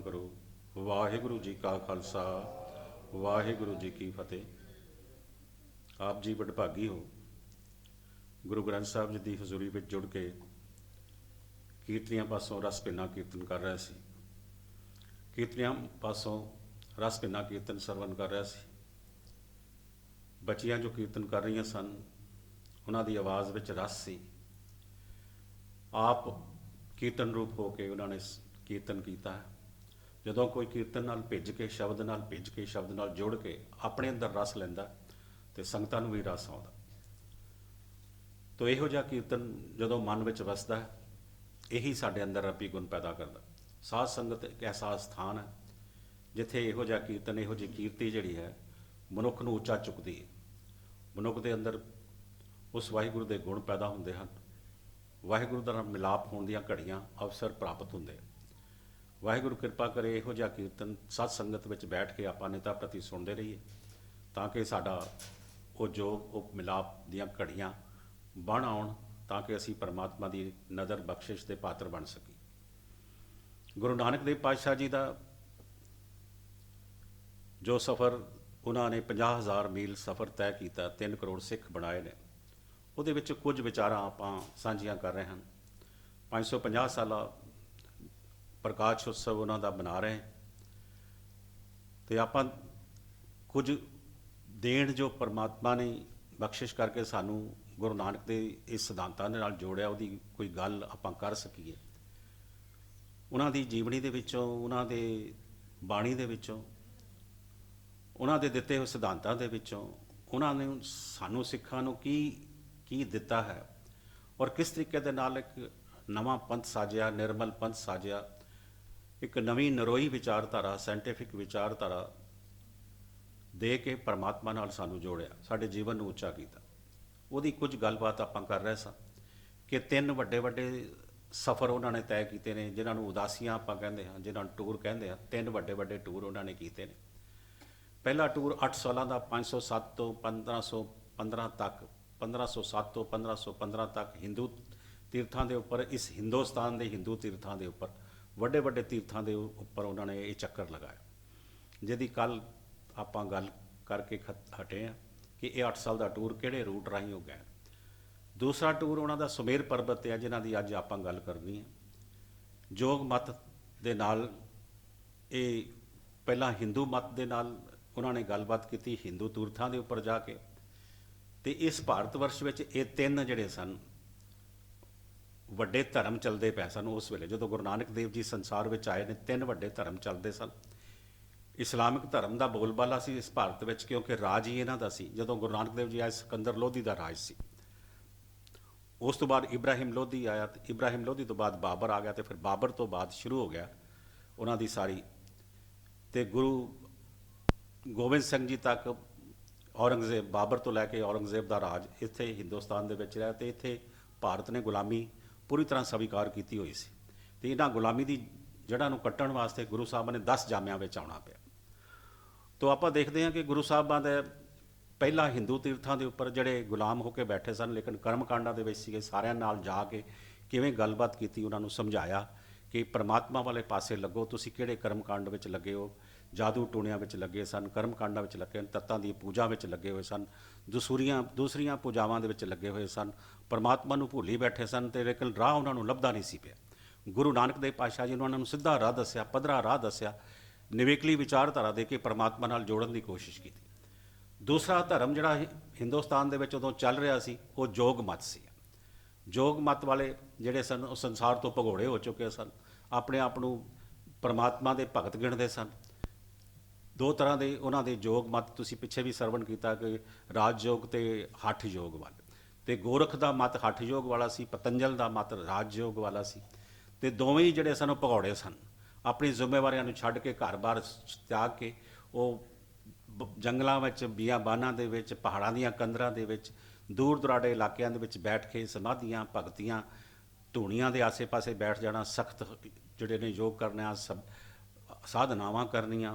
करो। वाहिगुरु जी का खालसा, वाहिगुरु जी की फतेह। आप जी वडभागी हो, गुरु ग्रंथ साहब जी की हजूरी में जुड़ के कीर्तनिया पासों रस भिन्ना कीर्तन कर रहे सी। कीर्तनिया पासों रस भिन्ना कीर्तन सरवण कर रहा सी। बच्चियां जो कीर्तन कर रही सन, उन्हों की आवाज़ में रस सी। आप कीर्तन रूप हो के उन्होंने कीर्तन किया है। ਜਦੋਂ कोई कीर्तन नाल भिज के शब्द नाल भिज के शब्द नाल जोड़ के अपने अंदर रस लैंदा तो संगतां नूं भी रस आउंदा। तो इहो जिहा कीर्तन जदों मन विच वसदा है, यही साडे अंदर रब्बी गुण पैदा करदा। साध संगत एक ऐसा स्थान है जिथे इहो जिहा कीर्तन, इहो जी कीर्ति जिहड़ी है मनुख नूं उच्चा चुकदी है। मनुख दे अंदर उस वाहिगुरू दे गुण पैदा हुंदे हन। वाहिगुरू दा मिलाप होण दीआं घड़ियां अवसर प्राप्त हुंदे। वाहिगुरू कृपा करे इहो जिहा कीर्तन सत संगत में बैठ के आपां नेता प्रति सुनते रहिए, ताकि साडा वो जोग वो मिलाप दीआं घड़ियां बण आउण, ताकि असीं परमात्मा की नज़र बख्शिश के पात्र बन सकी। गुरु नानक देव पातशाह जी का जो सफ़र उन्होंने 50,000 मील सफ़र तय किया, 3 करोड़ सिख बनाए ने, उहदे विच कुछ विचारां आपां साझियां कर रहे हैं। 550 साल प्रकाश उत्सव उन्हों का मना रहे हैं, तो आप कुछ देण जो परमात्मा ने बख्शिश करके सानू गुरु नानक के इस सिद्धांतां दे नाल जोड़िया, उहदी कोई गल आपां कर सकीए। उन्हां दी जीवनी दे विचों, उन्हां दे बाणी दे विचों, उन्हां दे दिते हुए सिद्धांतां दे विचों उन्हां ने सानू सिखां नूं की दिता है और किस तरीके दे नाल एक नवां पंथ साजिया, निर्मल पंथ साजिया, एक नवीं नरोई विचारधारा, साइंटिफिक विचारधारा दे के परमात्मा नाल सानू जोड़िया, साडे जीवन नूं उच्चा कीता। उहदी कुछ गलबात आपां कर रहे सां कि 3 वड्डे वड्डे सफ़र उन्होंने तय किए हैं, जिन्होंने उदासियां आपां कहंदे हां, जिन्होंने टूर कहंदे हां। 3 वड्डे वड्डे टूर उन्होंने किए हैं। पहला टूर 8 सालों का 507 तो 1515 तक, 1507 तो 1515 तक हिंदू तीर्थां के उपर, इस हिंदुस्तान के हिंदू तीर्थां के उपर, वड्डे वड्डे तीर्थां के उपर उन्होंने ये चक्कर लगाया, जिहदी कल आपां गल करके हटे हैं कि ये 8 साल का टूर किहड़े रूट राही हो गया। दूसरा टूर उन्होंने सुमेर पर्बत है, जिन्हां दी अज आपां गल करनी है। जोग मत दे नाल ये पहला हिंदू मत दे नाल उन्होंने गलबात की, हिंदू तीर्थां के उपर जाके, तो इस भारत वर्ष में ये 3 जिहड़े सन वड्डे धर्म चलते पे सन। उस वेले जो गुरु नानक देव जी संसार में आए ने, 3 वड्डे धर्म चलते सन। इस्लामिक धर्म का बोलबाला सी इस भारत में, क्योंकि राज ही इन्हां दा सी। जो गुरु नानक देव जी आए, सिकंदर लोधी का राज सी। उस तो बाद इब्राहिम लोधी आया, तो इब्राहिम लोधी तो बाद बाबर आ गया, तो फिर बाबर तो बाद शुरू हो गया उन्हां दी सारी। तो गुरु गोबिंद सिंह जी तक औरंगजेब, बाबर तो लैके औरंगजेब का राज इत्थे हिंदुस्तान दे विच रहा। तो इत्थे भारत ने गुलामी पूरी तरह स्वीकार की हुई सी। तो इन्हां गुलामी की जड़ां नूं कट्टण वास्ते गुरु साहब ने 10 जामियां विच आउणा पिया। तो आप देखते हैं कि गुरु साहबां दे पहला हिंदू तीर्थां के उपर जिहड़े गुलाम होकर बैठे सन, लेकिन कर्मकांडां दे विच सीगे, सारियां नाल जाके किवें गलबात की, उन्होंने समझाया कि परमात्मा वाले पासे लगो, तुसीं किहड़े कर्मकांड विच लगे हो। जादू टूणियां विच लगे सन, कर्मकांडां विच लगे, तत्तां दी पूजा विच लगे हुए सन, दूसरियां पूजावां दे विच लगे हुए सन, परमात्मा नूं भुल्ली बैठे सन, तो लेकिन राह उन्हां नूं लभदा नहीं सी पिया। गुरु नानक देव पातशाह जी ने उन्होंने सीधा राह दस्या, पधरा राह दस्या, निवेकली विचारधारा दे के परमात्मा नाल जोड़न की कोशिश की। दूसरा धर्म जिहड़ा हिंदुस्तान दे विच उदों चल रहा सी, वो जोग मत सी। जोग मत वाले जिहड़े सन वो संसार तो भगौड़े हो चुके सन, अपने आप नूं परमात्मा दे भगत गिणदे सन। 2 तरह के उन्हां दे जोग मत तुसीं पिछे भी सरवण किया कि राजयोग ते हठ योग वाले। तो गोरख का मत हठ योग वाला सी, पतंजल का मत राजयोग वाला सी। तो दोवें ही जिहड़े सन वो भगौड़े सन, अपनी जिम्मेवारियां नूं छड्ड के घर बार त्याग के वो जंगलों में, बियाबानां दे विच, पहाड़ां दीयां कंदरां दे विच, दूर दुराडे इलाकों के बैठ के समाधियां, भगतियां, धूणियां दे आसे पासे बैठ जाना, सख्त जिहड़े ने योग करना, सब साधनावां करनियां।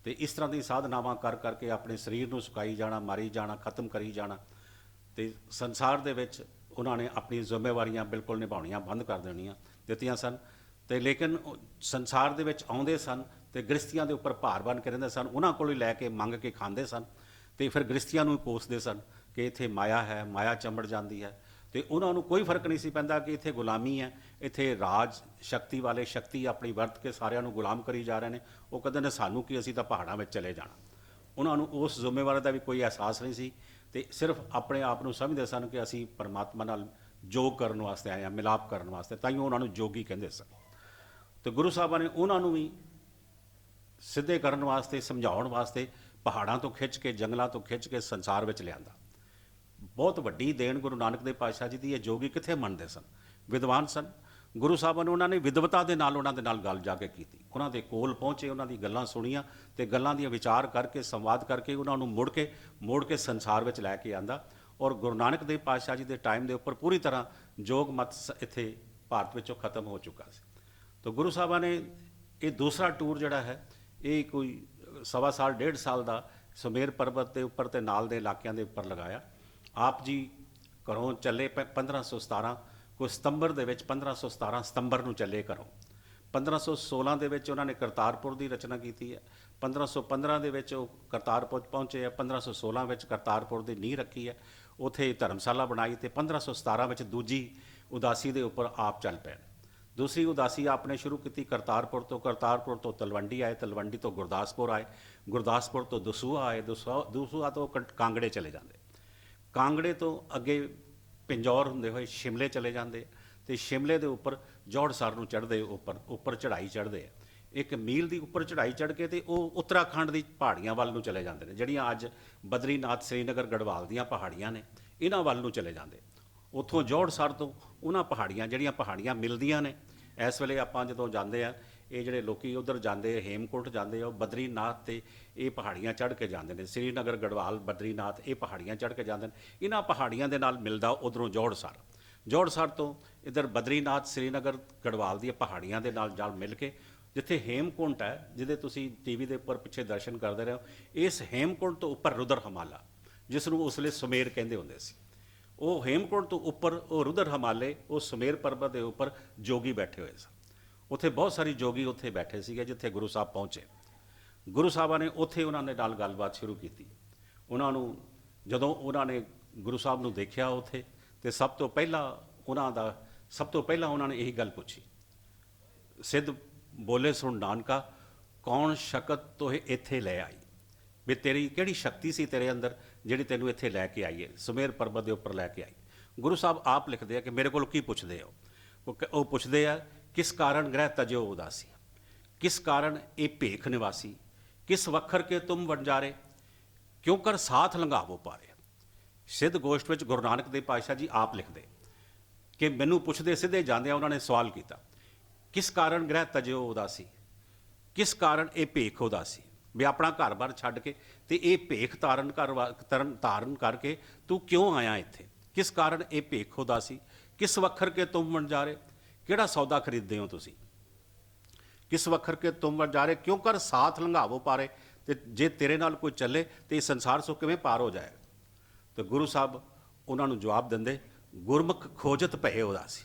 तो इस तरह की साधनावां कर करके अपने शरीर को सुकाई जाना, मारी जाना, खत्म करी जाना। तो संसार दे विच उन्होंने अपनी जिम्मेवारियां बिल्कुल निभाउणियां बंद कर देनियां दित्तियां सन। ਤੇ ਲੇਕਿਨ ਸੰਸਾਰ ਦੇ ਵਿੱਚ ਆਉਂਦੇ ਸਨ ਤੇ ਗ੍ਰਸਤੀਆਂ ਦੇ ਉੱਪਰ ਭਾਰ ਬਣ ਕੇ ਰਹਿੰਦੇ ਸਨ, ਉਹਨਾਂ ਕੋਲੋਂ ਹੀ ਲੈ ਕੇ ਮੰਗ ਕੇ ਖਾਂਦੇ ਸਨ ਤੇ ਫਿਰ ਗ੍ਰਸਤੀਆਂ ਨੂੰ ਕੋਸਦੇ ਸਨ ਕਿ ਇੱਥੇ ਮਾਇਆ ਹੈ, ਮਾਇਆ ਚੰਬੜ ਜਾਂਦੀ ਹੈ। ਤੇ ਉਹਨਾਂ ਨੂੰ ਕੋਈ ਫਰਕ ਨਹੀਂ ਸੀ ਪੈਂਦਾ ਕਿ ਇੱਥੇ ਗੁਲਾਮੀ ਹੈ, ਇੱਥੇ ਰਾਜ ਸ਼ਕਤੀ ਵਾਲੇ ਸ਼ਕਤੀ ਆਪਣੀ ਵਰਤ ਕੇ ਸਾਰਿਆਂ ਨੂੰ ਗੁਲਾਮ ਕਰੀ ਜਾ ਰਹੇ ਨੇ। ਉਹ ਕਹਿੰਦੇ ਨੇ ਸਾਨੂੰ ਕੀ, ਅਸੀਂ ਤਾਂ ਪਹਾੜਾਂ ਵਿੱਚ ਚਲੇ ਜਾਣਾ। ਉਹਨਾਂ ਨੂੰ ਉਸ ਜ਼ਿੰਮੇਵਾਰੀ ਦਾ ਵੀ ਕੋਈ ਅਹਿਸਾਸ ਨਹੀਂ ਸੀ ਤੇ ਸਿਰਫ ਆਪਣੇ ਆਪ ਨੂੰ ਸਮਝਦੇ ਸਨ ਕਿ ਅਸੀਂ ਪਰਮਾਤਮਾ ਨਾਲ ਜੋਗ ਕਰਨ ਵਾਸਤੇ ਆਏ ਹਾਂ, ਮਿਲਾਪ ਕਰਨ ਵਾਸਤੇ, ਤਾਂ ਹੀ ਉਹਨਾਂ ਨੂੰ ਜੋਗੀ ਕਹਿੰਦੇ ਸਨ। ਤੇ ਗੁਰੂ ਸਾਹਿਬਾਂ ਨੇ ਉਹਨਾਂ ਨੂੰ ਵੀ ਸਿੱਧੇ ਕਰਨ ਵਾਸਤੇ, ਸਮਝਾਉਣ ਵਾਸਤੇ ਪਹਾੜਾਂ ਤੋਂ ਖਿੱਚ ਕੇ, ਜੰਗਲਾਂ ਤੋਂ ਖਿੱਚ ਕੇ ਸੰਸਾਰ ਵਿੱਚ ਲਿਆਂਦਾ। ਬਹੁਤ ਵੱਡੀ ਦੇਣ ਗੁਰੂ ਨਾਨਕ ਦੇਵ ਪਾਤਸ਼ਾਹ ਜੀ ਦੀ। ਇਹ ਜੋਗੀ ਕਿੱਥੇ ਮੰਨਦੇ ਸਨ? ਵਿਦਵਾਨ ਸਨ। ਗੁਰੂ ਸਾਹਿਬਾਂ ਨੇ ਉਹਨਾਂ ਨੇ ਵਿਦਵਤਾ ਦੇ ਨਾਲ ਉਹਨਾਂ ਦੇ ਨਾਲ ਗੱਲ ਜਾ ਕੇ ਕੀਤੀ, ਉਹਨਾਂ ਦੇ ਕੋਲ ਪਹੁੰਚੇ, ਉਹਨਾਂ ਦੀ ਗੱਲਾਂ ਸੁਣੀਆਂ ਤੇ ਗੱਲਾਂ ਦੀਆਂ ਵਿਚਾਰ ਕਰਕੇ, ਸੰਵਾਦ ਕਰਕੇ ਉਹਨਾਂ ਨੂੰ ਮੋੜ ਕੇ ਸੰਸਾਰ ਵਿੱਚ ਲੈ ਕੇ ਆਂਦਾ। ਔਰ ਗੁਰੂ ਨਾਨਕ ਦੇਵ ਪਾਤਸ਼ਾਹ ਜੀ ਦੇ ਟਾਈਮ ਦੇ ਉੱਪਰ ਪੂਰੀ ਤਰ੍ਹਾਂ ਜੋਗ ਮਤ ਇੱਥੇ ਭਾਰਤ ਵਿੱਚੋਂ ਖਤਮ ਹੋ ਚੁੱਕਾ ਸੀ। ਤਾਂ ਗੁਰੂ ਸਾਹਿਬਾਂ ਨੇ ਇਹ ਦੂਸਰਾ ਟੂਰ ਜਿਹੜਾ ਹੈ, ਇਹ ਕੋਈ 1.25 ਸਾਲ 1.5 ਸਾਲ ਦਾ ਸੁਮੇਰ ਪਰਬਤ ਦੇ ਉੱਪਰ ਤੇ ਨਾਲ ਦੇ ਇਲਾਕਿਆਂ ਦੇ ਉੱਪਰ ਲਗਾਇਆ। ਆਪ ਜੀ ਘਰੋਂ ਚੱਲੇ 1517, ਕੋਈ ਸਤੰਬਰ ਦੇ ਵਿੱਚ 1517 ਸਤੰਬਰ ਨੂੰ ਚੱਲੇ ਘਰੋਂ। 1516 ਦੇ ਵਿੱਚ ਉਹਨਾਂ ਨੇ ਕਰਤਾਰਪੁਰ ਦੀ ਰਚਨਾ ਕੀਤੀ ਹੈ। 1515 ਦੇ ਵਿੱਚ ਉਹ ਕਰਤਾਰਪੁਰ ਪਹੁੰਚੇ ਹੈ। 1516 ਵਿੱਚ ਕਰਤਾਰਪੁਰ ਦੀ ਨੀਂਹ ਰੱਖੀ ਹੈ, ਉੱਥੇ ਧਰਮਸ਼ਾਲਾ ਬਣਾਈ ਤੇ 1517 ਵਿੱਚ ਦੂਜੀ ਉਦਾਸੀ ਦੇ ਉੱਪਰ ਆਪ ਚੱਲ ਪਏ। ਦੂਸਰੀ ਉਦਾਸੀ ਆਪਨੇ ਸ਼ੁਰੂ ਕੀਤੀ ਕਰਤਾਰਪੁਰ ਤੋਂ ਤਲਵੰਡੀ ਆਏ, ਤਲਵੰਡੀ ਤੋਂ ਗੁਰਦਾਸਪੁਰ ਆਏ, ਗੁਰਦਾਸਪੁਰ ਤੋਂ ਦਸੂਹਾ ਆਏ, ਦਸੂਹਾ ਤੋਂ ਕਾਂਗੜੇ ਚਲੇ ਜਾਂਦੇ, ਕਾਂਗੜੇ ਤੋਂ ਅੱਗੇ ਪਿੰਜੌਰ ਹੁੰਦੇ ਹੋਏ ਸ਼ਿਮਲੇ ਚਲੇ ਜਾਂਦੇ ਤੇ ਸ਼ਿਮਲੇ ਦੇ ਉੱਪਰ ਜੌੜਸਰ ਨੂੰ ਚੜ੍ਹਦੇ, ਉੱਪਰ ਚੜ੍ਹਾਈ ਚੜ੍ਹਦੇ ਆ। 1 ਮੀਲ ਦੀ ਉੱਪਰ ਚੜ੍ਹਾਈ ਚੜ੍ਹ ਕੇ ਤੇ ਉਹ ਉੱਤਰਾਖੰਡ ਦੀ ਪਹਾੜੀਆਂ ਵੱਲ ਨੂੰ ਚਲੇ ਜਾਂਦੇ ਨੇ, ਜਿਹੜੀਆਂ ਅੱਜ ਬਦਰੀਨਾਥ, ਸ੍ਰੀਨਗਰ, ਗੜਵਾਲ ਦੀਆਂ ਪਹਾੜੀਆਂ ਨੇ, ਇਹਨਾਂ ਵੱਲ ਨੂੰ ਚਲੇ ਜਾਂਦੇ। ਉੱਥੋਂ ਜੌੜਸਰ ਤੋਂ ਉਹਨਾਂ ਪਹਾੜੀਆਂ, ਜਿਹੜੀਆਂ ਪਹਾੜੀਆਂ ਮਿਲਦੀਆਂ ਨੇ ਇਸ ਵੇਲੇ ਆਪਾਂ ਜਦੋਂ ਜਾਂਦੇ ਆ, ਇਹ ਜਿਹੜੇ ਲੋਕੀ ਉਧਰ ਜਾਂਦੇ, ਹੇਮਕੁੰਟ ਜਾਂਦੇ ਆ, ਉਹ ਬਦਰੀਨਾਥ ਤੇ ਇਹ ਪਹਾੜੀਆਂ ਚੜ੍ਹ ਕੇ ਜਾਂਦੇ ਨੇ। ਸ੍ਰੀਨਗਰ, ਗੜਵਾਲ, ਬਦਰੀਨਾਥ ਇਹ ਪਹਾੜੀਆਂ ਚੜ੍ਹ ਕੇ ਜਾਂਦੇ ਨੇ। ਇਹਨਾਂ ਪਹਾੜੀਆਂ ਦੇ ਨਾਲ ਮਿਲਦਾ ਉਧਰੋਂ ਜੌੜਸਰ ਤੋਂ ਇੱਧਰ ਬਦਰੀਨਾਥ, ਸ੍ਰੀਨਗਰ, ਗੜਵਾਲ ਦੀਆਂ ਪਹਾੜੀਆਂ ਦੇ ਨਾਲ ਮਿਲ ਕੇ ਜਿੱਥੇ ਹੇਮਕੁੰਟ ਹੈ, ਜਿਹਦੇ ਤੁਸੀਂ ਟੀਵੀ ਦੇ ਉੱਪਰ ਪਿੱਛੇ ਦਰਸ਼ਨ ਕਰਦੇ ਰਹੇ ਹੋ, ਇਸ ਹੇਮਕੁੰਟ ਤੋਂ ਉੱਪਰ ਰੁਦਰ ਹਿਮਾਲਾ, ਜਿਸ ਨੂੰ ਉਸ ਵੇਲੇ ਸੁਮੇਰ ਕਹਿੰਦੇ ਹੁੰਦੇ ਸੀ, ਉਹ ਹੇਮਕੁੰਟ ਤੋਂ ਉੱਪਰ ਉਹ ਰੁਦਰ ਹਿਮਾਲੇ, ਉਹ ਸੁਮੇਰ ਪਰਬਤ ਦੇ ਉੱਪਰ ਜੋਗੀ ਬੈਠੇ ਹੋਏ ਸਨ। ਉੱਥੇ ਬਹੁਤ ਸਾਰੀ ਜੋਗੀ ਉੱਥੇ ਬੈਠੇ ਸੀਗੇ। ਜਿੱਥੇ ਗੁਰੂ ਸਾਹਿਬ ਪਹੁੰਚੇ, ਗੁਰੂ ਸਾਹਿਬਾਂ ਨੇ ਉੱਥੇ ਉਹਨਾਂ ਦੇ ਨਾਲ ਗੱਲਬਾਤ ਸ਼ੁਰੂ ਕੀਤੀ। ਉਹਨਾਂ ਨੂੰ ਜਦੋਂ ਉਹਨਾਂ ਨੇ ਗੁਰੂ ਸਾਹਿਬ ਨੂੰ ਦੇਖਿਆ ਉੱਥੇ, ਤੇ ਸਭ ਤੋਂ ਪਹਿਲਾਂ ਉਹਨਾਂ ਨੇ ਇਹੀ ਗੱਲ ਪੁੱਛੀ, ਸਿੱਧ ਬੋਲੇ ਸੁਣ ਨਾਨਕਾ, ਕੌਣ ਸ਼ਕਤ ਤੋਹੇ ਇੱਥੇ ਲੈ ਆਈ? ਵੀ ਤੇਰੀ ਕਿਹੜੀ ਸ਼ਕਤੀ ਸੀ ਤੇਰੇ ਅੰਦਰ ਜਿਹੜੀ ਤੈਨੂੰ ਇੱਥੇ ਲੈ ਕੇ ਆਈ ਹੈ, ਸੁਮੇਰ ਪਰਬਤ ਦੇ ਉੱਪਰ ਲੈ ਕੇ ਆਈ? ਗੁਰੂ ਸਾਹਿਬ ਆਪ ਲਿਖਦੇ ਆ ਕਿ ਮੇਰੇ ਕੋਲ ਕੀ ਪੁੱਛਦੇ ਹੋ? ਉਹ ਪੁੱਛਦੇ ਆ, ਕਿਸ ਕਾਰਨ ਗ੍ਰਹਿ ਤਜੋ ਉਦਾਸੀ, ਕਿਸ ਕਾਰਨ ਇਹ ਭੇਖ ਨਿਵਾਸੀ, ਕਿਸ ਵਖਰ ਕੇ ਤੁਮ ਵਣਜਾਰੇ, ਕਿਉਂ ਕਰ ਸਾਥ ਲੰਘਾਵੋ ਪਾਰੇ। ਸਿੱਧ ਗੋਸ਼ਟ ਵਿੱਚ ਗੁਰੂ ਨਾਨਕ ਦੇਵ ਪਾਤਸ਼ਾਹ ਜੀ ਆਪ ਲਿਖਦੇ ਕਿ ਮੈਨੂੰ ਪੁੱਛਦੇ, ਸਿੱਧੇ ਜਾਂਦਿਆਂ ਉਹਨਾਂ ਨੇ ਸਵਾਲ ਕੀਤਾ, ਕਿਸ ਕਾਰਨ ਗ੍ਰਹਿ ਤਜੋ ਉਦਾਸੀ, ਕਿਸ ਕਾਰਨ ਇਹ ਭੇਖ ਉਦਾਸੀ, ਵੀ ਆਪਣਾ ਘਰ-ਬਾਰ ਛੱਡ ਕੇ ਤੇ ਇਹ ਭੇਖ ਧਾਰਨ ਕਰਕੇ ਤੂੰ ਕਿਉਂ ਆਇਆ ਇੱਥੇ? ਕਿਸ ਕਾਰਨ ਇਹ ਭੇਖ ਉਦਾਸੀ, ਕਿਸ ਵਖਰ ਕੇ ਤੁਮ ਵਣਜਾਰੇ, ਕਿਹੜਾ ਸੌਦਾ ਖਰੀਦਦੇ ਹੋ ਤੁਸੀਂ? ਕਿਸ ਵਖਰ ਕੇ ਤੁਮ ਵਣਜਾਰੇ, ਕਿਉਂ ਕਰ ਸਾਥ ਲੰਘਾਵੋ ਪਾਰੇ, ਤੇ ਜੇ ਤੇਰੇ ਨਾਲ ਕੋਈ ਚੱਲੇ ਤੇ ਇਸ ਸੰਸਾਰ ਸੋ ਕਿਵੇਂ ਪਾਰ ਹੋ ਜਾਏਗਾ? ਤੇ ਗੁਰੂ ਸਾਹਿਬ ਉਹਨਾਂ ਨੂੰ ਜਵਾਬ ਦਿੰਦੇ, ਗੁਰਮੁਖ ਖੋਜਤ ਭਏ ਉਦਾਸੀ।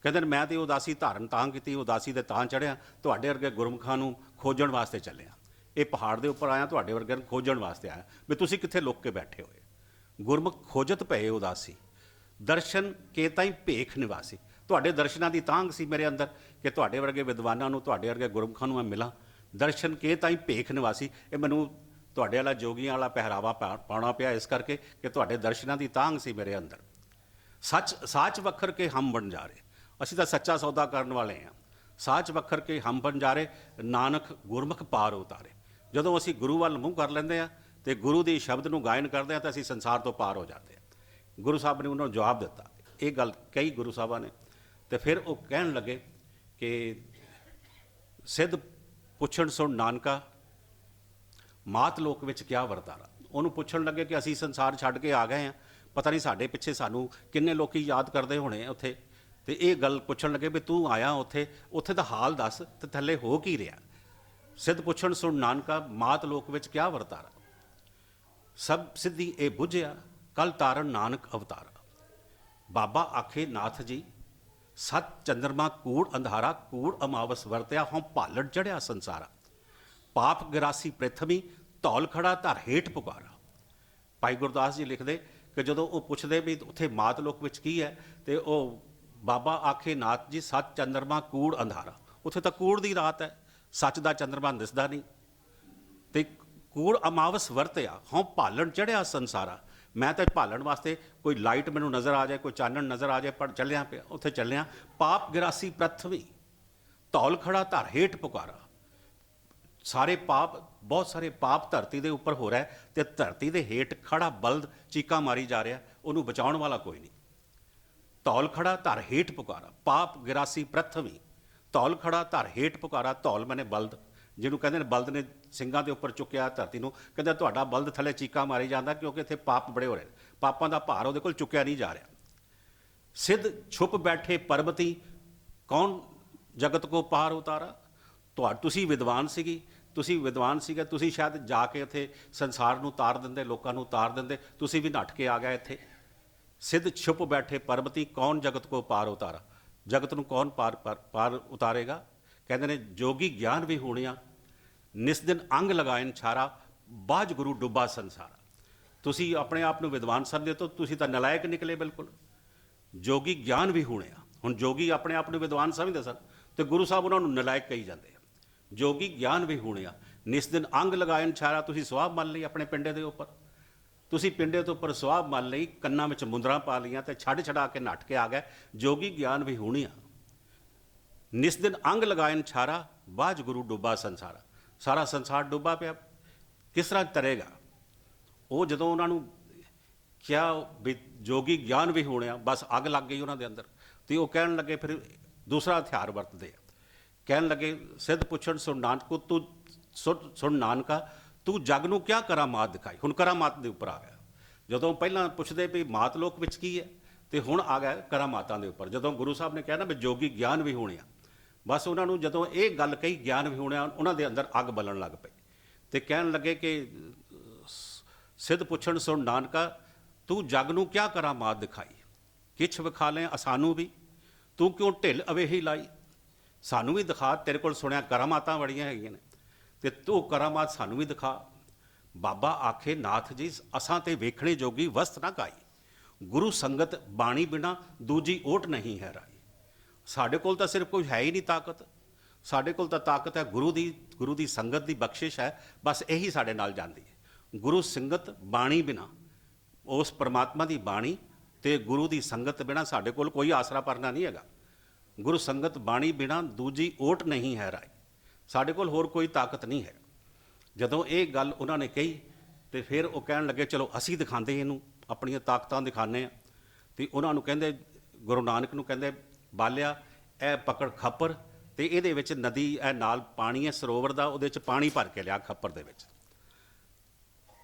ਕਹਿੰਦੇ ਨੇ ਮੈਂ ਤੇ ਉਦਾਸੀ ਧਾਰਨ ਤਾਂ ਕੀਤੀ, ਉਦਾਸੀ ਦੇ ਤਾਂ ਚੜ੍ਹਿਆ, ਤੁਹਾਡੇ ਵਰਗੇ ਗੁਰਮੁਖਾਂ ਨੂੰ ਖੋਜਣ ਵਾਸਤੇ ਚੱਲਿਆ। ਇਹ ਪਹਾੜ ਦੇ ਉੱਪਰ ਆਇਆ, ਤੁਹਾਡੇ ਵਰਗੇ ਨੂੰ ਖੋਜਣ ਵਾਸਤੇ ਆਇਆ ਵੀ ਤੁਸੀਂ ਕਿੱਥੇ ਲੁੱਕ ਕੇ ਬੈਠੇ ਹੋਏ। ਗੁਰਮੁਖ ਖੋਜਤ ਭਏ ਉਦਾਸੀ, ਦਰਸ਼ਨ ਕੇ ਤਾਈਂ ਭੇਖ ਨਿਵਾਸੀ। ਤੁਹਾਡੇ ਦਰਸ਼ਨਾਂ ਦੀ ਤਾਂਘ ਸੀ ਮੇਰੇ ਅੰਦਰ ਕਿ ਤੁਹਾਡੇ ਵਰਗੇ ਵਿਦਵਾਨਾਂ ਨੂੰ, ਤੁਹਾਡੇ ਵਰਗੇ ਗੁਰਮੁਖਾਂ ਨੂੰ ਮੈਂ ਮਿਲਾਂ। ਦਰਸ਼ਨ ਕੇ ਤਾਈਂ ਭੇਖ ਨਿਵਾਸੀ, ਇਹ ਮੈਨੂੰ ਤੁਹਾਡੇ ਵਾਲਾ ਜੋਗੀਆਂ ਵਾਲਾ ਪਹਿਰਾਵਾ ਪਾਉਣਾ ਪਿਆ ਇਸ ਕਰਕੇ ਕਿ ਤੁਹਾਡੇ ਦਰਸ਼ਨਾਂ ਦੀ ਤਾਂਘ ਸੀ ਮੇਰੇ ਅੰਦਰ। ਸਾਚ ਵਖਰ ਕੇ ਹਮ ਵਣਜਾਰੇ, ਅਸੀਂ ਤਾਂ ਸੱਚਾ ਸੌਦਾ ਕਰਨ ਵਾਲੇ ਹਾਂ। ਸਾਚ ਵਖਰ ਕੇ ਹਮ ਵਣਜਾਰੇ, ਨਾਨਕ ਗੁਰਮੁਖ ਪਾਰ ਉਤਾਰੇ। ਜਦੋਂ ਅਸੀਂ ਗੁਰੂ ਵੱਲ ਮੂੰਹ ਕਰ ਲੈਂਦੇ ਹਾਂ ਤੇ ਗੁਰੂ ਦੇ ਸ਼ਬਦ ਨੂੰ ਗਾਇਨ ਕਰਦੇ ਹਾਂ ਤਾਂ ਅਸੀਂ ਸੰਸਾਰ ਤੋਂ ਪਾਰ ਹੋ ਜਾਂਦੇ ਹਾਂ। ਗੁਰੂ ਸਾਹਿਬ ਨੇ ਉਹਨਾਂ ਨੂੰ ਜਵਾਬ ਦਿੱਤਾ, ਇਹ ਗੱਲ ਕਹੀ ਗੁਰੂ ਸਾਹਿਬਾਂ ਨੇ। ਤੇ ਫਿਰ ਉਹ ਕਹਿਣ ਲੱਗੇ ਕਿ ਸਿੱਧ ਪੁੱਛਣ ਸੁਣ ਨਾਨਕਾ, ਮਾਤ ਲੋਕ ਵਿੱਚ ਕਿਆ ਵਰਤਾਰਾ। ਉਹਨੂੰ ਪੁੱਛਣ ਲੱਗੇ ਕਿ ਅਸੀਂ ਸੰਸਾਰ ਛੱਡ ਕੇ ਆ ਗਏ ਹਾਂ, ਪਤਾ ਨਹੀਂ ਸਾਡੇ ਪਿੱਛੇ ਸਾਨੂੰ ਕਿੰਨੇ ਲੋਕੀ ਯਾਦ ਕਰਦੇ ਹੋਣੇ ਉੱਥੇ। ਤੇ ਇਹ ਗੱਲ ਪੁੱਛਣ ਲੱਗੇ ਵੀ ਤੂੰ ਆਇਆ ਉੱਥੇ ਦਾ ਹਾਲ ਦੱਸ ਤੇ ਥੱਲੇ ਹੋ ਕੀ ਰਿਹਾ। ਸਿੱਧ ਪੁੱਛਣ ਸੁਣ ਨਾਨਕਾ, ਮਾਤ ਲੋਕ ਵਿੱਚ ਕਿਆ ਵਰਤਾਰਾ, ਸਭ ਸਿੱਧੀ ਇਹ ਬੁੱਝਿਆ, ਕੱਲ ਤਾਰਨ ਨਾਨਕ ਅਵਤਾਰਾ। ਬਾਬਾ ਆਖੇ ਨਾਥ ਜੀ, सत चंद्रमा कूड़ अंधारा कूड़ अमावस वरत्या हों भालड़ चढ़िया संसारा पाप गिरासी प्रथमी धौल खड़ा धर हेठ पुकारा। भाई गुरदास जी लिखते कि जो वो पुछते भी उत्थे मातलोक विच की है तो वो बाबा आखे नाथ जी सत चंद्रमा कूड़ अंधारा, उत्थे तो कूड़ की रात है, सच का चंद्रमा दिसदा नहीं। तो कूड़ अमावस वरत्या हों भालड़ चढ़िया संसारा, मैं तो भालण वास्ते कोई लाइट मैनू नज़र आ जाए, कोई चानण नज़र आ जाए, पर चलिया पे उत्थे चलिया। पाप गिरासी प्रथवी धौल खड़ा धर हेठ पुकारा, सारे पाप बहुत सारे पाप धरती के उपर हो रहा है तो धरती के हेठ खड़ा बल्द चीका मारी जा रहा, उन्होंने बचाने वाला कोई नहीं। धौल खड़ा धर हेठ पुकारा पाप गिरासी प्रथवी धौल खड़ा धर हेठ पुकारा। धौल मैंने बल्द जिन्होंने कहते हैं बल्द ने ਸਿੰਘਾਂ के उपर चुकया धरती को, कहते ਤੁਹਾਡਾ बल्द थले चीका मारी जाता क्योंकि इतने पाप बड़े हो रहे, पापों का भार वो चुकया नहीं जा रहा। सिद्ध छुप बैठे परबती कौन जगत को पार उतारा। तुसी विद्वान सीगी, तुसी विद्वान सीगे, तुसी शायद जाके इत्थे संसार नूं तार दिंदे, लोकां नूं तार दिंदे, तुसी भी नट के आ गए इत्थे। सिद्ध छुप बैठे परबती कौन जगत को पार उतारा, जगत नूं कौन पार उतारेगा। कहते ने जोगी ज्ञान भी होणिया निस दिन अंग लगाए छारा बाज गुरु डुब्बा संसारा। तुसी अपने आप नूं विद्वान समझदे तो तुसी तां नलायक निकले बिल्कुल। जोगी ज्ञान भी होणिया, हुण जोगी अपने आप नूं विद्वान समझदे सन तो गुरु साहब उन्हां नूं नलायक कही जांदे। जोगी ज्ञान भी होणिया निस दिन अंग लगाए छारा, तुसी सुआब मन लई अपने पिंडे दे उपर, तुसी पिंडे तो उपर सुआब मन लई, कन्नां विच मुंदरां पा लईआं ते छड्ड छड़ा के नट के आ गए। जोगी ज्ञान भी होणिया निस दिन अंग लगाए छारा बाज गुरु डुब्बा संसारा। सारा संसार डुब्बा पिया, किस तरह तरेगा। वो जदों उन्होंने क्या भी जोगी ज्ञान भी होने, बस अग लग गई उन्होंने अंदर, तो वो कहन लगे फिर दूसरा हथियार वरतते, कहन लगे सिद्ध पुछण सुन नानक तू सुन नानका तू जग नूं क्या करामात दिखाई। हुण करामात के उपर आ गया। जदों पहलां पुछदे भी मातलोक विच की है तो हुण आ गया करामातां दे उपर। जदों गुरु साहब ने कहना भी जोगी ज्ञान भी होने, बस उन्होंने जदों ये गल कही ज्ञान भी होने, उन्होंने अंदर अग बलन लग पई तो कहन लगे कि सिद्ध पुछण सुन नानका तू जग नूं क्या करामात दिखाई। किछ विखा लें असानू भी, तू क्यों ढिल अवेही लाई। सानू भी दिखा, तेरे कोल सुनिया करामातां बड़ियां हैगियां ने ते तू करामात सानू भी दिखा। बाबा आखे नाथ जी असां ते वेखणे जोगी वस्त ना काई, गुरु संगत बाणी बिना दूजी ओट नहीं है राई। साडे कोल तां सिर्फ कोई है ही नहीं ताकत, साडे कोल तां ताकत है गुरु दी संगत दी बख्शिश है, बस यही साडे नाल जांदी है। गुरु संगत बाणी बिना, उस परमात्मा दी बाणी ते गुरु दी संगत बिना साडे कोल कोई आसरा परना नहीं हैगा। गुरु संगत बाणी बिना दूजी ओट नहीं है राय, साडे कोल होर कोई ताकत नहीं है। जदों ये गल उन्होंने कही तो फिर वो कहन लगे चलो असी दिखाते इनू अपनियां ताकतां दिखाने। तो उन्होंने कहते गुरु नानक नूं कहते बालिया ए पकड़ खप्पर तो ये नदी ए नाल पानी है सरोवर का, वो पानी भर के लिया खप्पर दे विच।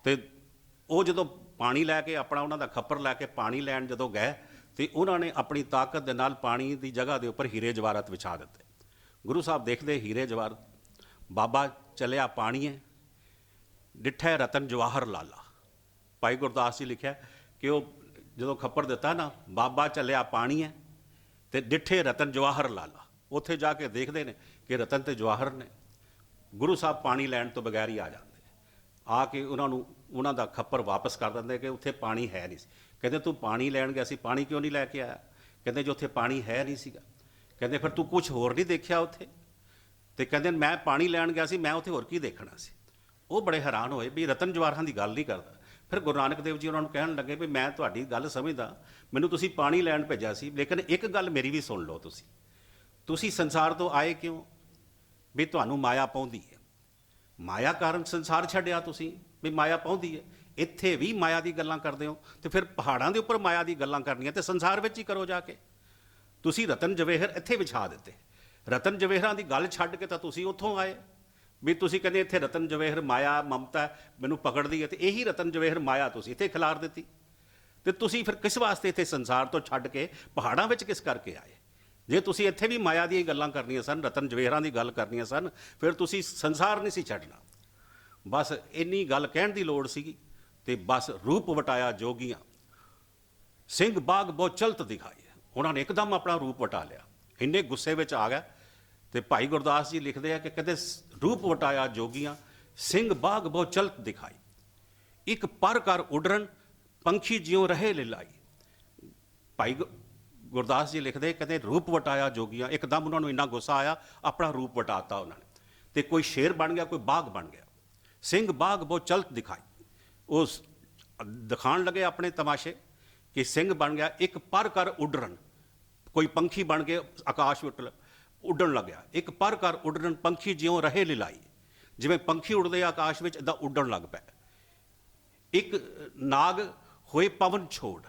ते वो जदों पानी लैके अपना उन्होंने खप्पर लैके पानी लैन जदों गए तो उन्होंने अपनी ताकत के नाल पानी की जगह के उपर हीरे जवाहरात विछा दिते। गुरु साहब देखते हीरे जवाहर, बाबा चलिया पानी है डिठै रतन जवाहर लाला। भाई गुरदास जी लिखा कि वो जो खप्पर दिता ना, बाबा चलिया पानी है तो डिठे रतन जवाहर लाला। उत्थे जाके देखते हैं कि रतन तो जवाहर ने। गुरु साहब पानी लैन तो बगैर ही आ जाते, आके उन्होंने का खप्पर वापस कर देंगे कि उत्थे पानी है नहीं। कहते तू पानी लैन गया सी, पानी क्यों नहीं लैके आया। कहते जो उत्थे पानी है नहीं सीगा। कहते फिर तू कुछ होर नहीं देखिया उत्थे। तो कहते मैं पानी लैन गया सी, मैं उत्थे होर की देखना सी। वो बड़े हैरान होए भी रतन जवाहरां की गल नहीं करता। फिर गुरु नानक देव जी उन्होंने कहन लगे भी मैं तुहाडी गल समझदा, मैनूं तुसीं पानी लैन भेजा सी, लेकिन एक गल मेरी भी सुन लो, तुसीं संसार तो आए क्यों भी तुहानूं माया पाउंदी है, माया कारण संसार छड्डिया तुसीं भी माया पाउंदी है। इत्थे भी माया की गल्लां करदे हो तो फिर पहाड़ां दे उपर माया की गल्लां करनियां ते संसार विच ही करो जाके। तुसीं रतन जवेहर इत्थे विछा दिते, रतन जवेहरां की गल छड्ड के तां तुसीं उत्थों आए भी तुसीं कहंदे इत्थे रतन जवेहर माया ममता मैनूं पकड़दी है, तो यही रतन जवेहर माया तुसीं इत्थे खिलार दित्ती। ते तुसीं फिर किस वास्ते इत्थे संसार तो छड्ड के पहाड़ां विच किस करके आए। जे तुसीं इत्थे भी माया दी गल्लां करनियां सन, रतन जवेहरां दी गल करनियां सन, फिर तुसीं संसार नहीं सी छड्डना। बस इन्नी गल कहण दी लोड़ सीगी ते बस रूप वटाया जोगियां, सिंह बाग बहु चलत दिखाए। ਉਹਨਾਂ ਨੇ ਇੱਕਦਮ ਆਪਣਾ ਰੂਪ ਵਟਾ ਲਿਆ, ਇੰਨੇ ਗੁੱਸੇ ਵਿੱਚ ਆ ਗਿਆ। ਤੇ ਭਾਈ ਗੁਰਦਾਸ ਜੀ ਲਿਖਦੇ ਆ ਕਿ ਕਹਿੰਦੇ ਰੂਪ ਵਟਾਇਆ ਜੋਗੀਆਂ, ਸਿੰਘ ਬਾਗ ਬਹੁ ਚਲਤ ਦਿਖਾਈ, ਇੱਕ ਪਰ ਕਰ ਉਡਰਨ ਪੰਖੀ ਜਿਉਂ ਰਹੇ ਲਿਲਾਈ। ਭਾਈ ਗੁਰਦਾਸ ਜੀ ਲਿਖਦੇ ਕਹਿੰਦੇ ਰੂਪ ਵਟਾਇਆ ਜੋਗੀਆਂ, ਇੱਕਦਮ ਉਹਨਾਂ ਨੂੰ ਇੰਨਾ ਗੁੱਸਾ ਆਇਆ, ਆਪਣਾ ਰੂਪ ਵਟਾਤਾ ਉਹਨਾਂ ਨੇ, ਤੇ ਕੋਈ ਸ਼ੇਰ ਬਣ ਗਿਆ, ਕੋਈ ਬਾਗ ਬਣ ਗਿਆ। ਸਿੰਘ ਬਾਗ ਬਹੁ ਚਲਤ ਦਿਖਾਈ, ਉਸ ਦਿਖਾਣ ਲਗੇ ਆਪਣੇ ਤਮਾਸ਼ੇ ਕਿ ਸਿੰਘ ਬਣ ਗਿਆ, ਇੱਕ ਪਰ ਕਰ ਉਡਰਨ, ਕੋਈ ਪੰਖੀ ਬਣ ਕੇ ਆਕਾਸ਼ ਵਿੱਚ ਉੱਡਣ ਲੱਗਿਆ। ਇੱਕ ਪਰ ਕਰ ਉੱਡਣ ਪੰਖੀ ਜਿਉਂ ਰਹੇ ਲਿਲਾਈ, ਜਿਵੇਂ ਪੰਖੀ ਉੱਡਦੇ ਆਕਾਸ਼ ਵਿੱਚ ਇੱਦਾਂ ਉੱਡਣ ਲੱਗ ਪਏ। ਇੱਕ ਨਾਗ ਹੋਏ ਪਵਨ ਛੋੜ,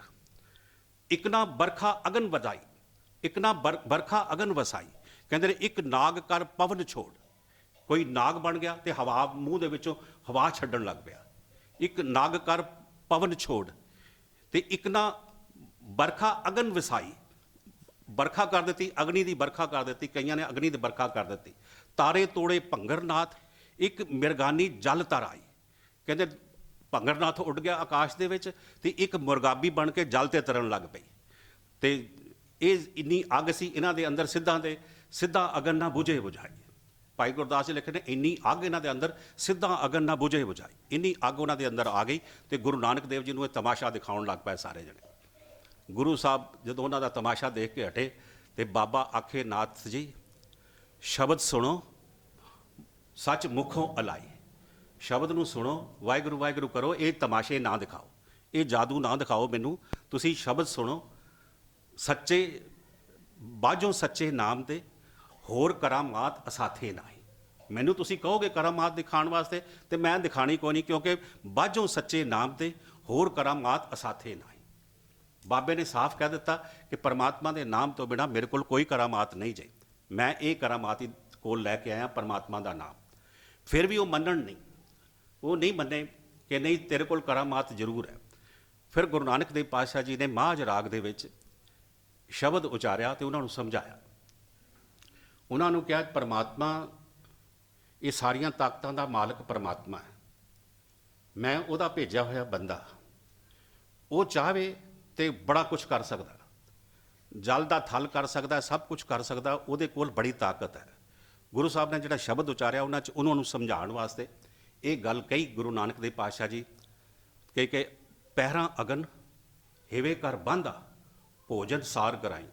ਇੱਕ ਨਾ ਬਰਖਾ ਅਗਨ ਵਧਾਈ, ਇੱਕ ਨਾ ਬਰਖਾ ਅਗਨ ਵਸਾਈ। ਕਹਿੰਦੇ ਨੇ ਇੱਕ ਨਾਗ ਕਰ ਪਵਨ ਛੋੜ, ਕੋਈ ਨਾਗ ਬਣ ਗਿਆ ਤੇ ਹਵਾ ਮੂੰਹ ਦੇ ਵਿੱਚੋਂ ਹਵਾ ਛੱਡਣ ਲੱਗ ਪਿਆ। ਇੱਕ ਨਾਗ ਕਰ ਪਵਨ ਛੋੜ, ਤੇ ਇੱਕ ਨਾ ਬਰਖਾ ਅਗਨ ਵਸਾਈ, ਬਰਖਾ ਕਰ ਦਿੱਤੀ, ਅਗਨੀ ਦੀ ਬਰਖਾ ਕਰ ਦਿੱਤੀ, ਕਈਆਂ ਨੇ ਅਗਨੀ ਦੀ ਬਰਖਾ ਕਰ ਦਿੱਤੀ। ਤਾਰੇ ਤੋੜੇ ਭੰਗਰਨਾਥ, ਇੱਕ ਮਿਰਗਾਨੀ ਜਲ ਤਰ ਆਈ। ਕਹਿੰਦੇ ਭੰਗਰਨਾਥ ਉੱਡ ਗਿਆ ਆਕਾਸ਼ ਦੇ ਵਿੱਚ, ਤੇ ਇੱਕ ਮੁਰਗਾਬੀ ਬਣ ਕੇ ਜਲ ਤੇ ਤਰਨ ਲੱਗ ਪਈ। ਤੇ ਇਹ ਇੰਨੀ ਅੱਗ ਸੀ ਇਹਨਾਂ ਦੇ ਅੰਦਰ, ਸਿੱਧਾ ਅਗਨ ਨਾ ਬੁਝੇ ਬੁਝਾਈ। ਭਾਈ ਗੁਰਦਾਸ ਜੀ ਲਿਖਦੇ ਨੇ ਇੰਨੀ ਅੱਗ ਇਹਨਾਂ ਦੇ ਅੰਦਰ, ਸਿੱਧਾ ਅਗਨ ਨਾ ਬੁਝੇ ਬੁਝਾਈ, ਇੰਨੀ ਅੱਗ ਉਹਨਾਂ ਦੇ ਅੰਦਰ ਆ ਗਈ। ਤੇ ਗੁਰੂ ਨਾਨਕ ਦੇਵ ਜੀ ਨੂੰ ਇਹ ਤਮਾਸ਼ਾ ਦਿਖਾਉਣ ਲੱਗ ਪਏ ਸਾਰੇ ਜਣੇ। ਗੁਰੂ ਸਾਹਿਬ ਜਦੋਂ ਉਹਨਾਂ ਦਾ ਤਮਾਸ਼ਾ ਦੇਖ ਕੇ ਹਟੇ, ਤੇ ਬਾਬਾ ਆਖੇ ਨਾਥ ਜੀ ਸ਼ਬਦ ਸੁਣੋ, ਸੱਚ ਮੁਖੋਂ ਅਲਾਈ। ਸ਼ਬਦ ਨੂੰ ਸੁਣੋ, ਵਾਹਿਗੁਰੂ ਵਾਹਿਗੁਰੂ ਕਰੋ, ਇਹ ਤਮਾਸ਼ੇ ਨਾ ਦਿਖਾਓ, ਇਹ ਜਾਦੂ ਨਾ ਦਿਖਾਓ ਮੈਨੂੰ, ਤੁਸੀਂ ਸ਼ਬਦ ਸੁਣੋ। ਸੱਚੇ ਬਾਝੋਂ ਸੱਚੇ ਨਾਮ ਤੇ ਹੋਰ ਕਰਾਮਾਤ ਅਸਾਥੇ ਨਾਹੀ। ਮੈਨੂੰ ਤੁਸੀਂ ਕਹੋਗੇ ਕਰਾਮਾਤ ਦਿਖਾਉਣ ਵਾਸਤੇ, ਤੇ ਮੈਂ ਦਿਖਾਣੀ ਕੋਈ ਨਹੀਂ, ਕਿਉਂਕਿ ਬਾਝੋਂ ਸੱਚੇ ਨਾਮ ਤੇ ਹੋਰ ਕਰਾਮਾਤ ਅਸਾਥੇ ਨਾਹੀ। ਬਾਬੇ ਨੇ ਸਾਫ਼ ਕਹਿ ਦਿੱਤਾ ਕਿ ਪਰਮਾਤਮਾ ਦੇ ਨਾਮ ਤੋਂ ਬਿਨਾਂ ਮੇਰੇ ਕੋਲ ਕੋਈ ਕਰਾਮਾਤ ਨਹੀਂ ਜੇ। ਮੈਂ ਇਹ ਕਰਾਮਾਤ ਹੀ ਕੋਲ ਲੈ ਕੇ ਆਇਆ, ਪਰਮਾਤਮਾ ਦਾ ਨਾਮ। ਫਿਰ ਵੀ ਉਹ ਮੰਨਣ ਨਹੀਂ, ਉਹ ਨਹੀਂ ਮੰਨੇ ਕਿ ਨਹੀਂ ਤੇਰੇ ਕੋਲ ਕਰਾਮਾਤ ਜ਼ਰੂਰ ਹੈ। ਫਿਰ ਗੁਰੂ ਨਾਨਕ ਦੇਵ ਪਾਤਸ਼ਾਹ ਜੀ ਨੇ ਮਾਝ ਰਾਗ ਦੇ ਵਿੱਚ ਸ਼ਬਦ ਉਚਾਰਿਆ ਤੇ ਉਹਨਾਂ ਨੂੰ ਸਮਝਾਇਆ। ਉਹਨਾਂ ਨੂੰ ਕਿਹਾ ਪਰਮਾਤਮਾ ਇਹ ਸਾਰੀਆਂ ਤਾਕਤਾਂ ਦਾ ਮਾਲਕ ਪਰਮਾਤਮਾ ਹੈ, ਮੈਂ ਉਹਦਾ ਭੇਜਿਆ ਹੋਇਆ ਬੰਦਾ। ਉਹ ਚਾਹਵੇ ਤੇ ਬੜਾ ਕੁਝ ਕਰ ਸਕਦਾ, ਜਲ ਦਾ ਥਲ ਕਰ ਸਕਦਾ, ਸਭ ਕੁਝ ਕਰ ਸਕਦਾ, ਉਹਦੇ ਕੋਲ ਬੜੀ ਤਾਕਤ ਹੈ। ਗੁਰੂ ਸਾਹਿਬ ਨੇ ਜਿਹੜਾ ਸ਼ਬਦ ਉਚਾਰਿਆ ਉਹਨਾਂ ਨੂੰ ਸਮਝਾਉਣ ਵਾਸਤੇ ਇਹ ਗੱਲ ਕਹੀ ਗੁਰੂ ਨਾਨਕ ਦੇਵ ਪਾਤਸ਼ਾਹ ਜੀ ਕਿ ਪਹਿਰਾਂ ਅਗਨ ਹਿਵੇ ਕਰ ਬਾਂਧਾ, ਭੋਜਨ ਸਾਰ ਕਰਾਈ।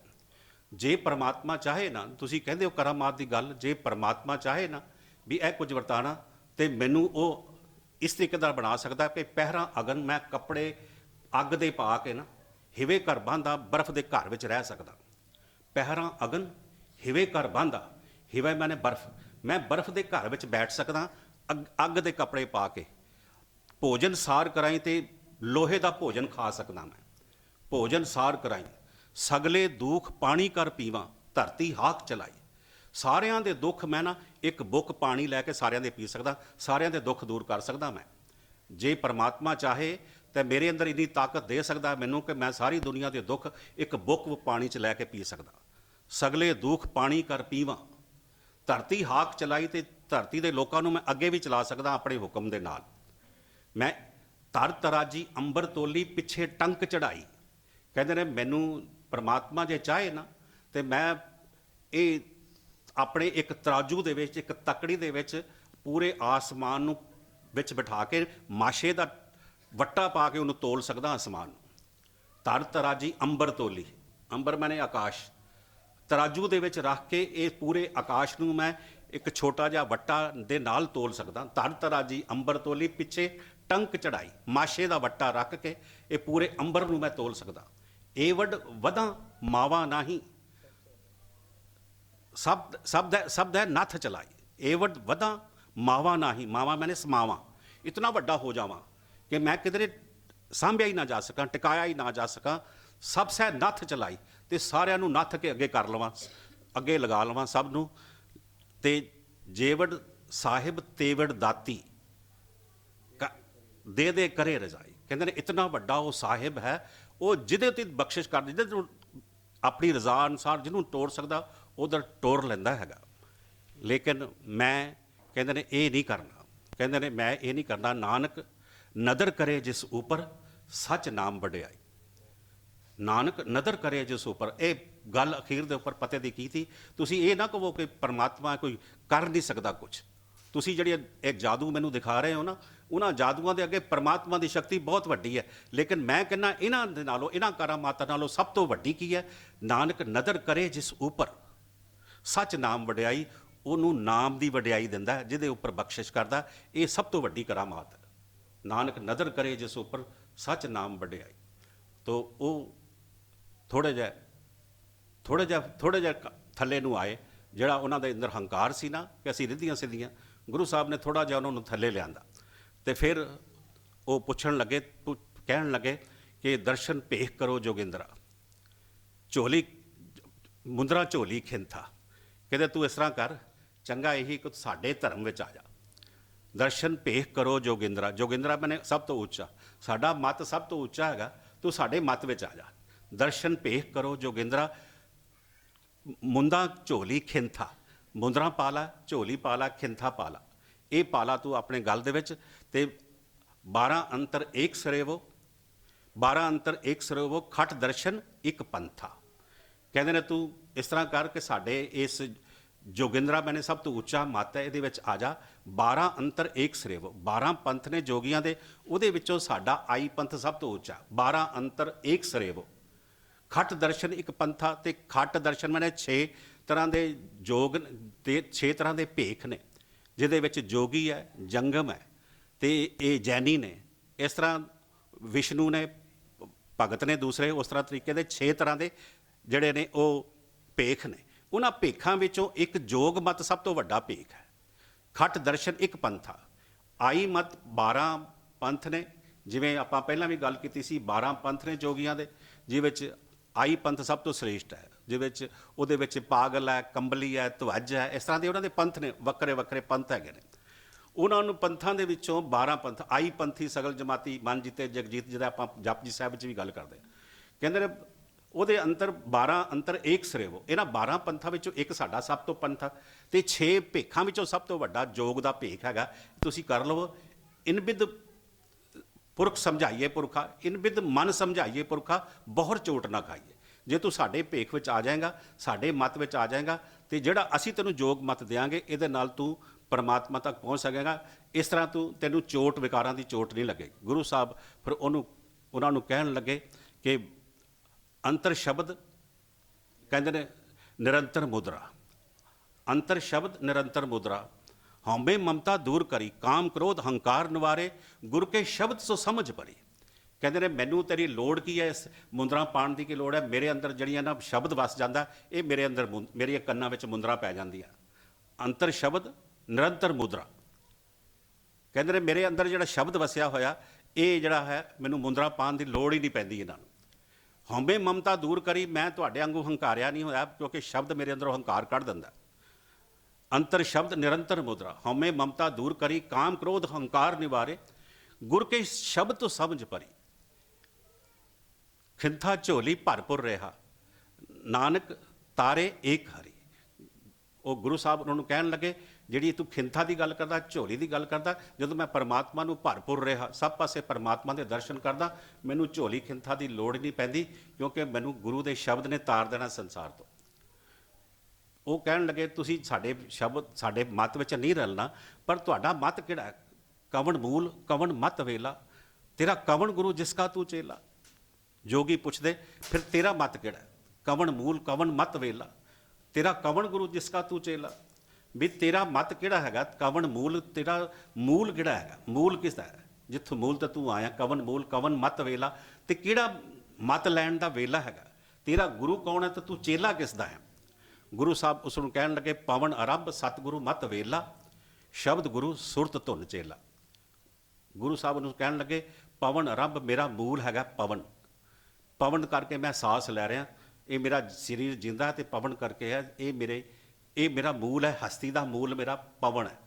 ਜੇ ਪਰਮਾਤਮਾ ਚਾਹੇ ਨਾ, ਤੁਸੀਂ ਕਹਿੰਦੇ ਹੋ ਕਰਾਮਾਤ ਦੀ ਗੱਲ, ਜੇ ਪਰਮਾਤਮਾ ਚਾਹੇ ਨਾ ਵੀ ਇਹ ਕੁਝ ਵਰਤਾਣਾ, ਤੇ ਮੈਨੂੰ ਉਹ ਇਸ ਤਰੀਕੇ ਨਾਲ ਬਣਾ ਸਕਦਾ ਕਿ ਪਹਿਰਾਂ ਅਗਨ, ਮੈਂ ਕੱਪੜੇ ਅੱਗ ਦੇ ਪਾ ਕੇ ਨਾ ਹਿਵੇ ਕਰ ਬਾਂਧਾ, ਬਰਫ਼ ਦੇ ਘਰ ਵਿੱਚ ਰਹਿ ਸਕਦਾ। ਪਹਿਰਾਂ ਅਗਨ ਹਿਵੇ ਕਰ ਬਾਂਧਾ, ਹਿਵੇ ਮੈਨੇ ਬਰਫ਼, ਮੈਂ ਬਰਫ਼ ਦੇ ਘਰ ਵਿੱਚ ਬੈਠ ਸਕਦਾ ਅੱਗ ਦੇ ਕੱਪੜੇ ਪਾ ਕੇ। ਭੋਜਨ ਸਾਰ ਕਰਾਈ, ਤੇ ਲੋਹੇ ਦਾ ਭੋਜਨ ਖਾ ਸਕਦਾ ਮੈਂ। ਭੋਜਨ ਸਾਰ ਕਰਾਈ, ਸਗਲੇ ਦੁੱਖ ਪਾਣੀ ਕਰ ਪੀਵਾਂ, ਧਰਤੀ ਹਾਕ ਚਲਾਈ। ਸਾਰਿਆਂ ਦੇ ਦੁੱਖ ਮੈਂ ਨਾ ਇੱਕ ਬੁੱਕ ਪਾਣੀ ਲੈ ਕੇ ਸਾਰਿਆਂ ਦੇ ਪੀ ਸਕਦਾ, ਸਾਰਿਆਂ ਦੇ ਦੁੱਖ ਦੂਰ ਕਰ ਸਕਦਾ ਮੈਂ। ਜੇ ਪਰਮਾਤਮਾ ਚਾਹੇ ਤਾਂ ਮੇਰੇ ਅੰਦਰ ਇੰਨੀ ਤਾਕਤ ਦੇ ਸਕਦਾ ਮੈਨੂੰ ਕਿ ਮੈਂ ਸਾਰੀ ਦੁਨੀਆ ਦੇ ਦੁੱਖ ਇੱਕ ਬੁੱਕ ਪਾਣੀ 'ਚ ਲੈ ਕੇ ਪੀ ਸਕਦਾ। ਸਗਲੇ ਦੁੱਖ ਪਾਣੀ ਕਰ ਪੀਵਾਂ, ਧਰਤੀ ਹਾਕ ਚਲਾਈ, ਤੇ ਧਰਤੀ ਦੇ ਲੋਕਾਂ ਨੂੰ ਮੈਂ ਅੱਗੇ ਵੀ ਚਲਾ ਸਕਦਾ ਆਪਣੇ ਹੁਕਮ ਦੇ ਨਾਲ। ਮੈਂ ਤਰ ਤਰਾਜੀ ਅੰਬਰ ਤੋਲੀ, ਪਿੱਛੇ ਟੰਕ ਚੜਾਈ। ਕਹਿੰਦੇ ਨੇ ਮੈਨੂੰ ਪਰਮਾਤਮਾ ਜੇ ਚਾਹੇ ਨਾ, ਤੇ ਮੈਂ ਇਹ ਆਪਣੇ ਇੱਕ ਤਰਾਜੂ ਦੇ ਵਿੱਚ, ਇੱਕ ਤਕੜੀ ਦੇ ਵਿੱਚ ਪੂਰੇ ਆਸਮਾਨ ਨੂੰ ਵਿੱਚ ਬਿਠਾ ਕੇ ਮਾਸ਼ੇ ਦਾ ਵੱਟਾ ਪਾ ਕੇ ਉਹਨੂੰ ਤੋਲ ਸਕਦਾ ਆਸਮਾਨ ਨੂੰ। ਤਰ ਤਰਾਜੀ ਅੰਬਰ ਤੋਲੀ, ਅੰਬਰ ਮੈਨੇ ਆਕਾਸ਼, ਤਰਾਜੂ ਦੇ ਵਿੱਚ ਰੱਖ ਕੇ ਇਹ ਪੂਰੇ ਆਕਾਸ਼ ਨੂੰ ਮੈਂ ਇੱਕ ਛੋਟਾ ਜਿਹਾ ਵੱਟਾ ਦੇ ਨਾਲ ਤੋਲ ਸਕਦਾ। ਤਰ ਤਰਾਜੀ ਅੰਬਰ ਤੋਲੀ, ਪਿੱਛੇ ਟੰਕ ਚੜਾਈ, ਮਾਸ਼ੇ ਦਾ ਵੱਟਾ ਰੱਖ ਕੇ ਇਹ ਪੂਰੇ ਅੰਬਰ ਨੂੰ ਮੈਂ ਤੋਲ ਸਕਦਾ। ਏਵਡ ਵਦਾਂ ਮਾਵਾ ਨਾਹੀਂ, शब्द है नथ चलाई। एवड वदा मावा नाही, मावा मैंने समावा, इतना वड्डा हो जावा कि मैं किधरे सांभिया ही ना जा सका, टिकाया ही ना जा सका। सब सह नथ चलाई, तो सारिਆਂ ਨੂੰ नथ के अगे कर लवां, अगे लगा लवां सब ਨੂੰ। ते जेवड़ साहिब तेवड़ दाती, दे दे करे रजाई। कहते ने इतना वड्डा वो साहिब है, वो जिदे ते बख्शिश कर दे, अपनी रजा अनुसार जिन्हों टोर सकता उधर टोर लैंदा हैगा। लेकिन मैं कहते ने ये नहीं करना, कहते ने मैं ये नहीं करना। नानक नदर करे जिस ऊपर सच नाम वड्याई। ਨਾਨਕ ਨਦਰ ਕਰੇ ਜਿਸ ਉੱਪਰ। ਇਹ ਗੱਲ ਅਖੀਰ ਦੇ ਉੱਪਰ ਪਤੇ ਦੀ ਕੀਤੀ। ਤੁਸੀਂ ਇਹ ਨਾ ਕਹੋ ਕਿ ਪਰਮਾਤਮਾ ਕੋਈ ਕਰ ਨਹੀਂ ਸਕਦਾ ਕੁਝ। ਤੁਸੀਂ ਜਿਹੜੀ ਇਹ ਜਾਦੂ ਮੈਨੂੰ ਦਿਖਾ ਰਹੇ ਹੋ ਨਾ, ਉਹਨਾਂ ਜਾਦੂਆਂ ਦੇ ਅੱਗੇ ਪਰਮਾਤਮਾ ਦੀ ਸ਼ਕਤੀ ਬਹੁਤ ਵੱਡੀ ਹੈ। ਲੇਕਿਨ ਮੈਂ ਕਹਿੰਦਾ ਇਹਨਾਂ ਦੇ ਨਾਲੋਂ, ਇਹਨਾਂ ਕਰਾਮਾਤਾਂ ਨਾਲੋਂ ਸਭ ਤੋਂ ਵੱਡੀ ਕੀ ਹੈ? ਨਾਨਕ ਨਦਰ ਕਰੇ ਜਿਸ ਉੱਪਰ। ਸੱਚ ਨਾਮ ਵਡਿਆਈ, ਉਹਨੂੰ ਨਾਮ ਦੀ ਵਡਿਆਈ ਦਿੰਦਾ ਹੈ, ਜਿਹਦੇ ਉੱਪਰ ਬਖਸ਼ਿਸ਼ ਕਰਦਾ। ਇਹ ਸਭ ਤੋਂ ਵੱਡੀ ਕਰਾਮਾਤ ਹੈ। ਨਾਨਕ ਨਦਰ ਕਰੇ ਜਿਸ ਉੱਪਰ, ਸੱਚ ਨਾਮ ਵਡਿਆਈ। ਤੋ ਉਹ ਥੋੜ੍ਹਾ ਜਿਹਾ ਥੱਲੇ ਨੂੰ ਆਏ। ਜਿਹੜਾ ਉਹਨਾਂ ਦੇ ਅੰਦਰ ਹੰਕਾਰ ਸੀ ਨਾ ਕਿ ਅਸੀਂ ਰਿੱਧੀਆਂ ਸਿੱਧੀਆਂ, ਗੁਰੂ ਸਾਹਿਬ ਨੇ ਥੋੜ੍ਹਾ ਜਿਹਾ ਉਹਨਾਂ ਨੂੰ ਥੱਲੇ ਲਿਆਂਦਾ। ਤੇ ਫਿਰ ਉਹ ਕਹਿਣ ਲੱਗੇ ਕਿ ਦਰਸ਼ਨ ਭੇਖ ਕਰੋ ਜੋਗਿੰਦਰਾ, ਝੋਲੀ ਮੁੰਦਰਾ ਝੋਲੀ ਖਿੰਥਾ। ਕਹਿੰਦੇ ਤੂੰ ਇਸ ਤਰ੍ਹਾਂ ਕਰ, ਚੰਗਾ ਇਹੀ ਕਿ ਸਾਡੇ ਧਰਮ ਵਿੱਚ ਆ ਜਾ। ਦਰਸ਼ਨ ਭੇਖ ਕਰੋ ਜੋਗਿੰਦਰਾ। ਜੋਗਿੰਦਰਾ ਮੈਨੇ ਸਭ ਤੋਂ ਉੱਚਾ, ਸਾਡਾ ਮਤ ਸਭ ਤੋਂ ਉੱਚਾ ਹੈਗਾ, ਤੂੰ ਸਾਡੇ ਮਤ ਵਿੱਚ ਆ ਜਾ। ਦਰਸ਼ਨ ਭੇਖ ਕਰੋ ਜੋਗਿੰਦਰਾ, ਮੁੰਦਾ ਝੋਲੀ ਖਿੰਥਾ। ਮੁੰਦਰਾ ਪਾ ਲਾ, ਝੋਲੀ ਪਾ ਲਾ, ਖਿੰਥਾ ਪਾ ਲਾ। ਇਹ ਪਾ ਲਾ ਤੂੰ ਆਪਣੇ ਗਲ ਦੇ ਵਿੱਚ। ਤੇ 12 ਅੰਤਰ ਏਕ ਸਰੇਵੋ, 12 ਅੰਤਰ ਏਕ ਸਰੇਵੋ, ਖਟ ਦਰਸ਼ਨ ਇੱਕ ਪੰਥਾ। ਕਹਿੰਦੇ ਨੇ ਤੂੰ ਇਸ ਤਰ੍ਹਾਂ ਕਰ ਕਿ ਸਾਡੇ ਇਸ ਜੋਗਿੰਦਰਾ ਮੈਨੇ ਸਭ ਤੋਂ ਉੱਚਾ ਮੱਤ ਹੈ, ਇਹਦੇ ਵਿੱਚ ਆ ਜਾ। 12 ਅੰਤਰ ਏਕ ਸਰੇਵੋ, 12 ਪੰਥ ਨੇ ਜੋਗੀਆਂ ਦੇ, ਉਹਦੇ ਵਿੱਚੋਂ ਸਾਡਾ ਆਈ ਪੰਥ ਸਭ ਤੋਂ ਉੱਚਾ। 12 ਅੰਤਰ ਏਕ ਸਰੇਵੋ, ਖਟ ਦਰਸ਼ਨ ਇੱਕ ਪੰਥਾ। ਤੇ ਖਟ ਦਰਸ਼ਨ ਮੈਨੇ 6 ਤਰ੍ਹਾਂ ਦੇ ਜੋਗ ਤੇ 6 ਤਰ੍ਹਾਂ ਦੇ ਭੇਖ ਨੇ, ਜਿਹਦੇ ਵਿੱਚ ਜੋਗੀ ਹੈ, ਜੰਗਮ ਹੈ, ਤੇ ਇਹ ਜੈਨੀ ਨੇ। ਇਸ ਤਰ੍ਹਾਂ ਵਿਸ਼ਨੂੰ ਨੇ, ਭਗਤ ਨੇ ਦੂਸਰੇ, ਉਸ ਤਰ੍ਹਾਂ ਤਰੀਕੇ ਦੇ 6 ਤਰ੍ਹਾਂ ਦੇ ਜਿਹੜੇ ਨੇ ਉਹ ਭੇਖ ਨੇ। ਉਹਨਾਂ ਭੇਖਾਂ ਵਿੱਚੋਂ ਇੱਕ ਜੋਗ ਮਤ ਸਭ ਤੋਂ ਵੱਡਾ ਭੇਖ ਹੈ। ਖਟ ਦਰਸ਼ਨ ਇੱਕ ਪੰਥਾ। ਆਈ ਮਤ 12 ਪੰਥ ਨੇ, ਜਿਵੇਂ ਆਪਾਂ ਪਹਿਲਾਂ ਵੀ ਗੱਲ ਕੀਤੀ ਸੀ, 12 ਪੰਥ ਨੇ ਜੋਗੀਆਂ ਦੇ, ਜਿਹਦੇ ਵਿੱਚ ਆਈ ਪੰਥ ਸਭ ਤੋਂ ਸ੍ਰੇਸ਼ਟ ਹੈ, ਉਹਦੇ ਵਿੱਚ ਪਾਗਲ ਹੈ, ਕੰਬਲੀ ਹੈ, ਧਵਜ ਹੈ, ਇਸ ਤਰ੍ਹਾਂ ਦੇ ਉਹਨਾਂ ਦੇ ਪੰਥ ਨੇ, ਵੱਖਰੇ ਵੱਖਰੇ ਪੰਥ ਹੈਗੇ ਨੇ। ਉਹਨਾਂ ਨੂੰ ਪੰਥਾਂ ਦੇ ਵਿੱਚੋਂ 12 ਪੰਥ, ਆਈ ਪੰਥੀ ਸਗਲ ਜਮਾਤੀ ਮਨ ਜਿੱਤੇ ਜਗਜੀਤ, ਜਿਹਦਾ ਆਪਾਂ ਜਪਜੀ ਸਾਹਿਬ ਵਿੱਚ ਵੀ ਗੱਲ ਕਰਦੇ ਹਾਂ। ਕਹਿੰਦੇ ਨੇ ਉਹਦੇ ਅੰਤਰ 12 ਅੰਤਰ ਏਕ ਸਰੇਵੋ। ਇਹਨਾਂ 12 ਪੰਥਾਂ ਵਿੱਚੋਂ ਇੱਕ ਸਾਡਾ ਸਭ ਤੋਂ ਪੰਥ, ਤੇ 6 ਭੇਖਾਂ ਵਿੱਚੋਂ ਸਭ ਤੋਂ ਵੱਡਾ ਜੋਗ ਦਾ ਭੇਖ ਹੈਗਾ। ਤੁਸੀਂ ਕਰ ਲਵੋ। ਇਨਬਿਦ ਪੁਰਖ ਸਮਝਾਈਏ ਪੁਰਖਾ, ਇਨਬਿਦ ਮਨ ਸਮਝਾਈਏ ਪੁਰਖਾ, ਬਹੁਰ ਚੋਟ ਨਾ ਖਾਈਏ। ਜੇ ਤੂੰ ਸਾਡੇ ਭੇਖ ਵਿੱਚ ਆ ਜਾਏਗਾ, ਸਾਡੇ ਮਤ ਵਿੱਚ ਆ ਜਾਏਗਾ, ਤੇ ਜਿਹੜਾ ਅਸੀਂ ਤੈਨੂੰ ਜੋਗ ਮਤ ਦਿਆਂਗੇ, ਇਹਦੇ ਨਾਲ ਤੂੰ ਪਰਮਾਤਮਾ ਤੱਕ ਪਹੁੰਚ ਸਕੇਗਾ। ਇਸ ਤਰ੍ਹਾਂ ਤੈਨੂੰ ਚੋਟ ਵਿਕਾਰਾਂ ਦੀ ਚੋਟ ਨਹੀਂ ਲੱਗੇਗੀ। ਗੁਰੂ ਸਾਹਿਬ ਫਿਰ ਉਹਨਾਂ ਨੂੰ ਕਹਿਣ ਲੱਗੇ ਕਿ ਅੰਤਰ ਸ਼ਬਦ, ਕਹਿੰਦੇ ਨੇ ਨਿਰੰਤਰ ਮੁਦਰਾ। ਅੰਤਰ ਸ਼ਬਦ ਨਿਰੰਤਰ ਮੁਦਰਾ। ਹਉਮੈ ਮਮਤਾ ਦੂਰ ਕਰੀ, ਕਾਮ ਕ੍ਰੋਧ ਹੰਕਾਰ ਨਿਵਾਰੇ, ਗੁਰ ਕੇ ਸ਼ਬਦ ਸੋ ਸਮਝ ਪਰੀ। ਕਹਿੰਦੇ ਨੇ ਮੈਨੂੰ ਤੇਰੀ ਲੋੜ ਕੀ ਹੈ, ਇਸ ਮੁੰਦਰਾ ਪਾਉਣ ਦੀ ਕੀ ਲੋੜ ਹੈ? ਮੇਰੇ ਅੰਦਰ ਜਿਹੜੀਆਂ ਨਾ ਸ਼ਬਦ ਵਸ ਜਾਂਦਾ, ਇਹ ਮੇਰੇ ਅੰਦਰ ਮੇਰੀਆਂ ਕੰਨਾਂ ਵਿੱਚ ਮੁੰਦਰਾ ਪੈ ਜਾਂਦੀਆਂ। ਅੰਤਰ ਸ਼ਬਦ ਨਿਰੰਤਰ ਮੁਦਰਾ। ਕਹਿੰਦੇ ਨੇ ਮੇਰੇ ਅੰਦਰ ਜਿਹੜਾ ਸ਼ਬਦ ਵਸਿਆ ਹੋਇਆ, ਇਹ ਜਿਹੜਾ ਹੈ ਮੈਨੂੰ ਮੁੰਦਰਾ ਪਾਉਣ ਦੀ ਲੋੜ ਹੀ ਨਹੀਂ ਪੈਂਦੀ ਇਹਨਾਂ ਨੂੰ। ਹਉਮੈ ਮਮਤਾ ਦੂਰ ਕਰੀ, ਮੈਂ ਤੁਹਾਡੇ ਵਾਂਗੂ ਹੰਕਾਰਿਆ ਨਹੀਂ ਹੋਇਆ, ਕਿਉਂਕਿ ਸ਼ਬਦ ਮੇਰੇ ਅੰਦਰੋਂ ਹੰਕਾਰ ਕੱਢ ਦਿੰਦਾ। ਅੰਤਰ ਸ਼ਬਦ ਨਿਰੰਤਰ ਮੁਦਰਾ। ਹਉਮੈ ਮਮਤਾ ਦੂਰ ਕਰੀ, ਕਾਮ ਕ੍ਰੋਧ ਹੰਕਾਰ ਨਿਵਾਰੇ, ਗੁਰ ਕੇ ਸ਼ਬਦ ਤੋਂ ਸਮਝ ਪਰੀ। ਖਿੰਥਾ ਝੋਲੀ ਭਰਪੁਰ ਰਿਹਾ, ਨਾਨਕ ਤਾਰੇ ਏਕ ਹਰੀ। ਉਹ ਗੁਰੂ ਸਾਹਿਬ ਉਹਨਾਂ ਨੂੰ ਕਹਿਣ ਲੱਗੇ, ਜਿਹੜੀ ਤੂੰ ਖਿੰਥਾ ਦੀ ਗੱਲ ਕਰਦਾ, ਝੋਲੀ ਦੀ ਗੱਲ ਕਰਦਾ, ਜਦੋਂ ਮੈਂ ਪਰਮਾਤਮਾ ਨੂੰ ਭਰਪੂਰ ਰਿਹਾ, ਸਭ ਪਾਸੇ ਪਰਮਾਤਮਾ ਦੇ ਦਰਸ਼ਨ ਕਰਦਾ, ਮੈਨੂੰ ਝੋਲੀ ਖਿੰਥਾ ਦੀ ਲੋੜ ਨਹੀਂ ਪੈਂਦੀ, ਕਿਉਂਕਿ ਮੈਨੂੰ ਗੁਰੂ ਦੇ ਸ਼ਬਦ ਨੇ ਤਾਰ ਦੇਣਾ ਸੰਸਾਰ ਤੋਂ। ਉਹ ਕਹਿਣ ਲੱਗੇ ਤੁਸੀਂ ਸਾਡੇ ਸ਼ਬਦ, ਸਾਡੇ ਮਤ ਵਿੱਚ ਨਹੀਂ ਰਲਣਾ, ਪਰ ਤੁਹਾਡਾ ਮਤ ਕਿਹੜਾ ਹੈ? ਕਵਣ ਮੂਲ ਕਵਣ ਮਤ ਵੇਲਾ, ਤੇਰਾ ਕਵਣ ਗੁਰੂ ਜਿਸ ਕਾ ਤੂੰ ਚੇਲਾ। ਜੋਗੀ ਪੁੱਛਦੇ ਫਿਰ ਤੇਰਾ ਮਤ ਕਿਹੜਾ? ਕਵਣ ਮੂਲ ਕਵਣ ਮਤ ਵੇਲਾ, ਤੇਰਾ ਕਵਣ ਗੁਰੂ ਜਿਸ ਕਾ ਤੂੰ ਚੇਲਾ। ਵੀ ਤੇਰਾ ਮਤ ਕਿਹੜਾ ਹੈਗਾ? ਕਵਣ ਮੂਲ, ਤੇਰਾ ਮੂਲ ਕਿਹੜਾ ਹੈਗਾ? ਮੂਲ ਕਿਸ ਦਾ ਹੈ? ਜਿੱਥੋਂ ਮੂਲ ਤੋਂ ਤੂੰ ਆਇਆ। ਕਵਣ ਮੂਲ ਕਵਣ ਮਤ ਵੇਲਾ, ਤੇ ਕਿਹੜਾ ਮਤ ਲੈਣ ਦਾ ਵੇਲਾ ਹੈਗਾ? ਤੇਰਾ ਗੁਰੂ ਕੌਣ ਹੈ ਤੇ ਤੂੰ ਚੇਲਾ ਕਿਸ ਦਾ ਹੈ? ਗੁਰੂ ਸਾਹਿਬ ਉਸ ਨੂੰ ਕਹਿਣ ਲੱਗੇ, ਪਵਨ ਆਰੰਭ ਸਤਿਗੁਰੂ ਮਤ ਵੇਲਾ, ਸ਼ਬਦ ਗੁਰੂ ਸੁਰਤ ਧੁਨ ਚੇਲਾ। ਗੁਰੂ ਸਾਹਿਬ ਨੂੰ ਕਹਿਣ ਲੱਗੇ, ਪਵਨ ਆਰੰਭ ਮੇਰਾ ਮੂਲ ਹੈਗਾ ਪਵਨ। ਪਵਨ ਕਰਕੇ ਮੈਂ ਸਾਹ ਲੈ ਰਿਹਾ, ਇਹ ਮੇਰਾ ਸਰੀਰ ਜਿੰਦਾ ਤੇ ਪਵਨ ਕਰਕੇ ਹੈ। ਇਹ ਮੇਰਾ ਮੂਲ ਹੈ, ਹਸਤੀ ਦਾ ਮੂਲ ਮੇਰਾ ਪਵਨ ਹੈ।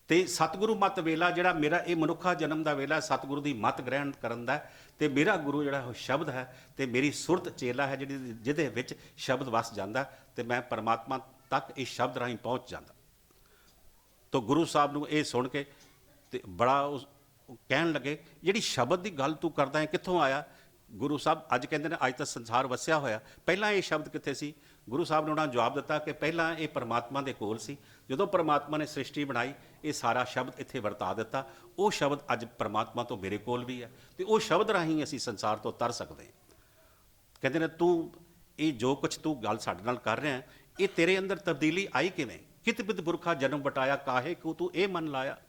ਤੇ ਸਤਿਗੁਰੂ ਮਤ ਵੇਲਾ, ਜਿਹੜਾ ਮੇਰਾ ਇਹ ਮਨੁੱਖਾ ਜਨਮ ਦਾ ਵੇਲਾ, ਸਤਿਗੁਰੂ ਦੀ ਮਤ ਗ੍ਰਹਿਣ ਕਰਨ ਦਾ। ਤੇ ਮੇਰਾ ਗੁਰੂ ਜਿਹੜਾ ਉਹ ਸ਼ਬਦ ਹੈ, ਤੇ ਮੇਰੀ ਸੁਰਤ ਚੇਲਾ ਹੈ, ਜਿਹਦੇ ਵਿੱਚ ਸ਼ਬਦ ਵਸ ਜਾਂਦਾ, ਤੇ ਮੈਂ ਪਰਮਾਤਮਾ ਤੱਕ ਇਸ ਸ਼ਬਦ ਰਾਹੀਂ ਪਹੁੰਚ ਜਾਂਦਾ। ਤੋ ਗੁਰੂ ਸਾਹਿਬ ਨੂੰ ਇਹ ਸੁਣ ਕੇ ਤੇ ਬੜਾ ਉਹ ਕਹਿਣ ਲੱਗੇ, ਜਿਹੜੀ ਸ਼ਬਦ ਦੀ ਗੱਲ ਤੂੰ ਕਰਦਾ ਹੈ ਕਿੱਥੋਂ ਆਇਆ? ਗੁਰੂ ਸਾਹਿਬ ਅੱਜ ਕਹਿੰਦੇ ਨੇ ਅੱਜ ਤਾਂ ਸੰਸਾਰ ਵਸਿਆ ਹੋਇਆ, ਪਹਿਲਾਂ ਇਹ ਸ਼ਬਦ ਕਿੱਥੇ ਸੀ? ਗੁਰੂ ਸਾਹਿਬ ਨੇ ਉਹਨਾਂ ਨੂੰ ਜਵਾਬ ਦਿੱਤਾ ਕਿ ਪਹਿਲਾਂ ਇਹ ਪਰਮਾਤਮਾ ਦੇ ਕੋਲ ਸੀ, ਜਦੋਂ ਪਰਮਾਤਮਾ ਨੇ ਸ੍ਰਿਸ਼ਟੀ ਬਣਾਈ ਇਹ ਸਾਰਾ ਸ਼ਬਦ ਇੱਥੇ ਵਰਤਾ ਦਿੱਤਾ, ਉਹ ਸ਼ਬਦ ਅੱਜ ਪਰਮਾਤਮਾ ਤੋਂ ਮੇਰੇ ਕੋਲ ਵੀ ਹੈ, ਤੇ ਉਹ ਸ਼ਬਦ ਰਾਹੀਂ ਅਸੀਂ ਸੰਸਾਰ ਤੋਂ ਤਰ ਸਕਦੇ ਹਾਂ। ਕਹਿੰਦੇ ਨੇ ਤੂੰ ਇਹ ਜੋ ਕੁਛ ਤੂੰ ਗੱਲ ਸਾਡੇ ਨਾਲ ਕਰ ਰਿਹਾ, ਇਹ ਤੇਰੇ ਅੰਦਰ ਤਬਦੀਲੀ ਆਈ ਕਿਵੇਂ? ਕਿਤ ਬਿਦ ਪੁਰਖਾ ਜਨਮ ਬਟਾਇਆ, ਕਾਹੇ ਕੋ ਤੂੰ ਇਹ ਮਨ ਲਾਇਆ।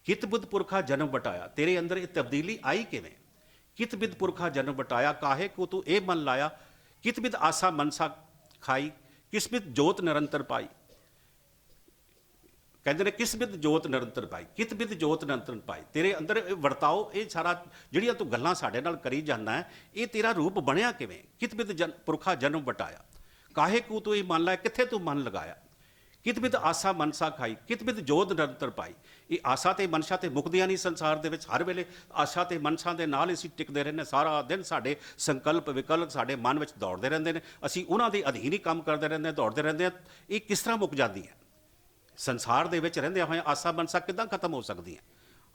ਕਿਤ ਬਿਦ ਪੁਰਖਾ ਜਨਮ ਬਟਾਇਆ, ਤੇਰੇ ਅੰਦਰ ਇਹ ਤਬਦੀਲੀ ਆਈ ਕਿਵੇਂ? ਕਿਤ ਬਿਦ ਪੁਰਖਾ ਜਨਮ ਬਟਾਇਆ, ਕਾਹੇ ਕੋ ਤੂੰ ਇਹ ਮਨ ਲਾਇਆ। ਕਿਤ ਬਿਦ ਆਸਾ ਮਨਸਾ ਖਾਈ, ਕਿਸ ਬਿਦ ਜੋਤ ਨਿਰੰਤਰ ਪਾਈ। ਕਹਿੰਦੇ ਨੇ ਕਿਸ ਬਿਦ ਜੋਤ ਨਿਰੰਤਰ ਪਾਈ, ਕਿਤ ਬਿਦ ਜੋਤ ਨਿਰੰਤਰ ਪਾਈ। ਤੇਰੇ ਅੰਦਰ ਇਹ ਵਰਤਾਓ, ਇਹ ਸਾਰਾ ਜਿਹੜੀਆਂ ਤੂੰ ਗੱਲਾਂ ਸਾਡੇ ਨਾਲ ਕਰੀ ਜਾਂਦਾ ਹੈ, ਇਹ ਤੇਰਾ ਰੂਪ ਬਣਿਆ ਕਿਵੇਂ? ਕਿਤ ਬਿਦ ਪੁਰਖਾ ਜਨਮ ਬਟਾਇਆ, ਕਾਹੇ ਕੋ ਤੂੰ ਇਹ ਮਨ ਲਾਇਆ, ਕਿੱਥੇ ਤੂੰ ਮਨ ਲਗਾਇਆ। ਕਿਤ ਬਿਦ ਆਸਾ ਮਨਸਾ ਖਾਈ, ਕਿਤ ਬਿਦ ਜੋਤ ਨਿਰੰਤਰ ਪਾਈ। ਇਹ ਆਸਾ ਤੇ ਮਨਸ਼ਾ ਤੇ ਮੁੱਕਦੀਆਂ ਨਹੀਂ ਸੰਸਾਰ ਦੇ ਵਿੱਚ, ਹਰ ਵੇਲੇ ਆਸਾ ਤੇ ਮਨਸ਼ਾ ਦੇ ਨਾਲ ਅਸੀਂ ਟਿਕਦੇ ਰਹਿੰਦੇ, ਸਾਰਾ ਦਿਨ ਸਾਡੇ ਸੰਕਲਪ ਵਿਕਲਪ ਸਾਡੇ ਮਨ ਵਿੱਚ ਦੌੜਦੇ ਰਹਿੰਦੇ ਨੇ, ਅਸੀਂ ਉਹਨਾਂ ਦੇ ਅਧੀਨ ਹੀ ਕੰਮ ਕਰਦੇ ਰਹਿੰਦੇ, ਦੌੜਦੇ ਰਹਿੰਦੇ ਹਾਂ। ਇਹ ਕਿਸ ਤਰ੍ਹਾਂ ਮੁੱਕ ਜਾਂਦੀ ਹੈ? ਸੰਸਾਰ ਦੇ ਵਿੱਚ ਰਹਿੰਦਿਆਂ ਹੋਇਆਂ ਆਸਾ ਮਨਸਾ ਕਿੱਦਾਂ ਖਤਮ ਹੋ ਸਕਦੀ ਹੈ?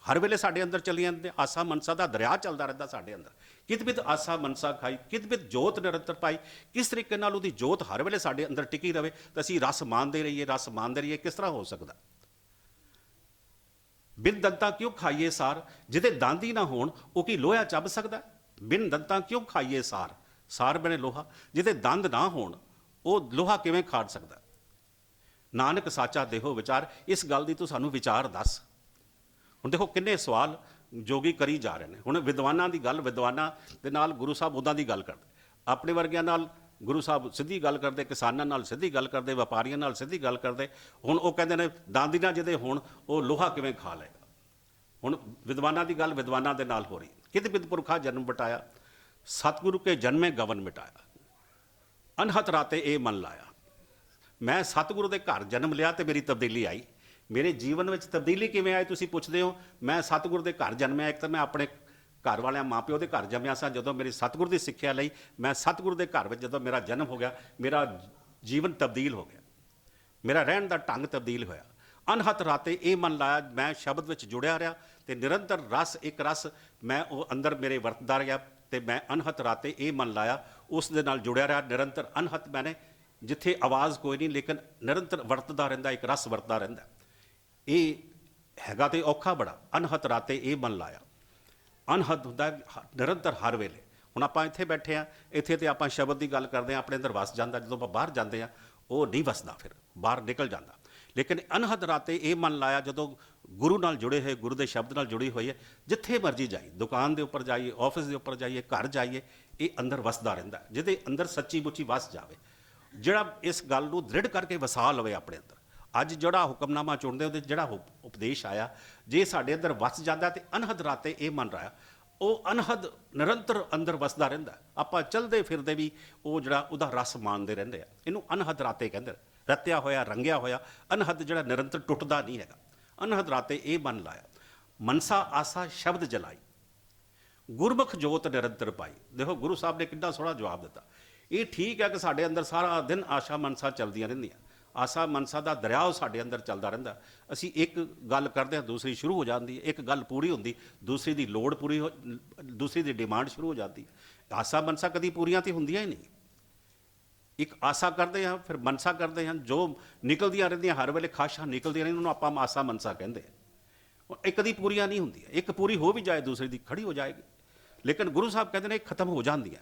ਹਰ ਵੇਲੇ ਸਾਡੇ ਅੰਦਰ ਚੱਲੀ ਜਾਂਦੇ, ਆਸਾ ਮਨਸਾ ਦਾ ਦਰਿਆ ਚੱਲਦਾ ਰਹਿੰਦਾ ਸਾਡੇ ਅੰਦਰ। ਕਿਤ ਬਿਦ ਆਸਾ ਮਨਸਾ ਖਾਈ, ਕਿਤ ਬਿਦ ਜੋਤ ਨਿਰੰਤਰ ਪਾਈ। ਕਿਸ ਤਰੀਕੇ ਨਾਲ ਉਹਦੀ ਜੋਤ ਹਰ ਵੇਲੇ ਸਾਡੇ ਅੰਦਰ ਟਿਕੀ ਰਵੇ ਤਾਂ ਅਸੀਂ ਰਸ ਮਾਣਦੇ ਰਹੀਏ, ਰਸ ਮਾਣਦੇ ਰਹੀਏ, ਕਿਸ ਤਰ੍ਹਾਂ ਹੋ ਸਕਦਾ? ਬਿਨ ਦੰਤਾਂ ਕਿਉਂ ਖਾਈਏ ਸਾਰ, ਜਿਹਦੇ ਦੰਦ ਹੀ ਨਾ ਹੋਣ ਉਹ ਕੀ ਲੋਹਾ ਚੱਬ ਸਕਦਾ? ਬਿਨ ਦੰਤਾਂ ਕਿਉਂ ਖਾਈਏ ਸਾਰ, ਸਾਰ ਬਣੇ ਲੋਹਾ, ਜਿਹਦੇ ਦੰਦ ਨਾ ਹੋਣ ਉਹ ਲੋਹਾ ਕਿਵੇਂ ਖਾੜ ਸਕਦਾ? ਨਾਨਕ ਸਾਚਾ ਦੇਹੋ ਵਿਚਾਰ। ਇਸ ਗੱਲ ਦੀ ਤੂੰ ਸਾਨੂੰ ਵਿਚਾਰ ਦੱਸ। ਹੁਣ ਦੇਖੋ ਕਿੰਨੇ ਸਵਾਲ ਜੋਗੀ ਕਰੀ ਜਾ ਰਹੇ ਨੇ। ਹੁਣ ਵਿਦਵਾਨਾਂ ਦੀ ਗੱਲ, ਵਿਦਵਾਨਾਂ ਦੇ ਨਾਲ ਗੁਰੂ ਸਾਹਿਬ ਉੱਦਾਂ ਦੀ ਗੱਲ ਕਰਦੇ, ਆਪਣੇ ਵਰਗਿਆਂ ਨਾਲ ਗੁਰੂ ਸਾਹਿਬ ਸਿੱਧੀ ਗੱਲ ਕਰਦੇ, ਕਿਸਾਨਾਂ ਨਾਲ ਸਿੱਧੀ ਗੱਲ ਕਰਦੇ, ਵਪਾਰੀਆਂ ਨਾਲ ਸਿੱਧੀ ਗੱਲ ਕਰਦੇ। ਹੁਣ ਉਹ ਕਹਿੰਦੇ ਨੇ ਦੰਦ ਨਾ ਜਿਹਦੇ ਹੋਣ ਉਹ ਲੋਹਾ ਕਿਵੇਂ ਖਾ ਲਏਗਾ। ਹੁਣ ਵਿਦਵਾਨਾਂ ਦੀ ਗੱਲ ਵਿਦਵਾਨਾਂ ਦੇ ਨਾਲ ਹੋ ਰਹੀ। ਕਿਤ ਬਿਦ ਪੁਰਖਾ ਜਨਮ ਬਟਾਇਆ, ਸਤਿਗੁਰੂ ਕੇ ਜਨਮੇ ਗਵਨ ਮਿਟਾਇਆ। ਅਨਹਤ ਰਾਤੇ ਇਹ ਮਨ ਲਾਇਆ, ਮੈਂ ਸਤਿਗੁਰੂ ਦੇ ਘਰ ਜਨਮ ਲਿਆ ਤੇ ਮੇਰੀ ਤਬਦੀਲੀ ਆਈ। ਮੇਰੇ ਜੀਵਨ ਵਿੱਚ ਤਬਦੀਲੀ ਕਿਵੇਂ ਆਈ ਤੁਸੀਂ ਪੁੱਛਦੇ ਹੋ? ਮੈਂ ਸਤਿਗੁਰੂ ਦੇ ਘਰ ਜਨਮਿਆ। ਇੱਕ ਤਾਂ ਮੈਂ ਆਪਣੇ ਘਰ ਵਾਲਿਆਂ ਮਾਂ ਪਿਓ ਦੇ ਘਰ ਜੰਮਿਆ ਸਾਂ। ਜਦੋਂ ਮੇਰੀ ਸਤਿਗੁਰੂ ਦੀ ਸਿੱਖਿਆ ਲਈ ਮੈਂ ਸਤਿਗੁਰੂ ਦੇ ਘਰ ਵਿੱਚ ਜਦੋਂ ਮੇਰਾ ਜਨਮ ਹੋ ਗਿਆ, ਮੇਰਾ ਜੀਵਨ ਤਬਦੀਲ ਹੋ ਗਿਆ, ਮੇਰਾ ਰਹਿਣ ਦਾ ਢੰਗ ਤਬਦੀਲ ਹੋਇਆ। ਅਨਹਤ ਰਾਤੇ ਇਹ ਮਨ ਲਾਇਆ, ਮੈਂ ਸ਼ਬਦ ਵਿੱਚ ਜੁੜਿਆ ਰਿਹਾ ਤੇ ਨਿਰੰਤਰ ਰਸ, ਇੱਕ ਰਸ ਮੈਂ ਉਹ ਅੰਦਰ ਮੇਰੇ ਵਰਤਦਾ ਰਿਹਾ ਤੇ ਮੈਂ ਅਨਹਤ ਰਾਤੇ ਇਹ ਮਨ ਲਾਇਆ, ਉਸ ਦੇ ਨਾਲ ਜੁੜਿਆ ਰਿਹਾ ਨਿਰੰਤਰ। ਅਨਹਤ ਮੈਨੇ ਜਿੱਥੇ ਆਵਾਜ਼ ਕੋਈ ਨਹੀਂ ਲੇਕਿਨ ਨਿਰੰਤਰ ਵਰਤਦਾ ਰਹਿੰਦਾ, ਇੱਕ ਰਸ ਵਰਤਦਾ ਰਹਿੰਦਾ। ਇਹ ਹੈਗਾ ਤੇ ਔਖਾ ਬੜਾ। ਅਨਹਤ ਰਾਤੇ ਇਹ ਮਨ ਲਾਇਆ, ਅਨਹਦ ਹੁੰਦਾ ਨਿਰੰਤਰ ਹਰ ਵੇਲੇ। ਹੁਣ ਆਪਾਂ ਇੱਥੇ ਬੈਠੇ ਹਾਂ, ਇੱਥੇ ਤੇ ਆਪਾਂ ਸ਼ਬਦ ਦੀ ਗੱਲ ਕਰਦੇ ਹਾਂ, ਆਪਣੇ ਅੰਦਰ ਵਸ ਜਾਂਦਾ। ਜਦੋਂ ਆਪਾਂ ਬਾਹਰ ਜਾਂਦੇ ਹਾਂ ਉਹ ਨਹੀਂ ਵਸਦਾ, ਫਿਰ ਬਾਹਰ ਨਿਕਲ ਜਾਂਦਾ। ਲੇਕਿਨ ਅਨਹਦ ਰਾਤੇ ਇਹ ਮਨ ਲਾਇਆ, ਜਦੋਂ ਗੁਰੂ ਨਾਲ ਜੁੜੇ ਹੋਏ, ਗੁਰੂ ਦੇ ਸ਼ਬਦ ਨਾਲ ਜੁੜੀ ਹੋਈ ਹੈ, ਜਿੱਥੇ ਮਰਜੀ ਜਾਈਏ, ਦੁਕਾਨ ਦੇ ਉੱਪਰ ਜਾਈਏ, ਆਫਿਸ ਦੇ ਉੱਪਰ ਜਾਈਏ, ਘਰ ਜਾਈਏ, ਇਹ ਅੰਦਰ ਵਸਦਾ ਰਹਿੰਦਾ। ਜਿਹਦੇ ਅੰਦਰ ਸੱਚੀ ਮੁੱਚੀ ਵਸ ਜਾਵੇ, ਜਿਹੜਾ ਇਸ ਗੱਲ ਨੂੰ ਦ੍ਰਿੜ ਕਰਕੇ ਵਸਾ ਲਵੇ ਆਪਣੇ ਅੰਦਰ। ਅੱਜ ਜਿਹੜਾ ਹੁਕਮਨਾਮਾ ਚੁਣਦੇ ਉਹਦੇ ਜਿਹੜਾ ਉਪਦੇਸ਼ ਆਇਆ, ਜੇ ਸਾਡੇ ਅੰਦਰ ਵਸ ਜਾਂਦਾ ਤੇ ਅਨਹਦ ਰਾਤੇ ਇਹ ਮਨ ਰਾਇਆ, ਉਹ ਅਨਹਦ ਨਿਰੰਤਰ ਅੰਦਰ ਵਸਦਾ ਰਹਿੰਦਾ। ਆਪਾਂ ਚਲਦੇ ਫਿਰਦੇ ਵੀ ਉਹ ਜਿਹੜਾ ਉਹਦਾ ਰਸ ਮਾਣਦੇ ਰਹਿੰਦੇ ਆ। ਇਹਨੂੰ ਅਨਹਦ ਰਾਤੇ ਕਹਿੰਦੇ, ਰਤਿਆ ਹੋਇਆ, ਰੰਗਿਆ ਹੋਇਆ। ਅਨਹਦ ਜਿਹੜਾ ਨਿਰੰਤਰ ਟੁੱਟਦਾ ਨਹੀਂ ਹੈਗਾ। ਅਨਹਦ ਰਾਤੇ ਇਹ ਮਨ ਲਾਇਆ, ਮਨਸਾ ਆਸਾ ਸ਼ਬਦ ਜਲਾਈ, ਗੁਰਮੁਖ ਜੋਤ ਨਿਰੰਤਰ ਪਾਈ। ਦੇਖੋ ਗੁਰੂ ਸਾਹਿਬ ਨੇ ਕਿੰਨਾ ਸੋਹਣਾ ਜਵਾਬ ਦਿੱਤਾ। ਇਹ ਠੀਕ ਹੈ ਕਿ ਸਾਡੇ ਅੰਦਰ ਸਾਰਾ ਦਿਨ ਆਸ਼ਾ ਮਨਸਾ ਚੱਲਦੀਆਂ ਰਹਿੰਦੀਆਂ, ਆਸਾ ਮਨਸਾ ਦਾ ਦਰਿਆ ਸਾਡੇ ਅੰਦਰ ਚੱਲਦਾ ਰਹਿੰਦਾ। ਅਸੀਂ ਇੱਕ ਗੱਲ ਕਰਦੇ ਹਾਂ, ਦੂਸਰੀ ਸ਼ੁਰੂ ਹੋ ਜਾਂਦੀ ਹੈ। ਇੱਕ ਗੱਲ ਪੂਰੀ ਹੁੰਦੀ, ਦੂਸਰੀ ਦੀ ਲੋੜ ਪੂਰੀ ਹੋ, ਦੂਸਰੀ ਦੀ ਡਿਮਾਂਡ ਸ਼ੁਰੂ ਹੋ ਜਾਂਦੀ। ਆਸਾ ਮਨਸਾ ਕਦੀ ਪੂਰੀਆਂ ਤੇ ਹੁੰਦੀਆਂ ਹੀ ਨਹੀਂ। ਇੱਕ ਆਸਾ ਕਰਦੇ ਹਾਂ, ਫਿਰ ਮਨਸਾ ਕਰਦੇ ਹਾਂ, ਜੋ ਨਿਕਲਦੀਆਂ ਰਹਿੰਦੀਆਂ ਹਰ ਵੇਲੇ, ਖਾਸ਼ਾਂ ਨਿਕਲਦੀਆਂ ਰਹਿੰਦੀਆਂ, ਉਹਨੂੰ ਆਪਾਂ ਆਸਾ ਮਨਸਾ ਕਹਿੰਦੇ ਹਾਂ। ਇਹ ਕਦੀ ਪੂਰੀਆਂ ਨਹੀਂ ਹੁੰਦੀਆਂ। ਇੱਕ ਪੂਰੀ ਹੋ ਵੀ ਜਾਏ, ਦੂਸਰੀ ਦੀ ਖੜੀ ਹੋ ਜਾਏਗੀ। ਲੇਕਿਨ ਗੁਰੂ ਸਾਹਿਬ ਕਹਿੰਦੇ ਨੇ ਖਤਮ ਹੋ ਜਾਂਦੀਆਂ।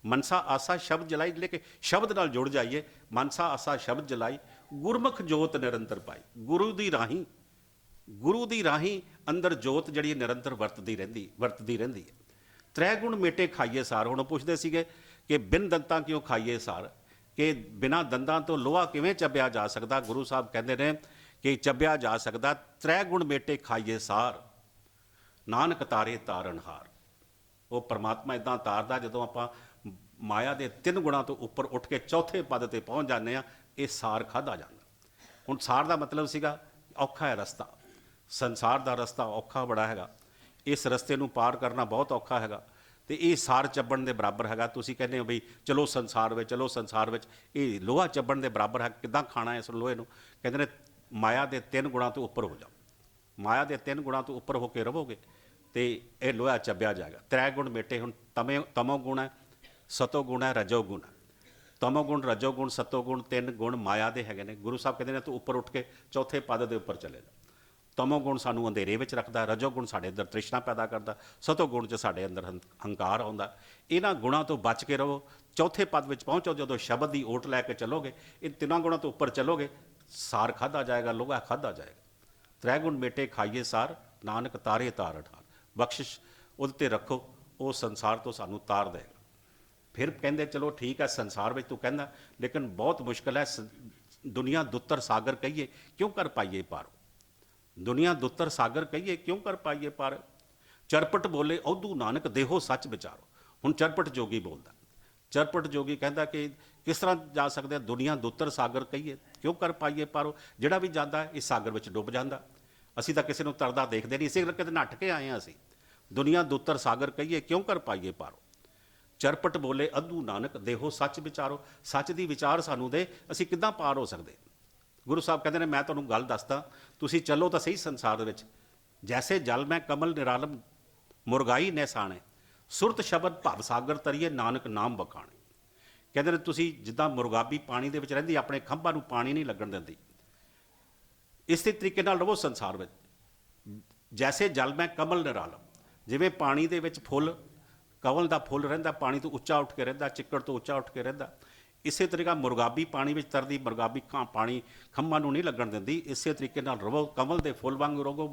ਮਨਸਾ ਆਸਾ ਸ਼ਬਦ ਜਲਾਈ, ਲੈ ਕੇ ਸ਼ਬਦ ਨਾਲ ਜੁੜ ਜਾਈਏ। ਮਨਸਾ ਆਸਾ ਸ਼ਬਦ ਜਲਾਈ, ਗੁਰਮੁਖ ਜੋਤ ਨਿਰੰਤਰ ਪਾਈ। ਗੁਰੂ ਦੀ ਰਾਹੀਂ ਅੰਦਰ ਜੋਤ ਜਿਹੜੀ ਨਿਰੰਤਰ ਵਰਤਦੀ ਰਹਿੰਦੀ ਹੈ। ਤ੍ਰੈ ਗੁਣ ਮੇਟੇ ਖਾਈਏ ਸਾਰ। ਹੁਣ ਪੁੱਛਦੇ ਸੀਗੇ ਕਿ ਬਿਨ ਦੰਤਾਂ ਕਿਉਂ ਖਾਈਏ ਸਾਰ, ਕਿ ਬਿਨਾਂ ਦੰਦਾਂ ਤੋਂ ਲੋਹਾ ਕਿਵੇਂ ਚੱਬਿਆ ਜਾ ਸਕਦਾ? ਗੁਰੂ ਸਾਹਿਬ ਕਹਿੰਦੇ ਨੇ ਕਿ ਚੱਬਿਆ ਜਾ ਸਕਦਾ। ਤ੍ਰੈ ਗੁਣ ਮੇਟੇ ਖਾਈਏ ਸਾਰ, ਨਾਨਕ ਤਾਰੇ ਤਾਰਨਹਾਰ। ਉਹ ਪਰਮਾਤਮਾ ਇਦਾਂ ਤਾਰਦਾ, ਜਦੋਂ ਆਪਾਂ ਮਾਇਆ ਦੇ 3 ਗੁਣਾਂ ਤੋਂ ਉੱਪਰ ਉੱਠ ਕੇ ਚੌਥੇ ਪਦ ਤੇ ਪਹੁੰਚ ਜਾਂਦੇ ਆ, ਇਹ ਸਾਰ ਖਾਧਾ ਜਾਂਦਾ। ਹੁਣ ਸਾਰ ਦਾ ਮਤਲਬ ਸੀਗਾ ਔਖਾ ਹੈ ਰਸਤਾ, ਸੰਸਾਰ ਦਾ ਰਸਤਾ ਔਖਾ ਬੜਾ ਹੈਗਾ। ਇਸ ਰਸਤੇ ਨੂੰ ਪਾਰ ਕਰਨਾ ਬਹੁਤ ਔਖਾ ਹੈਗਾ ਤੇ ਇਹ ਸਾਰ ਚੱਬਣ ਦੇ ਬਰਾਬਰ ਹੈਗਾ। ਤੁਸੀਂ ਕਹਿੰਦੇ ਹੋ ਬਈ ਚਲੋ ਸੰਸਾਰ ਵਿੱਚ, ਚਲੋ ਸੰਸਾਰ ਵਿੱਚ, ਇਹ ਲੋਹਾ ਚੱਬਣ ਦੇ ਬਰਾਬਰ ਹੈ। ਕਿੱਦਾਂ ਖਾਣਾ ਇਸ ਲੋਹੇ ਨੂੰ? ਕਹਿੰਦੇ ਨੇ ਮਾਇਆ ਦੇ 3 ਗੁਣਾਂ ਤੋਂ ਉੱਪਰ ਹੋ ਜਾਓ। ਮਾਇਆ ਦੇ 3 ਗੁਣਾਂ ਤੋਂ ਉੱਪਰ ਹੋ ਕੇ ਰਹੋਗੇ ਤੇ ਇਹ ਲੋਹਾ ਚੱਬਿਆ ਜਾਏਗਾ। ਤ੍ਰੈ ਗੁਣ ਮੇਟੇ ਹੁਣ ਤਮੋ ਗੁਣ ਹੈ, ਸਤੋ ਗੁਣ ਹੈ, ਰਜੋ ਗੁਣ ਹੈ। ਤਮੋ ਗੁਣ, ਰਜੋ ਗੁਣ, ਸਤੋ ਗੁਣ, ਤਿੰਨ ਗੁਣ ਮਾਇਆ ਦੇ ਹੈਗੇ ਨੇ। ਗੁਰੂ ਸਾਹਿਬ ਕਹਿੰਦੇ ਨੇ ਤੂੰ ਉੱਪਰ ਉੱਠ ਕੇ ਚੌਥੇ ਪਦ ਦੇ ਉੱਪਰ ਚਲੇ ਜਾ। ਤਮੋ ਗੁਣ ਸਾਨੂੰ ਅੰਧੇਰੇ ਵਿੱਚ ਰੱਖਦਾ, ਰਜੋ ਗੁਣ ਸਾਡੇ ਅੰਦਰ ਤ੍ਰਿਸ਼ਨਾ ਪੈਦਾ ਕਰਦਾ, ਸਤੋ ਗੁਣ 'ਚ ਸਾਡੇ ਅੰਦਰ ਹੰਕਾਰ ਆਉਂਦਾ। ਇਹਨਾਂ ਗੁਣਾਂ ਤੋਂ ਬਚ ਕੇ ਰਹੋ। ਚੌਥੇ ਪਦ ਵਿੱਚ ਪਹੁੰਚੋ, ਜਦੋਂ ਸ਼ਬਦ ਦੀ ਓਟ ਲੈ ਕੇ ਚੱਲੋਗੇ, ਇਹ ਤਿੰਨਾਂ ਗੁਣਾਂ ਤੋਂ ਉੱਪਰ ਚੱਲੋਗੇ, ਸਾਰ ਖਾਧਾ ਜਾਏਗਾ, ਲੋਹਾ ਖਾਧਾ ਜਾਏਗਾ। ਤ੍ਰੈ ਗੁਣ ਮੇਟੇ ਖਾਈਏ ਸਾਰ, ਨਾਨਕ ਤਾਰੇ ਤਾਰ ਅਠਾਰ। ਬਖਸ਼ਿਸ਼ ਉਹਦੇ 'ਤੇ ਰੱਖੋ, ਉਹ ਸੰਸਾਰ ਤੋਂ ਸਾਨੂੰ ਤਾਰ ਦੇਗਾ। ਫਿਰ ਕਹਿੰਦੇ ਚਲੋ ਠੀਕ ਹੈ, ਸੰਸਾਰ ਵਿੱਚ ਤੂੰ ਕਹਿੰਦਾ, ਲੇਕਿਨ ਬਹੁਤ ਮੁਸ਼ਕਿਲ ਹੈ। ਦੁਨੀਆ ਦੁੱਤਰ ਸਾਗਰ ਕਹੀਏ ਕਿਉਂ ਕਰ ਪਾਈਏ ਪਾਰ। ਦੁਨੀਆ ਦੁੱਤਰ ਸਾਗਰ ਕਹੀਏ ਕਿਉਂ ਕਰ ਪਾਈਏ ਪਾਰ। ਚਰਪਟ ਬੋਲੇ ਔਧੂ ਨਾਨਕ ਦੇਹੋ ਸੱਚ ਵਿਚਾਰੋ। ਹੁਣ ਚਰਪਟ ਜੋਗੀ ਬੋਲਦਾ। ਚਰਪਟ ਜੋਗੀ ਕਹਿੰਦਾ ਕਿ ਕਿਸ ਤਰ੍ਹਾਂ ਜਾ ਸਕਦੇ ਆ, ਦੁਨੀਆ ਦੁੱਤਰ ਸਾਗਰ ਕਹੀਏ ਕਿਉਂ ਕਰ ਪਾਈਏ ਪਾਰੋ। ਜਿਹੜਾ ਵੀ ਜਾਂਦਾ ਇਸ ਸਾਗਰ ਵਿੱਚ ਡੁੱਬ ਜਾਂਦਾ। ਅਸੀਂ ਤਾਂ ਕਿਸੇ ਨੂੰ ਤਰਦਾ ਦੇਖਦੇ ਨਹੀਂ, ਇਸੇ ਕਰਕੇ ਤਾਂ ਨੱਠ ਕੇ ਆਏ ਹਾਂ ਅਸੀਂ। ਦੁਨੀਆ ਦੁੱਤਰ ਸਾਗਰ ਕਹੀਏ ਕਿਉਂ ਕਰ ਪਾਈਏ ਪਾਰੋ। ਚਰਪਟ ਬੋਲੇ ਅੱਧੂ ਨਾਨਕ ਦੇਹੋ ਸੱਚ ਵਿਚਾਰੋ। ਸੱਚ ਦੀ ਵਿਚਾਰ ਸਾਨੂੰ ਦੇ, ਅਸੀਂ ਕਿੱਦਾਂ ਪਾਰ ਹੋ ਸਕਦੇ। ਗੁਰੂ ਸਾਹਿਬ ਕਹਿੰਦੇ ਨੇ ਮੈਂ ਤੁਹਾਨੂੰ ਗੱਲ ਦੱਸਦਾ, ਤੁਸੀਂ ਚੱਲੋ ਤਾਂ ਸਹੀ ਸੰਸਾਰ ਦੇ ਵਿੱਚ। ਜੈਸੇ ਜਲ ਮੈਂ ਕਮਲ ਨਿਰਾਲਮ ਮੁਰਗਾਈ ਨੈਸਾਣੇ, ਸੁਰਤ ਸ਼ਬਦ ਭਵ ਸਾਗਰ ਤਰੀਏ, ਨਾਨਕ ਨਾਮ ਬਖਾਣੇ। ਕਹਿੰਦੇ ਨੇ ਤੁਸੀਂ ਜਿੱਦਾਂ ਮੁਰਗਾਬੀ ਪਾਣੀ ਦੇ ਵਿੱਚ ਰਹਿੰਦੀ, ਆਪਣੇ ਖੰਭਾਂ ਨੂੰ ਪਾਣੀ ਨਹੀਂ ਲੱਗਣ ਦਿੰਦੀ, ਇਸੇ ਤਰੀਕੇ ਨਾਲ ਰਹੋ ਸੰਸਾਰ ਵਿੱਚ। ਜੈਸੇ ਜਲ ਮੈਂ ਕਮਲ ਨਿਰਾਲਮ, ਜਿਵੇਂ ਪਾਣੀ ਦੇ ਵਿੱਚ ਫੁੱਲ, ਕਮਲ ਦਾ ਫੁੱਲ ਰਹਿੰਦਾ, ਪਾਣੀ ਤੋਂ ਉੱਚਾ ਉੱਠ ਕੇ ਰਹਿੰਦਾ, ਚਿੱਕੜ ਤੋਂ ਉੱਚਾ ਉੱਠ ਕੇ ਰਹਿੰਦਾ, ਇਸੇ ਤਰੀਕਾ ਮੁਰਗਾਬੀ ਪਾਣੀ ਵਿੱਚ ਤਰਦੀ, ਮੁਰਗਾਬੀ ਪਾਣੀ ਖੰਭਾਂ ਨੂੰ ਨਹੀਂ ਲੱਗਣ ਦਿੰਦੀ। ਇਸੇ ਤਰੀਕੇ ਨਾਲ ਰਵੋ, ਕਮਲ ਦੇ ਫੁੱਲ ਵਾਂਗ ਰਹੋ,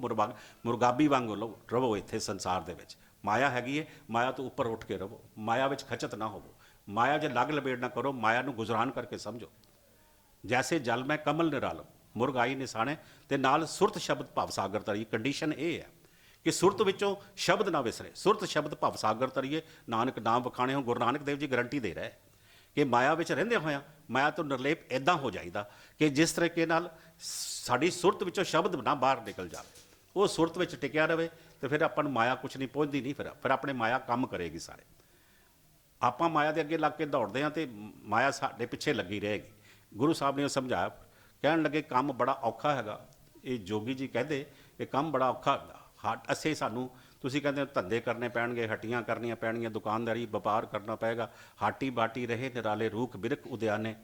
ਮੁਰਗਾਬੀ ਵਾਂਗ ਰਵੋ ਇੱਥੇ ਸੰਸਾਰ ਦੇ ਵਿੱਚ। ਮਾਇਆ ਹੈਗੀ ਹੈ, ਮਾਇਆ ਤੋਂ ਉੱਪਰ ਉੱਠ ਕੇ ਰਵੋ, ਮਾਇਆ ਵਿੱਚ ਖਚਤ ਨਾ ਹੋਵੋ, ਮਾਇਆ 'ਚ ਲੱਗ ਲਬੇੜ ਨਾ ਕਰੋ, ਮਾਇਆ ਨੂੰ ਗੁਜ਼ਰਾਨ ਕਰਕੇ ਸਮਝੋ। ਜੈਸੇ ਜਲ ਮੈਂ ਕਮਲ ਨਿਰਾਲਮ ਮੁਰਗਾਈ ਨਿਸਾਣੇ, ਤੇ ਨਾਲ ਸੁਰਤ ਸ਼ਬਦ ਭਵ ਸਾਗਰ ਤਰੀ। ਕੰਡੀਸ਼ਨ ਇਹ ਹੈ ਕਿ ਸੁਰਤ ਵਿੱਚੋਂ ਸ਼ਬਦ ਨਾ ਵਿਸਰੇ, ਸੁਰਤ ਸ਼ਬਦ ਭਵ ਸਾਗਰ ਤਰੀਏ, ਨਾਨਕ ਨਾਮ ਵਖਾਣੇ ਹੋ। ਗੁਰੂ ਨਾਨਕ ਦੇਵ ਜੀ ਗਰੰਟੀ ਦੇ ਰਹੇ ਕਿ ਮਾਇਆ ਵਿੱਚ ਰਹਿੰਦੇ ਹੋਇਆਂ ਮਾਇਆ ਤੋਂ ਨਿਰਲੇਪ ਇੱਦਾਂ ਹੋ ਜਾਈਦਾ ਕਿ ਜਿਸ ਤਰੀਕੇ ਨਾਲ ਸਾਡੀ ਸੁਰਤ ਵਿੱਚੋਂ ਸ਼ਬਦ ਨਾ ਬਾਹਰ ਨਿਕਲ ਜਾਵੇ, ਉਹ ਸੁਰਤ ਵਿੱਚ ਟਿਕਿਆ ਰਹੇ, ਤੇ ਫਿਰ ਆਪਾਂ ਨੂੰ ਮਾਇਆ ਕੁਛ ਨਹੀਂ ਪਹੁੰਚਦੀ ਨਹੀਂ। ਫਿਰ ਆਪਣੇ ਮਾਇਆ ਕੰਮ ਕਰੇਗੀ ਸਾਰੇ। ਆਪਾਂ ਮਾਇਆ ਦੇ ਅੱਗੇ ਲੱਗ ਕੇ ਦੌੜਦੇ ਹਾਂ ਅਤੇ ਮਾਇਆ ਸਾਡੇ ਪਿੱਛੇ ਲੱਗੀ ਰਹੇਗੀ। ਗੁਰੂ ਸਾਹਿਬ ਨੇ ਉਹ ਸਮਝਾਇਆ, ਕਹਿਣ ਲੱਗੇ ਕੰਮ ਬੜਾ ਔਖਾ ਹੈਗਾ। ਇਹ ਜੋਗੀ ਜੀ ਕਹਿੰਦੇ ਇਹ ਕੰਮ ਬੜਾ ਔਖਾ ਹੈਗਾ। ਅਸੀਂ ਸਾਨੂੰ ਤੁਸੀਂ ਕਹਿੰਦੇ ਧੰਦੇ ਕਰਨੇ ਪੈਣਗੇ, ਹੱਟੀਆਂ ਕਰਨੀਆਂ ਪੈਣਗੀਆਂ, ਦੁਕਾਨਦਾਰੀ ਵਪਾਰ ਕਰਨਾ ਪਏਗਾ। ਹਾਟੀ ਬਾਟੀ ਰਹੇ ਨਿਰਾਲੇ ਰੂਖ ਬਿਰਖ ਉਦਿਆਨੇ,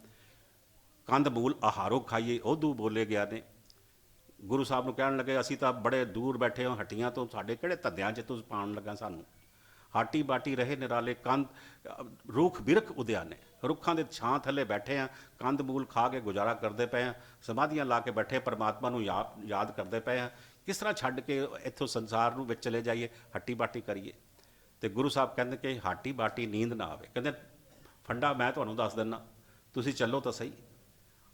ਕੰਦ ਮੂਲ ਆਹਾਰੋ ਖਾਈਏ ਔਧੂ ਬੋਲੇ ਗਿਆ ਨੇ। ਗੁਰੂ ਸਾਹਿਬ ਨੂੰ ਕਹਿਣ ਲੱਗੇ ਅਸੀਂ ਤਾਂ ਬੜੇ ਦੂਰ ਬੈਠੇ ਹਾਂ ਹੱਟੀਆਂ ਤੋਂ, ਸਾਡੇ ਕਿਹੜੇ ਧੰਦਿਆਂ 'ਚ ਤੂੰ ਪਾਉਣ ਲੱਗਾ ਸਾਨੂੰ। ਹਾਟੀ ਬਾਟੀ ਰਹੇ ਨਿਰਾਲੇ ਕੰਦ ਰੂਖ ਬਿਰਖ ਉਦਿਆਨੇ, ਰੁੱਖਾਂ ਦੇ ਛਾਂ ਥੱਲੇ ਬੈਠੇ ਆ, ਕੰਦ ਮੂਲ ਖਾ ਕੇ ਗੁਜ਼ਾਰਾ ਕਰਦੇ ਪਏ ਆ, ਸਮਾਧੀਆਂ ਲਾ ਕੇ ਬੈਠੇ ਪਰਮਾਤਮਾ ਨੂੰ ਯਾਦ ਕਰਦੇ ਪਏ ਆ। ਕਿਸ ਤਰ੍ਹਾਂ ਛੱਡ ਕੇ ਇੱਥੋਂ ਸੰਸਾਰ ਨੂੰ ਵਿੱਚ ਚਲੇ ਜਾਈਏ, ਹੱਟੀ ਬਾਟੀ ਕਰੀਏ। ਤੇ ਗੁਰੂ ਸਾਹਿਬ ਕਹਿੰਦੇ ਕਿ ਹਾਟੀ ਬਾਟੀ ਨੀਂਦ ਨਾ ਆਵੇ। ਕਹਿੰਦੇ ਫੰਡਾ ਮੈਂ ਤੁਹਾਨੂੰ ਦੱਸ ਦਿੰਦਾ, ਤੁਸੀਂ ਚੱਲੋ ਤਾਂ ਸਹੀ।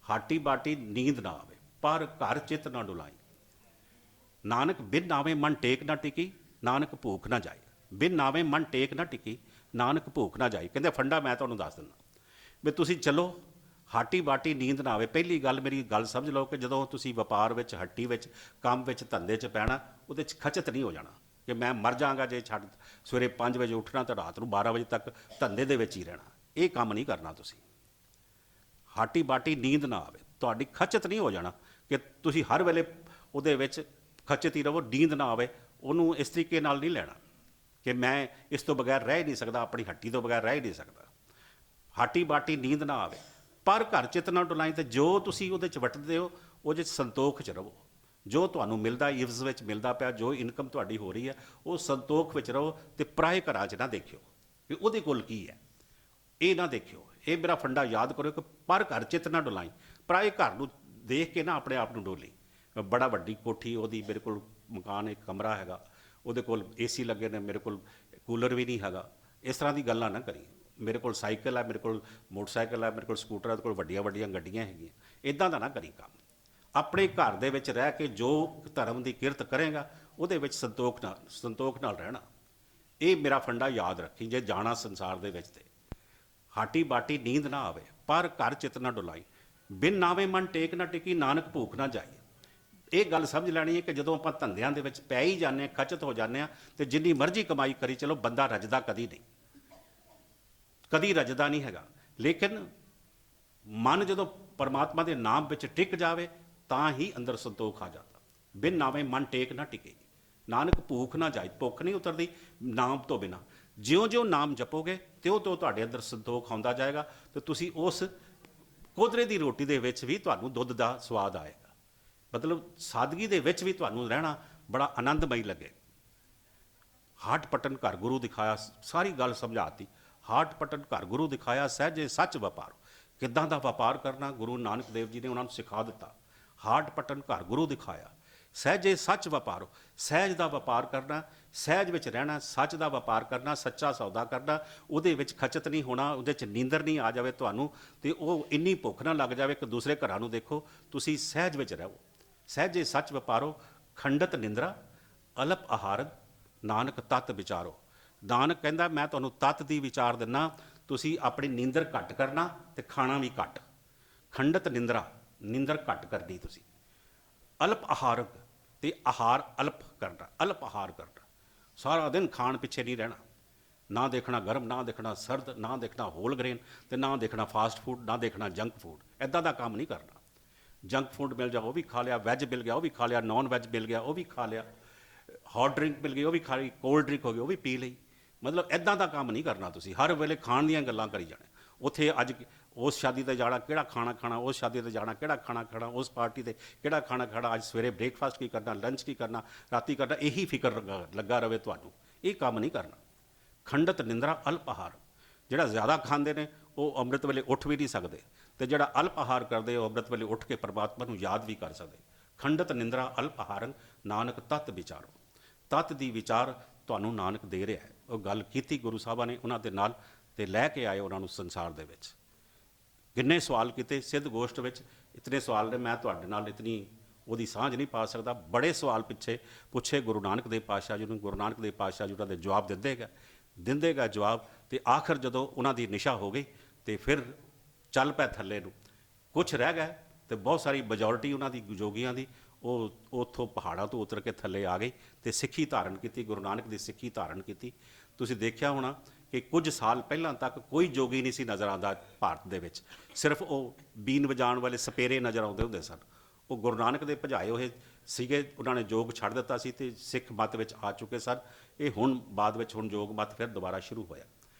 ਹਾਟੀ ਬਾਟੀ ਨੀਂਦ ਨਾ ਆਵੇ, ਪਰ ਘਰ ਚਿੱਤ ਨਾ ਡੁਲਾਈ। ਨਾਨਕ ਬਿਨ ਨਾਵੇਂ ਮਨ ਟੇਕ ਨਾ ਟਿਕੀ, ਨਾਨਕ ਭੂਖ ਨਾ ਜਾਏ। ਬਿਨ ਨਾਵੇਂ ਮਨ ਟੇਕ ਨਾ ਟਿਕੀ, ਨਾਨਕ ਭੂਖ ਨਾ ਜਾਏ। ਕਹਿੰਦੇ ਫੰਡਾ ਮੈਂ ਤੁਹਾਨੂੰ ਦੱਸ ਦਿੰਦਾ ਵੀ ਤੁਸੀਂ ਚਲੋ, ਹਾਟੀ ਬਾਟੀ ਨੀਂਦ ਨਾ ਆਵੇ। ਪਹਿਲੀ ਗੱਲ ਮੇਰੀ ਗੱਲ ਸਮਝ ਲਓ ਕਿ ਜਦੋਂ ਤੁਸੀਂ ਵਪਾਰ ਵਿੱਚ, ਹੱਟੀ ਵਿੱਚ, ਕੰਮ ਵਿੱਚ, ਧੰਦੇ 'ਚ ਪੈਣਾ, ਉਹਦੇ 'ਚ ਖਚਤ ਨਹੀਂ ਹੋ ਜਾਣਾ ਕਿ ਮੈਂ ਮਰ ਜਾਵਾਂਗਾ ਜੇ ਛੱਡ ਸਵੇਰੇ 5 ਵਜੇ ਉੱਠਣਾ ਤਾਂ ਰਾਤ ਨੂੰ 12 ਵਜੇ ਤੱਕ ਧੰਦੇ ਦੇ ਵਿੱਚ ਹੀ ਰਹਿਣਾ। ਇਹ ਕੰਮ ਨਹੀਂ ਕਰਨਾ ਤੁਸੀਂ। ਹਾਟੀ ਬਾਟੀ ਨੀਂਦ ਨਾ ਆਵੇ, ਤੁਹਾਡੀ ਖਚਤ ਨਹੀਂ ਹੋ ਜਾਣਾ ਕਿ ਤੁਸੀਂ ਹਰ ਵੇਲੇ ਉਹਦੇ ਵਿੱਚ ਖਚਤ ਹੀ ਰਹੋ, ਨੀਂਦ ਨਾ ਆਵੇ। ਉਹਨੂੰ ਇਸ ਤਰੀਕੇ ਨਾਲ ਨਹੀਂ ਲੈਣਾ ਕਿ ਮੈਂ ਇਸ ਤੋਂ ਬਗੈਰ ਰਹਿ ਹੀ ਨਹੀਂ ਸਕਦਾ, ਆਪਣੀ ਹੱਟੀ ਤੋਂ ਬਗੈਰ ਰਹਿ ਹੀ ਨਹੀਂ ਸਕਦਾ। ਹਾਟੀ ਬਾਟੀ ਨੀਂਦ ਨਾ ਆਵੇ, ਪਰ ਘਰ ਚਿੱਤ ਨਾ ਡੁਲਾਈ। ਤੇ ਜੋ ਤੁਸੀਂ ਉਹਦੇ 'ਚ ਵਟਦੇ ਹੋ ਉਹਦੇ 'ਚ ਸੰਤੋਖ 'ਚ ਰਹੋ। ਜੋ ਤੁਹਾਨੂੰ ਮਿਲਦਾ, ਇਵਜ਼ ਵਿੱਚ ਮਿਲਦਾ ਪਿਆ, ਜੋ ਇਨਕਮ ਤੁਹਾਡੀ ਹੋ ਰਹੀ ਹੈ, ਉਹ ਸੰਤੋਖ ਵਿੱਚ ਰਹੋ। ਤੇ ਪਰਾਏ ਘਰਾਂ 'ਚ ਨਾ ਦੇਖਿਓ ਵੀ ਉਹਦੇ ਕੋਲ ਕੀ ਹੈ, ਇਹ ਨਾ ਦੇਖਿਓ। ਇਹ ਮੇਰਾ ਫੰਡਾ ਯਾਦ ਕਰੋ ਕਿ ਪਰ ਘਰ ਚਿੱਤ ਨਾ ਡੁਲਾਈ। ਪਰਾਏ ਘਰ ਨੂੰ ਦੇਖ ਕੇ ਨਾ ਆਪਣੇ ਆਪ ਨੂੰ ਡੋਲੀ। ਬੜਾ ਵੱਡੀ ਕੋਠੀ ਉਹਦੀ, ਮੇਰੇ ਕੋਲ ਮਕਾਨ ਇੱਕ ਕਮਰਾ ਹੈਗਾ, ਉਹਦੇ ਕੋਲ AC ਲੱਗੇ ਨੇ, ਮੇਰੇ ਕੋਲ ਕੂਲਰ ਵੀ ਨਹੀਂ ਹੈਗਾ। ਇਸ ਤਰ੍ਹਾਂ ਦੀ ਗੱਲਾਂ ਨਾ ਕਰੀ। ਮੇਰੇ ਕੋਲ ਸਾਈਕਲ ਹੈ, ਮੇਰੇ ਕੋਲ ਮੋਟਰਸਾਈਕਲ ਹੈ, ਮੇਰੇ ਕੋਲ ਸਕੂਟਰ ਹੈ, ਉਹਦੇ ਕੋਲ ਵੱਡੀਆਂ ਵੱਡੀਆਂ ਗੱਡੀਆਂ ਹੈਗੀਆਂ। ਇੱਦਾਂ ਦਾ ਨਾ ਕਰੀ ਕੰਮ। ਆਪਣੇ ਘਰ ਦੇ ਵਿੱਚ ਰਹਿ ਕੇ ਜੋ ਧਰਮ ਦੀ ਕਿਰਤ ਕਰੇਗਾ ਉਹਦੇ ਵਿੱਚ ਸੰਤੋਖ ਨਾਲ ਰਹਿਣਾ। ਇਹ ਮੇਰਾ ਫੰਡਾ ਯਾਦ ਰੱਖੀ ਜੇ ਜਾਣਾ ਸੰਸਾਰ ਦੇ ਵਿੱਚ। ਤੇ ਹਾਟੀ ਬਾਟੀ ਨੀਂਦ ਨਾ ਆਵੇ, ਪਰ ਘਰ ਚਿੱਤ ਨਾ ਡੁਲਾਈ। ਬਿਨ ਨਾਵੇਂ ਮਨ ਟੇਕ ਨਾ ਟਿਕੀ, ਨਾਨਕ ਭੂਖ ਨਾ ਜਾਏ। ਇਹ ਗੱਲ ਸਮਝ ਲੈਣੀ ਹੈ ਕਿ ਜਦੋਂ ਆਪਾਂ ਧੰਦਿਆਂ ਦੇ ਵਿੱਚ ਪੈ ਹੀ ਜਾਂਦੇ ਹਾਂ, ਖਚਤ ਹੋ ਜਾਂਦੇ ਹਾਂ, ਤੇ ਜਿੰਨੀ ਮਰਜ਼ੀ ਕਮਾਈ ਕਰੀ ਚਲੋ, ਬੰਦਾ ਰੱਜਦਾ ਕਦੀ ਨਹੀਂ, ਕਦੀ ਰੱਜਦਾ ਨਹੀਂ ਹੈਗਾ। ਲੇਕਿਨ ਮਨ ਜਦੋਂ ਪਰਮਾਤਮਾ ਦੇ ਨਾਮ ਵਿੱਚ ਟਿਕ ਜਾਵੇ ਤਾਂ ਹੀ ਅੰਦਰ ਸੰਤੋਖ ਆ ਜਾਂਦਾ। ਬਿਨ ਨਾਵੇਂ ਮਨ ਟੇਕ ਨਾ ਟਿਕੇ, ਨਾਨਕ ਭੂਖ ਨਾ ਜਾਏ, ਭੁੱਖ ਨਹੀਂ ਉਤਰਦੀ ਨਾਮ ਤੋਂ ਬਿਨਾ। ਜਿਉਂ-ਜਿਉਂ ਨਾਮ ਜਪੋਗੇ ਤਿਉਂ-ਤਿਉਂ ਤੁਹਾਡੇ ਅੰਦਰ ਸੰਤੋਖ ਆਉਂਦਾ ਜਾਏਗਾ ਤੇ ਤੁਸੀਂ ਉਸ ਕੋਧਰੇ ਦੀ ਰੋਟੀ ਦੇ ਵਿੱਚ ਵੀ ਤੁਹਾਨੂੰ ਦੁੱਧ ਦਾ ਸਵਾਦ ਆਏਗਾ। ਮਤਲਬ ਸਾਦਗੀ ਦੇ ਵਿੱਚ ਵੀ ਤੁਹਾਨੂੰ ਰਹਿਣਾ ਬੜਾ ਆਨੰਦਮਈ ਲੱਗੇ। ਹਾਟ ਪਟਨ ਘਰ ਗੁਰੂ ਦਿਖਾਇਆ, ਸਾਰੀ ਗੱਲ ਸਮਝਾਤੀ। ਹਾਟ ਪਟਨ ਘਰ ਗੁਰੂ ਦਿਖਾਇਆ, ਸਹਿਜੇ ਸੱਚ ਵਪਾਰੋ। ਕਿੱਦਾਂ ਦਾ ਵਪਾਰ ਕਰਨਾ ਗੁਰੂ ਨਾਨਕ ਦੇਵ ਜੀ ਨੇ ਉਹਨਾਂ ਨੂੰ ਸਿਖਾ ਦਿੱਤਾ। ਹਾਟ ਪਟਨ ਘਰ ਗੁਰੂ ਦਿਖਾਇਆ, ਸਹਿਜੇ ਸੱਚ ਵਪਾਰੋ। ਸਹਿਜ ਦਾ ਵਪਾਰ ਕਰਨਾ, ਸਹਿਜ ਵਿੱਚ ਰਹਿਣਾ, ਸੱਚ ਦਾ ਵਪਾਰ ਕਰਨਾ, ਸੱਚਾ ਸੌਦਾ ਕਰਨਾ। ਉਹਦੇ ਵਿੱਚ ਖਚਤ ਨਹੀਂ ਹੋਣਾ, ਉਹਦੇ 'ਚ ਨੀਂਦਰ ਨਹੀਂ ਆ ਜਾਵੇ ਤੁਹਾਨੂੰ, ਤੇ ਉਹ ਇੰਨੀ ਭੁੱਖ ਨਾ ਲੱਗ ਜਾਵੇ ਕਿ ਦੂਸਰੇ ਘਰਾਂ ਨੂੰ ਦੇਖੋ। ਤੁਸੀਂ ਸਹਿਜ ਵਿੱਚ ਰਹੋ। ਸਹਿਜੇ ਸੱਚ ਵਪਾਰੋ, ਖੰਡਤ ਨਿੰਦਰਾ, ਅਲਪ ਆਹਾਰਦ, ਨਾਨਕ ਤਤ ਵਿਚਾਰੋ। ਨਾਨਕ ਕਹਿੰਦਾ ਮੈਂ ਤੁਹਾਨੂੰ ਤਤ ਦੀ ਵਿਚਾਰ ਦਿੰਦਾ, ਤੁਸੀਂ ਆਪਣੀ ਨੀਂਦਰ ਘੱਟ ਕਰਨਾ ਤੇ ਖਾਣਾ ਵੀ ਘੱਟ। ਖੰਡਤ ਨਿੰਦਰਾ, ਨੀਂਦਰ ਘੱਟ ਕਰਨੀ ਤੁਸੀਂ। ਅਲਪ ਆਹਾਰ, ਤੇ ਆਹਾਰ ਅਲਪ ਕਰਨਾ, ਅਲਪ ਆਹਾਰ ਕਰਨਾ। ਸਾਰਾ ਦਿਨ ਖਾਣ ਪਿੱਛੇ ਨਹੀਂ ਰਹਿਣਾ, ਨਾ ਦੇਖਣਾ ਗਰਮ, ਨਾ ਦੇਖਣਾ ਸਰਦ, ਨਾ ਦੇਖਣਾ ਹੋਲ ਗ੍ਰੇਨ, ਤੇ ਨਾ ਦੇਖਣਾ ਫਾਸਟ ਫੂਡ, ਨਾ ਦੇਖਣਾ ਜੰਕ ਫੂਡ। ਇੱਦਾਂ ਦਾ ਕੰਮ ਨਹੀਂ ਕਰਨਾ। ਜੰਕ ਫੂਡ ਮਿਲ ਜਾ ਉਹ ਵੀ ਖਾ ਲਿਆ, ਵੈਜ ਮਿਲ ਗਿਆ ਉਹ ਵੀ ਖਾ ਲਿਆ, ਨੌਨ ਵੈਜ ਮਿਲ ਗਿਆ ਉਹ ਵੀ ਖਾ ਲਿਆ, ਹੌਟ ਡਰਿੰਕ ਮਿਲ ਗਈ ਉਹ ਵੀ ਖਾ ਲਈ, ਕੋਲਡ ਡਰਿੰਕ ਹੋ ਗਈ ਉਹ ਵੀ ਪੀ ਲਈ। ਮਤਲਬ ਇੱਦਾਂ ਦਾ ਕੰਮ ਨਹੀਂ ਕਰਨਾ ਤੁਸੀਂ, ਹਰ ਵੇਲੇ ਖਾਣ ਦੀਆਂ ਗੱਲਾਂ ਕਰੀ ਜਾਣਾ। ਉੱਥੇ ਅੱਜ ਉਸ ਸ਼ਾਦੀ 'ਤੇ ਜਾਣਾ, ਕਿਹੜਾ ਖਾਣਾ ਖਾਣਾ, ਉਸ ਸ਼ਾਦੀ 'ਤੇ ਜਾਣਾ, ਕਿਹੜਾ ਖਾਣਾ ਖਾਣਾ, ਉਸ ਪਾਰਟੀ 'ਤੇ ਕਿਹੜਾ ਖਾਣਾ ਖਾਣਾ, ਅੱਜ ਸਵੇਰੇ ਬ੍ਰੇਕਫਾਸਟ ਕੀ ਕਰਨਾ, ਲੰਚ ਕੀ ਕਰਨਾ, ਰਾਤੀ ਕਰਨਾ, ਇਹੀ ਫਿਕਰ ਲੱਗਾ ਰਵੇ ਤੁਹਾਨੂੰ। ਇਹ ਕੰਮ ਨਹੀਂ ਕਰਨਾ। ਖੰਡਤ ਨਿੰਦਰਾ ਅਲਪ ਆਹਾਰ। ਜਿਹੜਾ ਜ਼ਿਆਦਾ ਖਾਂਦੇ ਨੇ ਉਹ ਅੰਮ੍ਰਿਤ ਵੇਲੇ ਉੱਠ ਵੀ ਨਹੀਂ ਸਕਦੇ, ਤੇ ਜਿਹੜਾ ਅਲਪ ਆਹਾਰ ਕਰਦੇ ਉਹ ਅੰਮ੍ਰਿਤ ਵੇਲੇ ਉੱਠ ਕੇ ਪਰਮਾਤਮਾ ਨੂੰ ਯਾਦ ਵੀ ਕਰ ਸਕਦੇ। ਖੰਡਤ ਨਿੰਦਰਾ ਅਲਪ ਆਹਾਰੰ, ਨਾਨਕ ਤਤ ਵਿਚਾਰੋ। ਤਤ ਦੀ ਵਿਚਾਰ ਤੁਹਾਨੂੰ ਨਾਨਕ ਦੇ ਰਿਹਾ ਹੈ। ਉਹ ਗੱਲ ਕੀਤੀ ਗੁਰੂ ਸਾਹਿਬਾਂ ਨੇ ਉਹਨਾਂ ਦੇ ਨਾਲ, ਤੇ ਲੈ ਕੇ ਆਏ ਉਹਨਾਂ ਨੂੰ ਸੰਸਾਰ ਦੇ ਵਿੱਚ। ਕਿੰਨੇ ਸਵਾਲ ਕੀਤੇ ਸਿੱਧ ਗੋਸ਼ਟ ਵਿੱਚ, ਇਤਨੇ ਸਵਾਲ ਨੇ, ਮੈਂ ਤੁਹਾਡੇ ਨਾਲ ਇਤਨੀ ਉਹਦੀ ਸਾਂਝ ਨਹੀਂ ਪਾ ਸਕਦਾ। ਬੜੇ ਸਵਾਲ ਪਿੱਛੇ ਪੁੱਛੇ ਗੁਰੂ ਨਾਨਕ ਦੇਵ ਪਾਤਸ਼ਾਹ ਜੀ ਨੂੰ। ਗੁਰੂ ਨਾਨਕ ਦੇਵ ਪਾਤਸ਼ਾਹ ਜੀ ਉਹਨਾਂ ਦੇ ਜਵਾਬ ਦਿੰਦੇ ਗਏ ਜਵਾਬ। ਤੇ ਆਖਰ ਜਦੋਂ ਉਹਨਾਂ ਦੀ ਨਿਸ਼ਾ ਹੋ ਗਈ ਤੇ ਫਿਰ ਚੱਲ ਪਏ ਥੱਲੇ ਨੂੰ। ਕੁਛ ਰਹਿ ਗਏ ਤੇ ਬਹੁਤ ਸਾਰੀ ਮੈਜੋਰਿਟੀ ਉਹਨਾਂ ਦੀ ਜੋਗੀਆਂ ਦੀ ਉਹ ਉੱਥੋਂ ਪਹਾੜਾਂ ਤੋਂ ਉਤਰ ਕੇ ਥੱਲੇ ਆ ਗਈ ਤੇ ਸਿੱਖੀ ਧਾਰਨ ਕੀਤੀ, ਗੁਰੂ ਨਾਨਕ ਦੀ ਸਿੱਖੀ ਧਾਰਨ ਕੀਤੀ। ਤੁਸੀਂ ਦੇਖਿਆ ਹੋਣਾ ਕਿ ਕੁਝ ਸਾਲ ਪਹਿਲਾਂ ਤੱਕ ਕੋਈ ਜੋਗੀ ਨਹੀਂ ਸੀ ਨਜ਼ਰ ਆਉਂਦਾ ਭਾਰਤ ਦੇ ਵਿੱਚ। ਸਿਰਫ ਉਹ ਬੀਨ ਵਜਾਉਣ ਵਾਲੇ ਸਪੇਰੇ ਨਜ਼ਰ ਆਉਂਦੇ ਹੁੰਦੇ ਸਨ। ਉਹ ਗੁਰੂ ਨਾਨਕ ਦੇ ਭਜਾਏ ਹੋਏ ਸੀਗੇ, ਉਹਨਾਂ ਨੇ ਜੋਗ ਛੱਡ ਦਿੱਤਾ ਸੀ ਤੇ ਸਿੱਖ ਮਤ ਵਿੱਚ ਆ ਚੁੱਕੇ ਸਨ। ਇਹ ਹੁਣ ਬਾਅਦ ਵਿੱਚ ਹੁਣ ਜੋਗ ਮਤ ਫਿਰ ਦੁਬਾਰਾ ਸ਼ੁਰੂ ਹੋਇਆ।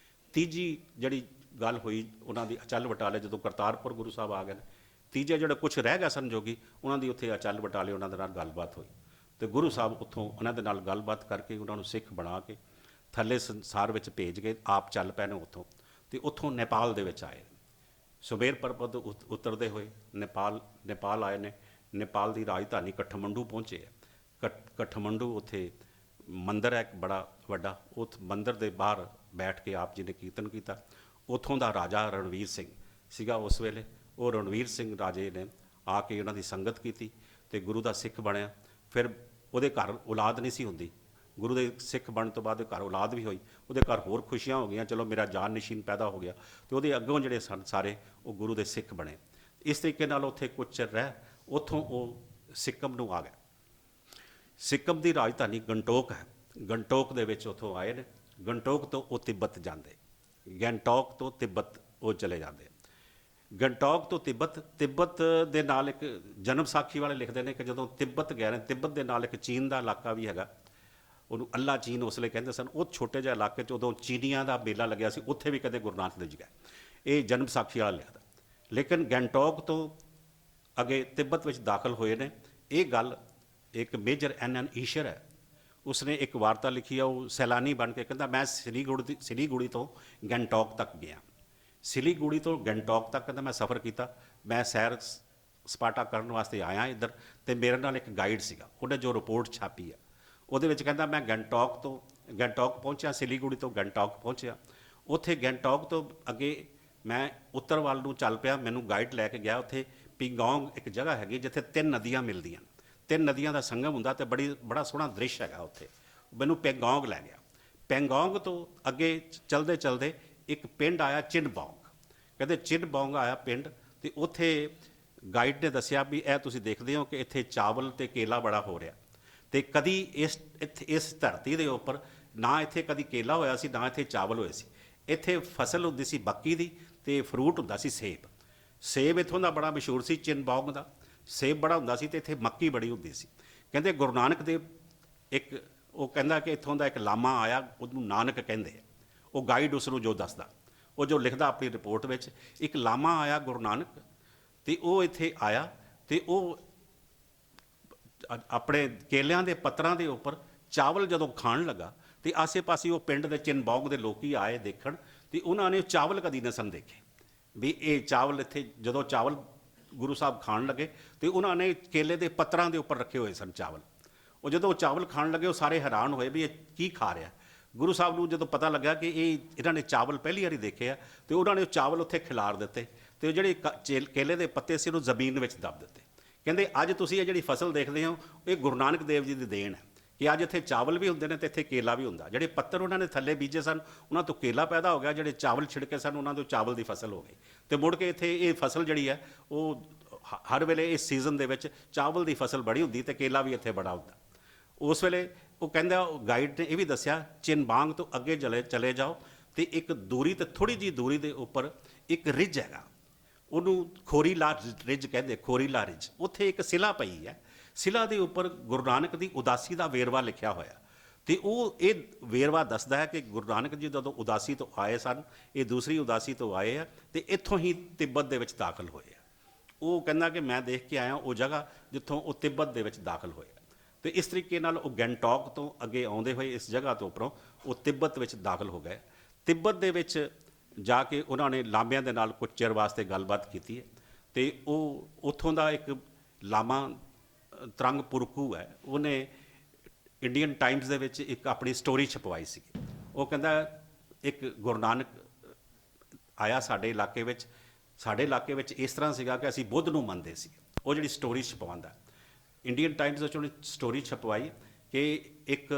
ਤੀਜੀ ਜਿਹੜੀ ਗੱਲ ਹੋਈ ਉਹਨਾਂ ਦੀ ਅਚਲ ਵਟਾਲੇ, ਜਦੋਂ ਕਰਤਾਰਪੁਰ ਗੁਰੂ ਸਾਹਿਬ ਆ ਗਏ ਨੇ, ਤੀਜੇ ਜਿਹੜੇ ਕੁਛ ਰਹਿ ਗਏ ਸਨ ਜੋਗੀ, ਉਹਨਾਂ ਦੀ ਉੱਥੇ ਅਚਲ ਵਟਾਲੇ ਉਹਨਾਂ ਦੇ ਨਾਲ ਗੱਲਬਾਤ ਹੋਈ। ਤੇ ਗੁਰੂ ਸਾਹਿਬ ਉੱਥੋਂ ਉਹਨਾਂ ਦੇ ਨਾਲ ਗੱਲਬਾਤ ਕਰਕੇ ਉਹਨਾਂ ਨੂੰ ਸਿੱਖ ਬਣਾ ਕੇ ਥੱਲੇ ਸੰਸਾਰ ਵਿੱਚ ਭੇਜ ਕੇ ਆਪ ਚੱਲ ਪਏ ਨੇ ਉੱਥੋਂ। ਤੇ ਉੱਥੋਂ ਨੇਪਾਲ ਦੇ ਵਿੱਚ ਆਏ, ਸੁਮੇਰ ਪਰਬਤ ਉਤਰਦੇ ਹੋਏ ਨੇਪਾਲ ਆਏ ਨੇ। ਨੇਪਾਲ ਦੀ ਰਾਜਧਾਨੀ ਕਠਮੰਡੂ ਪਹੁੰਚੇ ਹੈ। ਕਠਮੰਡੂ ਉੱਥੇ ਮੰਦਿਰ ਹੈ ਇੱਕ ਬੜਾ ਵੱਡਾ, ਉਸ ਮੰਦਿਰ ਦੇ ਬਾਹਰ ਬੈਠ ਕੇ ਆਪ ਜੀ ਨੇ ਕੀਰਤਨ ਕੀਤਾ। ਉੱਥੋਂ ਦਾ ਰਾਜਾ ਰਣਵੀਰ ਸਿੰਘ ਸੀਗਾ ਉਸ ਵੇਲੇ। ਉਹ ਰਣਵੀਰ ਸਿੰਘ ਰਾਜੇ ਨੇ ਆ ਕੇ ਉਹਨਾਂ ਦੀ ਸੰਗਤ ਕੀਤੀ ਤੇ ਗੁਰੂ ਦਾ ਸਿੱਖ ਬਣਿਆ। ਫਿਰ ਉਹਦੇ ਘਰ ਔਲਾਦ ਨਹੀਂ ਸੀ ਹੁੰਦੀ, ਗੁਰੂ ਦੇ ਸਿੱਖ ਬਣਨ ਤੋਂ ਬਾਅਦ ਘਰ ਔਲਾਦ ਵੀ ਹੋਈ। ਉਹਦੇ ਘਰ ਹੋਰ ਖੁਸ਼ੀਆਂ ਹੋ ਗਈਆਂ, ਚਲੋ ਮੇਰਾ ਜਾਨ ਨਿਸ਼ੀਨ ਪੈਦਾ ਹੋ ਗਿਆ। ਤੇ ਉਹਦੇ ਅੱਗੋਂ ਜਿਹੜੇ ਸਨ ਸਾਰੇ ਉਹ ਗੁਰੂ ਦੇ ਸਿੱਖ ਬਣੇ। ਇਸ ਤਰੀਕੇ ਨਾਲ ਉੱਥੇ ਕੁਝ ਚਿਰ ਰਹਿ, ਉੱਥੋਂ ਉਹ ਸਿੱਕਮ ਨੂੰ ਆ ਗਏ। ਸਿੱਕਮ ਦੀ ਰਾਜਧਾਨੀ ਗੰਟੋਕ ਹੈ। ਗੰਟੋਕ ਦੇ ਵਿੱਚ ਉੱਥੋਂ ਆਏ ਨੇ। ਗੰਟੋਕ ਤੋਂ ਉਹ ਤਿੱਬਤ ਜਾਂਦੇ, ਗੈਂਗਟੋਕ ਤੋਂ ਤਿੱਬਤ ਉਹ ਚਲੇ ਜਾਂਦੇ। ਗੰਟੋਕ ਤੋਂ ਤਿੱਬਤ ਦੇ ਨਾਲ ਇੱਕ ਜਨਮ ਸਾਖੀ ਵਾਲੇ ਲਿਖਦੇ ਨੇ ਕਿ ਜਦੋਂ ਤਿੱਬਤ ਗਏ ਨੇ, ਤਿੱਬਤ ਦੇ ਨਾਲ ਇੱਕ ਚੀਨ ਦਾ ਇਲਾਕਾ ਵੀ ਹੈਗਾ, ਉਹਨੂੰ ਅੱਲਾ ਚੀਨ ਉਸ ਵੇਲੇ ਕਹਿੰਦੇ ਸਨ। ਉਹ ਛੋਟੇ ਜਿਹੇ ਇਲਾਕੇ 'ਚ ਉਦੋਂ ਚੀਨੀਆਂ ਦਾ ਮੇਲਾ ਲੱਗਿਆ ਸੀ, ਉੱਥੇ ਵੀ ਕਦੇ ਗੁਰੂ ਨਾਨਕ ਦੇਵ ਜੀ ਗਏ। ਇਹ ਜਨਮ ਸਾਖੀ ਵਾਲਾ ਲਿਖਦਾ। ਲੇਕਿਨ ਗੈਂਗਟੋਕ ਤੋਂ ਅੱਗੇ ਤਿੱਬਤ ਵਿੱਚ ਦਾਖਲ ਹੋਏ ਨੇ। ਇਹ ਗੱਲ ਇੱਕ ਮੇਜਰ NN ਈਸ਼ਰ ਹੈ, ਉਸਨੇ ਇੱਕ ਵਾਰਤਾ ਲਿਖੀ ਆ। ਉਹ ਸੈਲਾਨੀ ਬਣ ਕੇ ਕਹਿੰਦਾ ਮੈਂ ਸਿਲੀਗੁੜੀ ਤੋਂ ਗੈਂਗਟੋਕ ਤੱਕ ਗਿਆ। ਸਿਲੀਗੁੜੀ ਤੋਂ ਗੈਂਗਟੋਕ ਤੱਕ ਕਹਿੰਦਾ ਮੈਂ ਸਫ਼ਰ ਕੀਤਾ। ਮੈਂ ਸੈਰ ਸਪਾਟਾ ਕਰਨ ਵਾਸਤੇ ਆਇਆ ਇੱਧਰ, ਤੇ ਮੇਰੇ ਨਾਲ ਇੱਕ ਗਾਈਡ ਸੀਗਾ, ਉਹਨੇ ਜੋ ਰਿਪੋਰਟ ਛਾਪੀ ਆ ਉਹਦੇ ਵਿੱਚ ਕਹਿੰਦਾ ਮੈਂ ਗੈਂਗਟੋਕ ਪਹੁੰਚਿਆ, ਸਿਲੀਗੁੜੀ ਤੋਂ ਗੈਂਗਟੋਕ ਪਹੁੰਚਿਆ। ਉੱਥੇ ਗੈਂਗਟੋਕ ਤੋਂ ਅੱਗੇ ਮੈਂ ਉੱਤਰ ਵੱਲ ਨੂੰ ਚੱਲ ਪਿਆ। ਮੈਨੂੰ ਗਾਈਡ ਲੈ ਕੇ ਗਿਆ। ਉੱਥੇ ਪਿੰਗੋਂਗ ਇੱਕ ਜਗ੍ਹਾ ਹੈਗੀ ਜਿੱਥੇ 3 ਨਦੀਆਂ ਮਿਲਦੀਆਂ, 3 ਨਦੀਆਂ ਦਾ ਸੰਗਮ ਹੁੰਦਾ ਤੇ ਬੜਾ ਸੋਹਣਾ ਦ੍ਰਿਸ਼ ਹੈਗਾ ਉੱਥੇ। ਮੈਨੂੰ ਪੈਂਗੋਂਗ ਲੈ ਗਿਆ। ਪੈਂਗੋਂਗ ਤੋਂ ਅੱਗੇ ਚਲਦੇ ਇੱਕ ਪਿੰਡ ਆਇਆ ਚਿਨਬੋਂਗ। ਕਹਿੰਦੇ ਚਿਨਬੋਂਗ ਆਇਆ ਪਿੰਡ, ਤੇ ਉੱਥੇ ਗਾਈਡ ਨੇ ਦੱਸਿਆ ਵੀ ਇਹ ਤੁਸੀਂ ਦੇਖਦੇ ਹੋ ਕਿ ਇੱਥੇ ਚਾਵਲ ਤੇ ਕੇਲਾ ਬੜਾ ਹੋ ਰਿਹਾ, ਤੇ ਕਦੀ ਇਸ ਧਰਤੀ ਦੇ ਉੱਪਰ ਨਾ ਇੱਥੇ ਕਦੀ ਕੇਲਾ ਹੋਇਆ ਸੀ, ਨਾ ਇੱਥੇ ਚਾਵਲ ਹੋਏ ਸੀ। ਇੱਥੇ ਫਸਲ ਹੁੰਦੀ ਸੀ ਬੱਕੀ ਦੀ, ਤੇ ਫਰੂਟ ਹੁੰਦਾ ਸੀ ਸੇਬ। ਸੇਬ ਇੱਥੋਂ ਦਾ ਬੜਾ ਮਸ਼ਹੂਰ ਸੀ, ਚਿਨਬੋਂਗ ਦਾ ਸੇਬ ਬੜਾ ਹੁੰਦਾ ਸੀ, ਤੇ ਇੱਥੇ ਮੱਕੀ ਬੜੀ ਹੁੰਦੀ ਸੀ। ਕਹਿੰਦੇ ਗੁਰੂ ਨਾਨਕ ਦੇਵ ਇੱਕ ਉਹ ਕਹਿੰਦਾ ਕਿ ਇੱਥੋਂ ਦਾ ਇੱਕ ਲਾਮਾ ਆਇਆ, ਉਹਨੂੰ ਨਾਨਕ ਕਹਿੰਦੇ ਆ। ਉਹ ਗਾਈਡ ਉਸ ਨੂੰ ਜੋ ਦੱਸਦਾ, ਉਹ ਜੋ ਲਿਖਦਾ ਆਪਣੀ ਰਿਪੋਰਟ ਵਿੱਚ, ਇੱਕ ਲਾਮਾ ਆਇਆ ਗੁਰੂ ਨਾਨਕ, ਤੇ ਉਹ ਇੱਥੇ ਆਇਆ ਤੇ ਉਹ ਆਪਣੇ ਕੇਲਿਆਂ ਦੇ ਪੱਤਰਾਂ ਦੇ ਉੱਪਰ ਚਾਵਲ ਜਦੋਂ ਖਾਣ ਲੱਗਾ ਤੇ ਆਸੇ-ਪਾਸੇ ਉਹ ਪਿੰਡ ਦੇ ਚਿਨਬੌਂਗ ਦੇ ਲੋਕੀ ਆਏ ਦੇਖਣ, ਤੇ ਉਹਨਾਂ ਨੇ ਚਾਵਲ ਕਦੀ ਨਾ ਸਨ ਦੇਖੇ ਵੀ ਇਹ ਚਾਵਲ ਇੱਥੇ। ਜਦੋਂ ਚਾਵਲ ਗੁਰੂ ਸਾਹਿਬ ਖਾਣ ਲੱਗੇ ਤੇ ਉਹਨਾਂ ਨੇ ਕੇਲੇ ਦੇ ਪੱਤਰਾਂ ਦੇ ਉੱਪਰ ਰੱਖੇ ਹੋਏ ਸਨ ਚਾਵਲ। ਉਹ ਜਦੋਂ ਚਾਵਲ ਖਾਣ ਲੱਗੇ ਉਹ ਸਾਰੇ ਹੈਰਾਨ ਹੋਏ ਵੀ ਇਹ ਕੀ ਖਾ ਰਿਹਾ। ਗੁਰੂ ਸਾਹਿਬ ਨੂੰ ਜਦੋਂ ਪਤਾ ਲੱਗਾ ਕਿ ਇਹਨਾਂ ਨੇ ਚਾਵਲ ਪਹਿਲੀ ਵਾਰੀ ਦੇਖੇ ਆ, ਤੇ ਉਹਨਾਂ ਨੇ ਉਹ ਚਾਵਲ ਉੱਥੇ ਖਿਲਾਰ ਦਿੱਤੇ ਤੇ ਉਹ ਜਿਹੜੇ ਕੇਲੇ ਦੇ ਪੱਤੇ ਸੀ ਉਹਨੂੰ ਜ਼ਮੀਨ ਵਿੱਚ ਦੱਬ ਦਿੱਤੇ। ਕਹਿੰਦੇ ਅੱਜ ਤੁਸੀਂ ਇਹ ਜਿਹੜੀ ਫਸਲ ਦੇਖਦੇ ਹੋ ਇਹ ਗੁਰੂ ਨਾਨਕ ਦੇਵ ਜੀ ਦੀ ਦੇਣ ਹੈ ਕਿ ਅੱਜ ਇੱਥੇ ਚਾਵਲ ਵੀ ਹੁੰਦੇ ਨੇ ਤੇ ਇੱਥੇ ਕੇਲਾ ਵੀ ਹੁੰਦਾ। ਜਿਹੜੇ ਪੱਤਰ ਉਹਨਾਂ ਨੇ ਥੱਲੇ ਬੀਜੇ ਸਨ ਉਹਨਾਂ ਤੋਂ ਕੇਲਾ ਪੈਦਾ ਹੋ ਗਿਆ, ਜਿਹੜੇ ਚਾਵਲ ਛਿੜਕੇ ਸਨ ਉਹਨਾਂ ਤੋਂ ਚਾਵਲ ਦੀ ਫਸਲ ਹੋ ਗਈ। ਤੇ ਮੁੜ ਕੇ ਇੱਥੇ ਇਹ ਫਸਲ ਜਿਹੜੀ ਹੈ ਉਹ ਹਰ ਵੇਲੇ ਇਸ ਸੀਜ਼ਨ ਦੇ ਵਿੱਚ ਚਾਵਲ ਦੀ ਫਸਲ ਬੜੀ ਹੁੰਦੀ ਤੇ ਕੇਲਾ ਵੀ ਇੱਥੇ ਬੜਾ ਹੁੰਦਾ। ਉਸ ਵੇਲੇ ਉਹ ਕਹਿੰਦਾ, ਗਾਈਡ ਨੇ ਇਹ ਵੀ ਦੱਸਿਆ, ਚਿਨਬਾਂਗ ਤੋਂ ਅੱਗੇ ਚਲੇ ਜਾਓ ਤੇ ਇੱਕ ਦੂਰੀ ਤੇ ਥੋੜੀ ਜਿਹੀ ਦੂਰੀ ਦੇ ਉੱਪਰ ਇੱਕ ਰਿਜ ਹੈਗਾ, ਉਹਨੂੰ ਖੋਰੀਲਾ ਰਿਜ ਕਹਿੰਦੇ, ਖੋਰੀਲਾ ਰਿਜ। ਉੱਥੇ ਇੱਕ ਸਿਲਾ ਪਈ ਹੈ, ਸਿਲਾ ਦੇ ਉੱਪਰ ਗੁਰੂ ਨਾਨਕ ਦੀ ਉਦਾਸੀ ਦਾ ਵੇਰਵਾ ਲਿਖਿਆ ਹੋਇਆ। ਤੇ ਉਹ ਇਹ ਵੇਰਵਾ ਦੱਸਦਾ ਹੈ ਕਿ ਗੁਰੂ ਨਾਨਕ ਜੀ ਜਦੋਂ ਉਦਾਸੀ ਤੋਂ ਆਏ ਸਨ, ਇਹ ਦੂਸਰੀ ਉਦਾਸੀ ਤੋਂ ਆਏ ਆ ਤੇ ਇੱਥੋਂ ਹੀ ਤਿੱਬਤ ਦੇ ਵਿੱਚ ਦਾਖਲ ਹੋਏ ਆ। ਉਹ ਕਹਿੰਦਾ ਕਿ ਮੈਂ ਦੇਖ ਕੇ ਆਇਆ ਉਹ ਜਗ੍ਹਾ ਜਿੱਥੋਂ ਉਹ ਤਿੱਬਤ ਦੇ ਵਿੱਚ ਦਾਖਲ ਹੋਏ ਆ। ਤੇ ਇਸ ਤਰੀਕੇ ਨਾਲ ਉਹ ਗੈਂਗਟੌਕ ਤੋਂ ਅੱਗੇ ਆਉਂਦੇ ਹੋਏ ਇਸ ਜਗ੍ਹਾ ਤੋਂ ਉੱਪਰੋਂ ਉਹ ਤਿੱਬਤ ਵਿੱਚ ਦਾਖਲ ਹੋ ਗਏ। ਤਿੱਬਤ ਦੇ ਵਿੱਚ ਜਾ ਕੇ ਉਹਨਾਂ ਨੇ ਲਾਮਿਆਂ ਦੇ ਨਾਲ ਕੁਝ ਚਿਰ ਵਾਸਤੇ ਗੱਲਬਾਤ ਕੀਤੀ ਹੈ ਤੇ ਉਹ ਉੱਥੋਂ ਦਾ ਇੱਕ ਲਾਮਾ ਤਰੰਗ ਪੁਰਕੂ ਹੈ, ਉਹਨੇ ਇੰਡੀਅਨ ਟਾਈਮਸ ਦੇ ਵਿੱਚ ਇੱਕ ਆਪਣੀ ਸਟੋਰੀ ਛਪਵਾਈ ਸੀ। ਉਹ ਕਹਿੰਦਾ ਇੱਕ ਗੁਰੂ ਨਾਨਕ ਆਇਆ ਸਾਡੇ ਇਲਾਕੇ ਵਿੱਚ, ਸਾਡੇ ਇਲਾਕੇ ਵਿੱਚ ਇਸ ਤਰ੍ਹਾਂ ਸੀਗਾ ਕਿ ਅਸੀਂ ਬੁੱਧ ਨੂੰ ਮੰਨਦੇ ਸੀ। ਉਹ ਜਿਹੜੀ ਸਟੋਰੀ ਛਪਵਾਉਂਦਾ, ਇੰਡੀਅਨ ਟਾਈਮਸ ਵਿੱਚ ਉਹਨੇ ਸਟੋਰੀ ਛਪਵਾਈ ਕਿ ਇੱਕ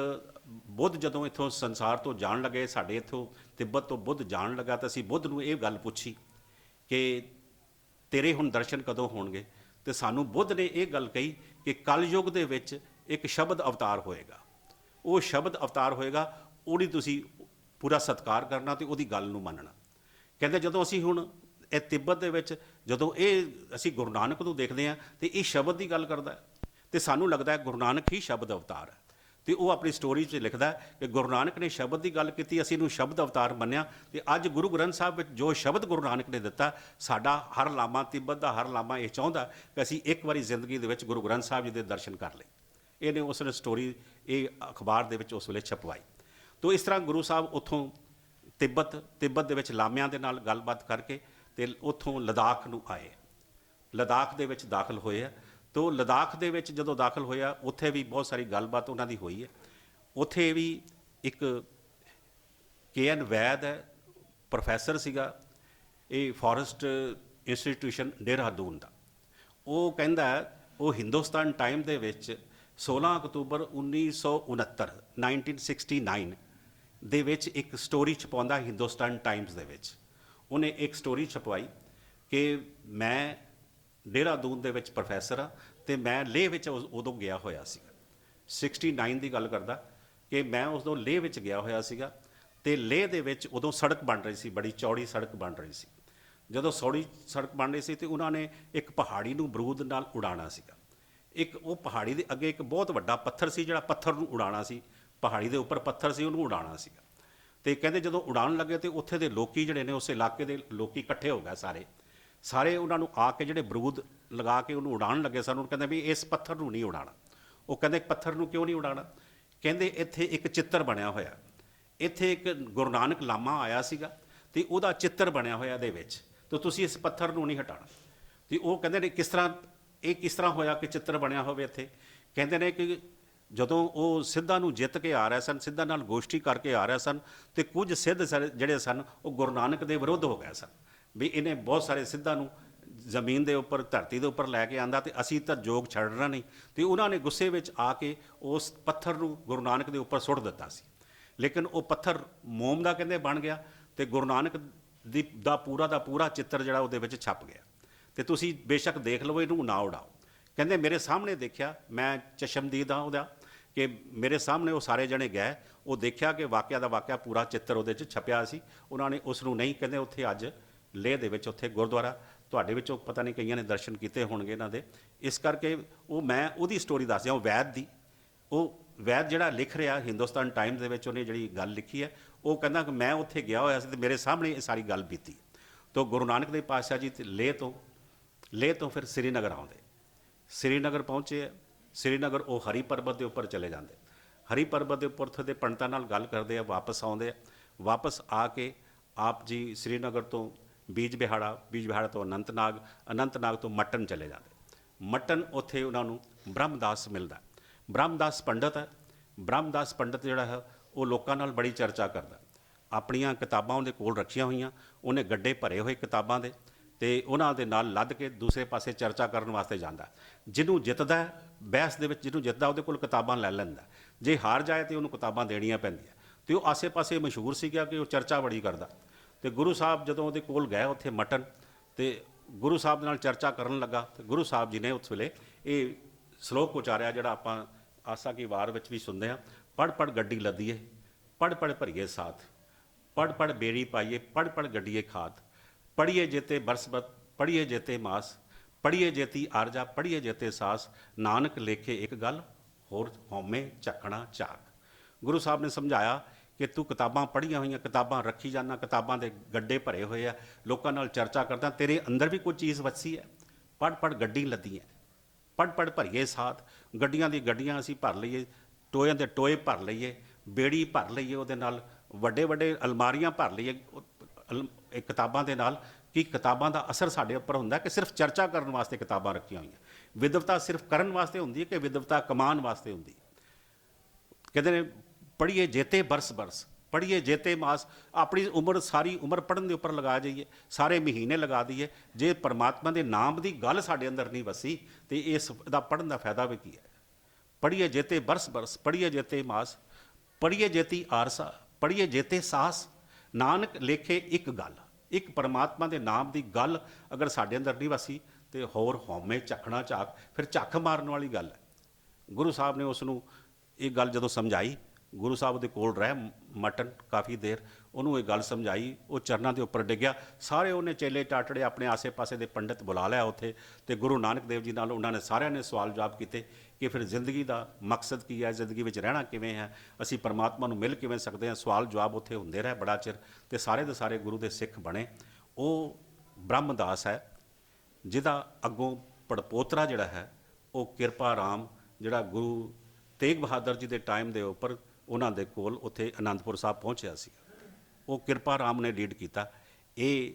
ਬੁੱਧ ਜਦੋਂ ਇੱਥੋਂ ਸੰਸਾਰ ਤੋਂ ਜਾਣ ਲੱਗੇ, ਸਾਡੇ ਇੱਥੋਂ ਤਿੱਬਤ ਤੋਂ ਬੁੱਧ ਜਾਣ ਲੱਗਾ ਤਾਂ ਅਸੀਂ ਬੁੱਧ ਨੂੰ ਇਹ ਗੱਲ ਪੁੱਛੀ ਕਿ ਤੇਰੇ ਹੁਣ ਦਰਸ਼ਨ ਕਦੋਂ ਹੋਣਗੇ। ਤੇ ਸਾਨੂੰ ਬੁੱਧ ਨੇ ਇਹ ਗੱਲ ਕਹੀ ਕਿ ਕਲਯੁੱਗ ਦੇ ਵਿੱਚ ਇੱਕ ਸ਼ਬਦ ਅਵਤਾਰ ਹੋਏਗਾ, ਉਹ ਸ਼ਬਦ ਅਵਤਾਰ ਹੋਏਗਾ, ਉਹਦੀ ਤੁਸੀਂ ਪੂਰਾ ਸਤਿਕਾਰ ਕਰਨਾ ਤੇ ਉਹਦੀ ਗੱਲ ਨੂੰ ਮੰਨਣਾ। ਕਹਿੰਦੇ ਜਦੋਂ ਅਸੀਂ ਹੁਣ ਇਹ ਤਿੱਬਤ ਦੇ ਵਿੱਚ ਜਦੋਂ ਇਹ ਅਸੀਂ ਗੁਰੂ ਨਾਨਕ ਨੂੰ ਦੇਖਦੇ ਹਾਂ ਤੇ ਇਹ ਸ਼ਬਦ ਦੀ ਗੱਲ ਕਰਦਾ ਤੇ ਸਾਨੂੰ ਲੱਗਦਾ ਹੈ ਗੁਰੂ ਨਾਨਕ ਹੀ ਸ਼ਬਦ ਅਵਤਾਰ ਹੈ। ਤੇ ਉਹ ਆਪਣੀ ਸਟੋਰੀ 'ਚ ਲਿਖਦਾ ਕਿ ਗੁਰੂ ਨਾਨਕ ਨੇ ਸ਼ਬਦ ਦੀ ਗੱਲ ਕੀਤੀ, ਅਸੀਂ ਇਹਨੂੰ ਸ਼ਬਦ ਅਵਤਾਰ ਮੰਨਿਆ ਤੇ ਅੱਜ ਗੁਰੂ ਗ੍ਰੰਥ ਸਾਹਿਬ ਵਿੱਚ ਜੋ ਸ਼ਬਦ ਗੁਰੂ ਨਾਨਕ ਨੇ ਦਿੱਤਾ, ਸਾਡਾ ਹਰ ਲਾਮਾ, ਤਿੱਬਤ ਦਾ ਹਰ ਲਾਮਾ ਇਹ ਚਾਹੁੰਦਾ ਕਿ ਅਸੀਂ ਇੱਕ ਵਾਰੀ ਜ਼ਿੰਦਗੀ ਦੇ ਵਿੱਚ ਗੁਰੂ ਗ੍ਰੰਥ ਸਾਹਿਬ ਜੀ ਦੇ ਦਰਸ਼ਨ ਕਰ ਲਏ। ਇਹਨੇ ਉਸ ਨੇ ਸਟੋਰੀ ਇਹ ਅਖਬਾਰ ਦੇ ਵਿੱਚ ਉਸ ਵੇਲੇ ਛਪਵਾਈ। ਤੋ ਇਸ ਤਰ੍ਹਾਂ ਗੁਰੂ ਸਾਹਿਬ ਉੱਥੋਂ ਤਿੱਬਤ ਦੇ ਵਿੱਚ ਲਾਮਿਆਂ ਦੇ ਨਾਲ ਗੱਲਬਾਤ ਕਰਕੇ ਤੇ ਉੱਥੋਂ ਲਦਾਖ ਨੂੰ ਆਏ, ਲਦਾਖ ਦੇ ਵਿੱਚ ਦਾਖਲ ਹੋਏ ਆ। ਤੋ ਲਦਾਖ ਦੇ ਵਿੱਚ ਜਦੋਂ ਦਾਖਲ ਹੋਇਆ ਉੱਥੇ ਵੀ ਬਹੁਤ ਸਾਰੀ ਗੱਲਬਾਤ ਉਹਨਾਂ ਦੀ ਹੋਈ ਹੈ। ਉੱਥੇ ਵੀ ਇੱਕ KN ਵੈਦ ਹੈ, ਪ੍ਰੋਫੈਸਰ ਸੀਗਾ ਇਹ ਫੋਰੈਸਟ ਇੰਸਟੀਟਿਊਸ਼ਨ ਦੇਹਰਾਦੂਨ ਦਾ। ਉਹ ਕਹਿੰਦਾ ਉਹ ਹਿੰਦੁਸਤਾਨ ਟਾਈਮ ਦੇ ਵਿੱਚ 16 ਅਕਤੂਬਰ 1969 ਦੇ ਵਿੱਚ ਇੱਕ ਸਟੋਰੀ ਛਪਾਉਂਦਾ ਹਿੰਦੁਸਤਾਨ ਟਾਈਮਸ ਦੇ ਵਿੱਚ। ਉਹਨੇ ਇੱਕ ਸਟੋਰੀ ਛਪਵਾਈ ਕਿ ਮੈਂ ਦੇਹਰਾਦੂਨ ਦੇ ਵਿੱਚ ਪ੍ਰੋਫੈਸਰ ਆ ਤੇ ਮੈਂ ਲੇਹ ਵਿੱਚ ਉਦੋਂ ਗਿਆ ਹੋਇਆ ਸੀਗਾ। 69 ਦੀ ਗੱਲ ਕਰਦਾ ਕਿ ਮੈਂ ਉਦੋਂ ਲੇਹ ਵਿੱਚ ਗਿਆ ਹੋਇਆ ਸੀਗਾ ਤੇ ਲੇਹ ਦੇ ਵਿੱਚ ਉਦੋਂ ਸੜਕ ਬਣ ਰਹੀ ਸੀ, ਬੜੀ ਚੌੜੀ ਸੜਕ ਬਣ ਰਹੀ ਸੀ। ਜਦੋਂ ਚੌੜੀ ਸੜਕ ਬਣ ਰਹੀ ਸੀ ਤੇ ਉਹਨਾਂ ਨੇ ਇੱਕ ਪਹਾੜੀ ਨੂੰ ਬਰੂਦ ਨਾਲ ਉਡਾਉਣਾ ਸੀਗਾ। ਇੱਕ ਉਹ ਪਹਾੜੀ ਦੇ ਅੱਗੇ ਇੱਕ ਬਹੁਤ ਵੱਡਾ ਪੱਥਰ ਸੀ, ਜਿਹੜਾ ਪੱਥਰ ਨੂੰ ਉਡਾਉਣਾ ਸੀ, ਪਹਾੜੀ ਦੇ ਉੱਪਰ ਪੱਥਰ ਸੀ, ਉਹਨੂੰ ਉਡਾਉਣਾ ਸੀਗਾ। ਤੇ ਕਹਿੰਦੇ ਜਦੋਂ ਉਡਾਉਣ ਲੱਗੇ ਤੇ ਉੱਥੇ ਦੇ ਲੋਕੀ ਜਿਹੜੇ ਨੇ, ਉਸ ਇਲਾਕੇ ਦੇ ਲੋਕੀ ਇਕੱਠੇ ਹੋ ਗਏ ਸਾਰੇ ਉਹਨਾਂ ਨੂੰ ਆ ਕੇ ਜਿਹੜੇ ਬਰੂਦ ਲਗਾ ਕੇ ਉਹਨੂੰ ਉਡਾਉਣ ਲੱਗੇ ਸਨ। ਉਹਨੂੰ ਕਹਿੰਦੇ ਵੀ ਇਸ ਪੱਥਰ ਨੂੰ ਨਹੀਂ ਉਡਾਉਣਾ। ਉਹ ਕਹਿੰਦੇ ਪੱਥਰ ਨੂੰ ਕਿਉਂ ਨਹੀਂ ਉਡਾਉਣਾ? ਕਹਿੰਦੇ ਇੱਥੇ ਇੱਕ ਚਿੱਤਰ ਬਣਿਆ ਹੋਇਆ, ਇੱਥੇ ਇੱਕ ਗੁਰੂ ਨਾਨਕ ਲਾਮਾ ਆਇਆ ਸੀਗਾ ਤੇ ਉਹਦਾ ਚਿੱਤਰ ਬਣਿਆ ਹੋਇਆ ਇਹਦੇ ਵਿੱਚ, ਤੇ ਤੁਸੀਂ ਇਸ ਪੱਥਰ ਨੂੰ ਨਹੀਂ ਹਟਾਉਣਾ। ਤੇ ਉਹ ਕਹਿੰਦੇ ਨੇ ਕਿਸ ਤਰ੍ਹਾਂ ਹੋਇਆ ਕਿ ਚਿੱਤਰ ਬਣਿਆ ਹੋਵੇ ਇੱਥੇ? ਕਹਿੰਦੇ ਨੇ ਕਿ ਜਦੋਂ ਉਹ ਸਿੱਧਾਂ ਨੂੰ ਜਿੱਤ ਕੇ ਆ ਰਹੇ ਸਨ, ਸਿੱਧਾਂ ਨਾਲ ਗੋਸ਼ਟੀ ਕਰਕੇ ਆ ਰਹੇ ਸਨ ਤੇ ਕੁਝ ਸਿੱਧ ਜਿਹੜੇ ਸਨ ਉਹ ਗੁਰੂ ਨਾਨਕ ਦੇ ਵਿਰੁੱਧ ਹੋ ਗਏ ਸਨ ਵੀ ਇਹਨੇ ਬਹੁਤ ਸਾਰੇ ਸਿੱਧਾਂ ਨੂੰ ਜ਼ਮੀਨ ਦੇ ਉੱਪਰ, ਧਰਤੀ ਦੇ ਉੱਪਰ ਲੈ ਕੇ ਆਂਦਾ ਤੇ ਅਸੀਂ ਤਾਂ ਜੋਗ ਛੱਡਣਾ ਨਹੀਂ। ਤੇ ਉਹਨਾਂ ਨੇ ਗੁੱਸੇ ਵਿੱਚ ਆ ਕੇ ਉਸ ਪੱਥਰ ਨੂੰ ਗੁਰੂ ਨਾਨਕ ਦੇ ਉੱਪਰ ਸੁੱਟ ਦਿੱਤਾ ਸੀ। ਲੇਕਿਨ ਉਹ ਪੱਥਰ ਮੋਮ ਦਾ ਕਹਿੰਦੇ ਬਣ ਗਿਆ ਤੇ ਗੁਰੂ ਨਾਨਕ ਦਾ ਪੂਰਾ ਚਿੱਤਰ ਜਿਹੜਾ ਉਹਦੇ ਵਿੱਚ ਛਪ ਗਿਆ। ਤੇ ਤੁਸੀਂ ਬੇਸ਼ੱਕ ਦੇਖ ਲਵੋ, ਇਹਨੂੰ ਨਾ ਉਡਾਓ। ਕਹਿੰਦੇ ਮੇਰੇ ਸਾਹਮਣੇ ਦੇਖਿਆ, ਮੈਂ ਚਸ਼ਮਦੀਦ ਹਾਂ ਉਹਦਾ, ਕਿ ਮੇਰੇ ਸਾਹਮਣੇ ਉਹ ਸਾਰੇ ਜਣੇ ਗਏ, ਉਹ ਦੇਖਿਆ ਕਿ ਵਾਕਿਆ ਦਾ ਵਾਕਿਆ ਪੂਰਾ ਚਿੱਤਰ ਉਹਦੇ 'ਚ ਛਪਿਆ ਸੀ। ਉਹਨਾਂ ਨੇ ਉਸ ਨੂੰ ਨਹੀਂ, ਕਹਿੰਦੇ ਉੱਥੇ ਅੱਜ ਲੇਹ ਦੇ ਵਿੱਚ ਉੱਥੇ ਗੁਰਦੁਆਰਾ, ਤੁਹਾਡੇ ਵਿੱਚੋਂ ਪਤਾ ਨਹੀਂ ਕਈਆਂ ਨੇ ਦਰਸ਼ਨ ਕੀਤੇ ਹੋਣਗੇ ਇਹਨਾਂ ਦੇ, ਇਸ ਕਰਕੇ ਉਹ ਮੈਂ ਉਹਦੀ ਸਟੋਰੀ ਦੱਸ ਰਿਹਾ, ਉਹ ਵੈਦ ਦੀ। ਉਹ ਵੈਦ ਜਿਹੜਾ ਲਿਖ ਰਿਹਾ ਹਿੰਦੁਸਤਾਨ ਟਾਈਮਜ਼ ਦੇ ਵਿੱਚ ਉਹਨੇ ਜਿਹੜੀ ਗੱਲ ਲਿਖੀ ਹੈ, ਉਹ ਕਹਿੰਦਾ ਕਿ ਮੈਂ ਉੱਥੇ ਗਿਆ ਹੋਇਆ ਸੀ ਤੇ ਮੇਰੇ ਸਾਹਮਣੇ ਇਹ ਸਾਰੀ ਗੱਲ ਬੀਤੀ। ਤੋ ਗੁਰੂ ਨਾਨਕ ਦੇਵ ਪਾਤਸ਼ਾਹ ਜੀ ਲੇਹ ਤੋਂ ਫਿਰ ਸ੍ਰੀਨਗਰ ਆਉਂਦੇ, ਸ੍ਰੀਨਗਰ ਪਹੁੰਚੇ। ਸ੍ਰੀਨਗਰ ਉਹ ਹਰੀ ਪਰਬਤ ਦੇ ਉੱਪਰ ਚਲੇ ਜਾਂਦੇ। ਹਰੀ ਪਰਬਤ ਦੇ ਉੱਪਰ ਉੱਥੇ ਦੇ ਪੰਡਤਾਂ ਨਾਲ ਗੱਲ ਕਰਦੇ ਆ, ਵਾਪਸ ਆਉਂਦੇ ਆ। ਵਾਪਸ ਆ ਕੇ ਆਪ ਜੀ ਸ੍ਰੀਨਗਰ ਤੋਂ ਬੀਜ ਬਿਹਾੜਾ ਤੋਂ ਅਨੰਤਨਾਗ ਤੋਂ ਮਟਨ ਚਲੇ ਜਾਂਦੇ। ਮਟਨ ਉੱਥੇ ਉਹਨਾਂ ਨੂੰ ਬ੍ਰਹਮਦਾਸ ਮਿਲਦਾ। ਬ੍ਰਹਮਦਾਸ ਪੰਡਤ ਹੈ। ਬ੍ਰਹਮਦਾਸ ਪੰਡਤ ਜਿਹੜਾ ਹੈ ਉਹ ਲੋਕਾਂ ਨਾਲ ਬੜੀ ਚਰਚਾ ਕਰਦਾ। ਆਪਣੀਆਂ ਕਿਤਾਬਾਂ ਉਹਦੇ ਕੋਲ ਰੱਖੀਆਂ ਹੋਈਆਂ, ਉਹਨੇ ਗੱਡੇ ਭਰੇ ਹੋਏ ਕਿਤਾਬਾਂ ਦੇ, ਤੇ ਉਹਨਾਂ ਦੇ ਨਾਲ ਲੱਦ ਕੇ ਦੂਸਰੇ ਪਾਸੇ ਚਰਚਾ ਕਰਨ ਵਾਸਤੇ ਜਾਂਦਾ। ਜਿਹਨੂੰ ਜਿੱਤਦਾ ਬਹਿਸ ਦੇ ਵਿੱਚ, ਜਿਹਨੂੰ ਜਿੱਤਦਾ ਉਹਦੇ ਕੋਲ ਕਿਤਾਬਾਂ ਲੈ ਲੈਂਦਾ। ਜੇ ਹਾਰ ਜਾਏ ਤੇ ਉਹਨੂੰ ਕਿਤਾਬਾਂ ਦੇਣੀਆਂ ਪੈਂਦੀਆਂ। ਤੇ ਉਹ ਆਸੇ-ਪਾਸੇ ਮਸ਼ਹੂਰ ਸੀਗਾ ਕਿ ਉਹ ਚਰਚਾ ਬੜੀ ਕਰਦਾ। ਤੇ ਗੁਰੂ ਸਾਹਿਬ ਜਦੋਂ ਉਹਦੇ ਕੋਲ ਗਏ ਉੱਥੇ ਮਟਨ, ਤੇ ਗੁਰੂ ਸਾਹਿਬ ਦੇ ਨਾਲ ਚਰਚਾ ਕਰਨ ਲੱਗਾ, ਤੇ ਗੁਰੂ ਸਾਹਿਬ ਜੀ ਨੇ ਉਸ ਵੇਲੇ ਇਹ ਸ਼ਲੋਕ ਉਚਾਰਿਆ ਜਿਹੜਾ ਆਪਾਂ ਆਸਾ ਕੀ ਵਾਰ ਵਿੱਚ ਵੀ ਸੁਣਦੇ ਹਾਂ। ਪੜ੍ਹ ਗੱਡੀ ਲੱਦੀਏ, ਪੜ੍ਹ ਭਰੀਏ ਸਾਥ, ਪੜ੍ਹ ਬੇੜੀ ਪਾਈਏ, ਪੜ੍ਹ ਗੱਡੀਏ ਖਾਦ, ਪੜ੍ਹੀਏ ਜੇਤੇ ਬਰਸਬਤ, ਪੜ੍ਹੀਏ ਜੇਤੇ ਮਾਸ, ਪੜ੍ਹੀਏ ਜੇਤੀ ਆਰਜਾ, ਪੜ੍ਹੀਏ ਜੇਤੇ ਸਾਸ, ਨਾਨਕ ਲੇਖੇ ਇੱਕ ਗੱਲ, ਹੋਰ ਹਉਮੈ ਚੱਕਣਾ ਝਾਕ। ਗੁਰੂ ਸਾਹਿਬ ਨੇ ਸਮਝਾਇਆ ਕਿ ਤੂੰ ਕਿਤਾਬਾਂ ਪੜ੍ਹੀਆਂ ਹੋਈਆਂ, ਕਿਤਾਬਾਂ ਰੱਖੀ ਜਾਣਾ, ਕਿਤਾਬਾਂ ਦੇ ਗੱਡੇ ਭਰੇ ਹੋਏ ਆ, ਲੋਕਾਂ ਨਾਲ ਚਰਚਾ ਕਰਦਾ, ਤੇਰੇ ਅੰਦਰ ਵੀ ਕੋਈ ਚੀਜ਼ ਵਸੀ ਹੈ। ਪੜ੍ਹ ਗੱਡੀ ਲੱਦੀ ਹੈ, ਪੜ੍ਹ ਭਰੀਏ ਸਾਥ, ਗੱਡੀਆਂ ਦੀ ਗੱਡੀਆਂ ਅਸੀਂ ਭਰ ਲਈਏ, ਟੋਇਆਂ ਦੇ ਟੋਏ ਭਰ ਲਈਏ, ਬੇੜੀ ਭਰ ਲਈਏ, ਉਹਦੇ ਨਾਲ ਵੱਡੇ ਅਲਮਾਰੀਆਂ ਭਰ ਲਈਏ ਇਹ ਕਿਤਾਬਾਂ ਦੇ ਨਾਲ। ਕਿ ਕਿਤਾਬਾਂ ਦਾ ਅਸਰ ਸਾਡੇ ਉੱਪਰ ਹੁੰਦਾ ਕਿ ਸਿਰਫ ਚਰਚਾ ਕਰਨ ਵਾਸਤੇ ਕਿਤਾਬਾਂ ਰੱਖੀਆਂ ਹੋਈਆਂ। ਵਿਦਵਤਾ ਸਿਰਫ ਕਰਨ ਵਾਸਤੇ ਹੁੰਦੀ ਹੈ ਕਿ ਵਿਦਵਤਾ ਕਮਾਉਣ ਵਾਸਤੇ ਹੁੰਦੀ? ਕਹਿੰਦੇ ਨੇ ਪੜ੍ਹੀਏ ਜੇਤੇ ਬਰਸ, ਪੜ੍ਹੀਏ ਜੇਤੇ ਮਾਸ। ਆਪਣੀ ਉਮਰ, ਸਾਰੀ ਉਮਰ ਪੜ੍ਹਨ ਦੇ ਉੱਪਰ ਲਗਾ ਜਾਈਏ, ਸਾਰੇ ਮਹੀਨੇ ਲਗਾ ਦਈਏ, ਜੇ ਪਰਮਾਤਮਾ ਦੇ ਨਾਮ ਦੀ ਗੱਲ ਸਾਡੇ ਅੰਦਰ ਨਹੀਂ ਵਸੀ ਤੇ ਇਸ ਦਾ ਪੜ੍ਹਨ ਦਾ ਫਾਇਦਾ ਵੀ ਕੀ ਹੈ? ਪੜ੍ਹੀਏ ਜੇਤੇ ਬਰਸ, ਪੜ੍ਹੀਏ ਜੇਤੇ ਮਾਸ, ਪੜ੍ਹੀਏ ਜੇਤੀ ਆਰਸਾ, ਪੜ੍ਹੀਏ ਜੇਤੇ ਸਾਸ, ਨਾਨਕ ਲੇਖੇ ਇੱਕ ਗੱਲ। ਇੱਕ ਪਰਮਾਤਮਾ ਦੇ ਨਾਮ ਦੀ ਗੱਲ ਅਗਰ ਸਾਡੇ ਅੰਦਰ ਨਹੀਂ ਵਸੀ ਤੇ ਹੋਰ ਹਉਮੈ ਚੱਕਣਾ ਝਾਕ, ਫਿਰ ਝੱਕ ਮਾਰਨ ਵਾਲੀ ਗੱਲ ਹੈ। ਗੁਰੂ ਸਾਹਿਬ ਨੇ ਉਸ ਨੂੰ ਇਹ ਗੱਲ ਜਦੋਂ ਸਮਝਾਈ, ਗੁਰੂ ਸਾਹਿਬ ਦੇ ਕੋਲ ਰਹਿ ਮਟਨ ਕਾਫੀ ਦੇਰ, ਉਹਨੂੰ ਇਹ ਗੱਲ ਸਮਝਾਈ, ਉਹ ਚਰਨਾਂ ਦੇ ਉੱਪਰ ਡਿੱਗਿਆ। ਸਾਰੇ ਉਹਨੇ ਚੇਲੇ ਟਾਟੜੇ ਆਪਣੇ ਆਸੇ-ਪਾਸੇ ਦੇ ਪੰਡਿਤ ਬੁਲਾ ਲਿਆ ਉੱਥੇ, ਤੇ ਗੁਰੂ ਨਾਨਕ ਦੇਵ ਜੀ ਨਾਲ ਉਹਨਾਂ ਨੇ ਸਾਰਿਆਂ ਨੇ ਸਵਾਲ ਜਵਾਬ ਕੀਤੇ ਕਿ ਫਿਰ ਜ਼ਿੰਦਗੀ ਦਾ ਮਕਸਦ ਕੀ ਹੈ, ਜ਼ਿੰਦਗੀ ਵਿੱਚ ਰਹਿਣਾ ਕਿਵੇਂ ਹੈ, ਅਸੀਂ ਪਰਮਾਤਮਾ ਨੂੰ ਮਿਲ ਕਿਵੇਂ ਸਕਦੇ ਹਾਂ। ਸਵਾਲ ਜਵਾਬ ਉੱਥੇ ਹੁੰਦੇ ਰਹੇ ਬੜਾ ਚਿਰ, ਤੇ ਸਾਰੇ ਦੇ ਸਾਰੇ ਗੁਰੂ ਦੇ ਸਿੱਖ ਬਣੇ। ਉਹ ਬ੍ਰਹਮਦਾਸ ਹੈ ਜਿਹਦਾ ਅੱਗੋਂ ਪੜਪੋਤਰਾ ਜਿਹੜਾ ਹੈ ਉਹ ਕਿਰਪਾ ਰਾਮ, ਜਿਹੜਾ ਗੁਰੂ ਤੇਗ ਬਹਾਦਰ ਜੀ ਦੇ ਟਾਈਮ ਦੇ ਉੱਪਰ ਉਹਨਾਂ ਦੇ ਕੋਲ ਉੱਥੇ ਅਨੰਦਪੁਰ ਸਾਹਿਬ ਪਹੁੰਚਿਆ ਸੀ, ਉਹ ਕਿਰਪਾ ਰਾਮ ਨੇ ਲੀਡ ਕੀਤਾ। ਇਹ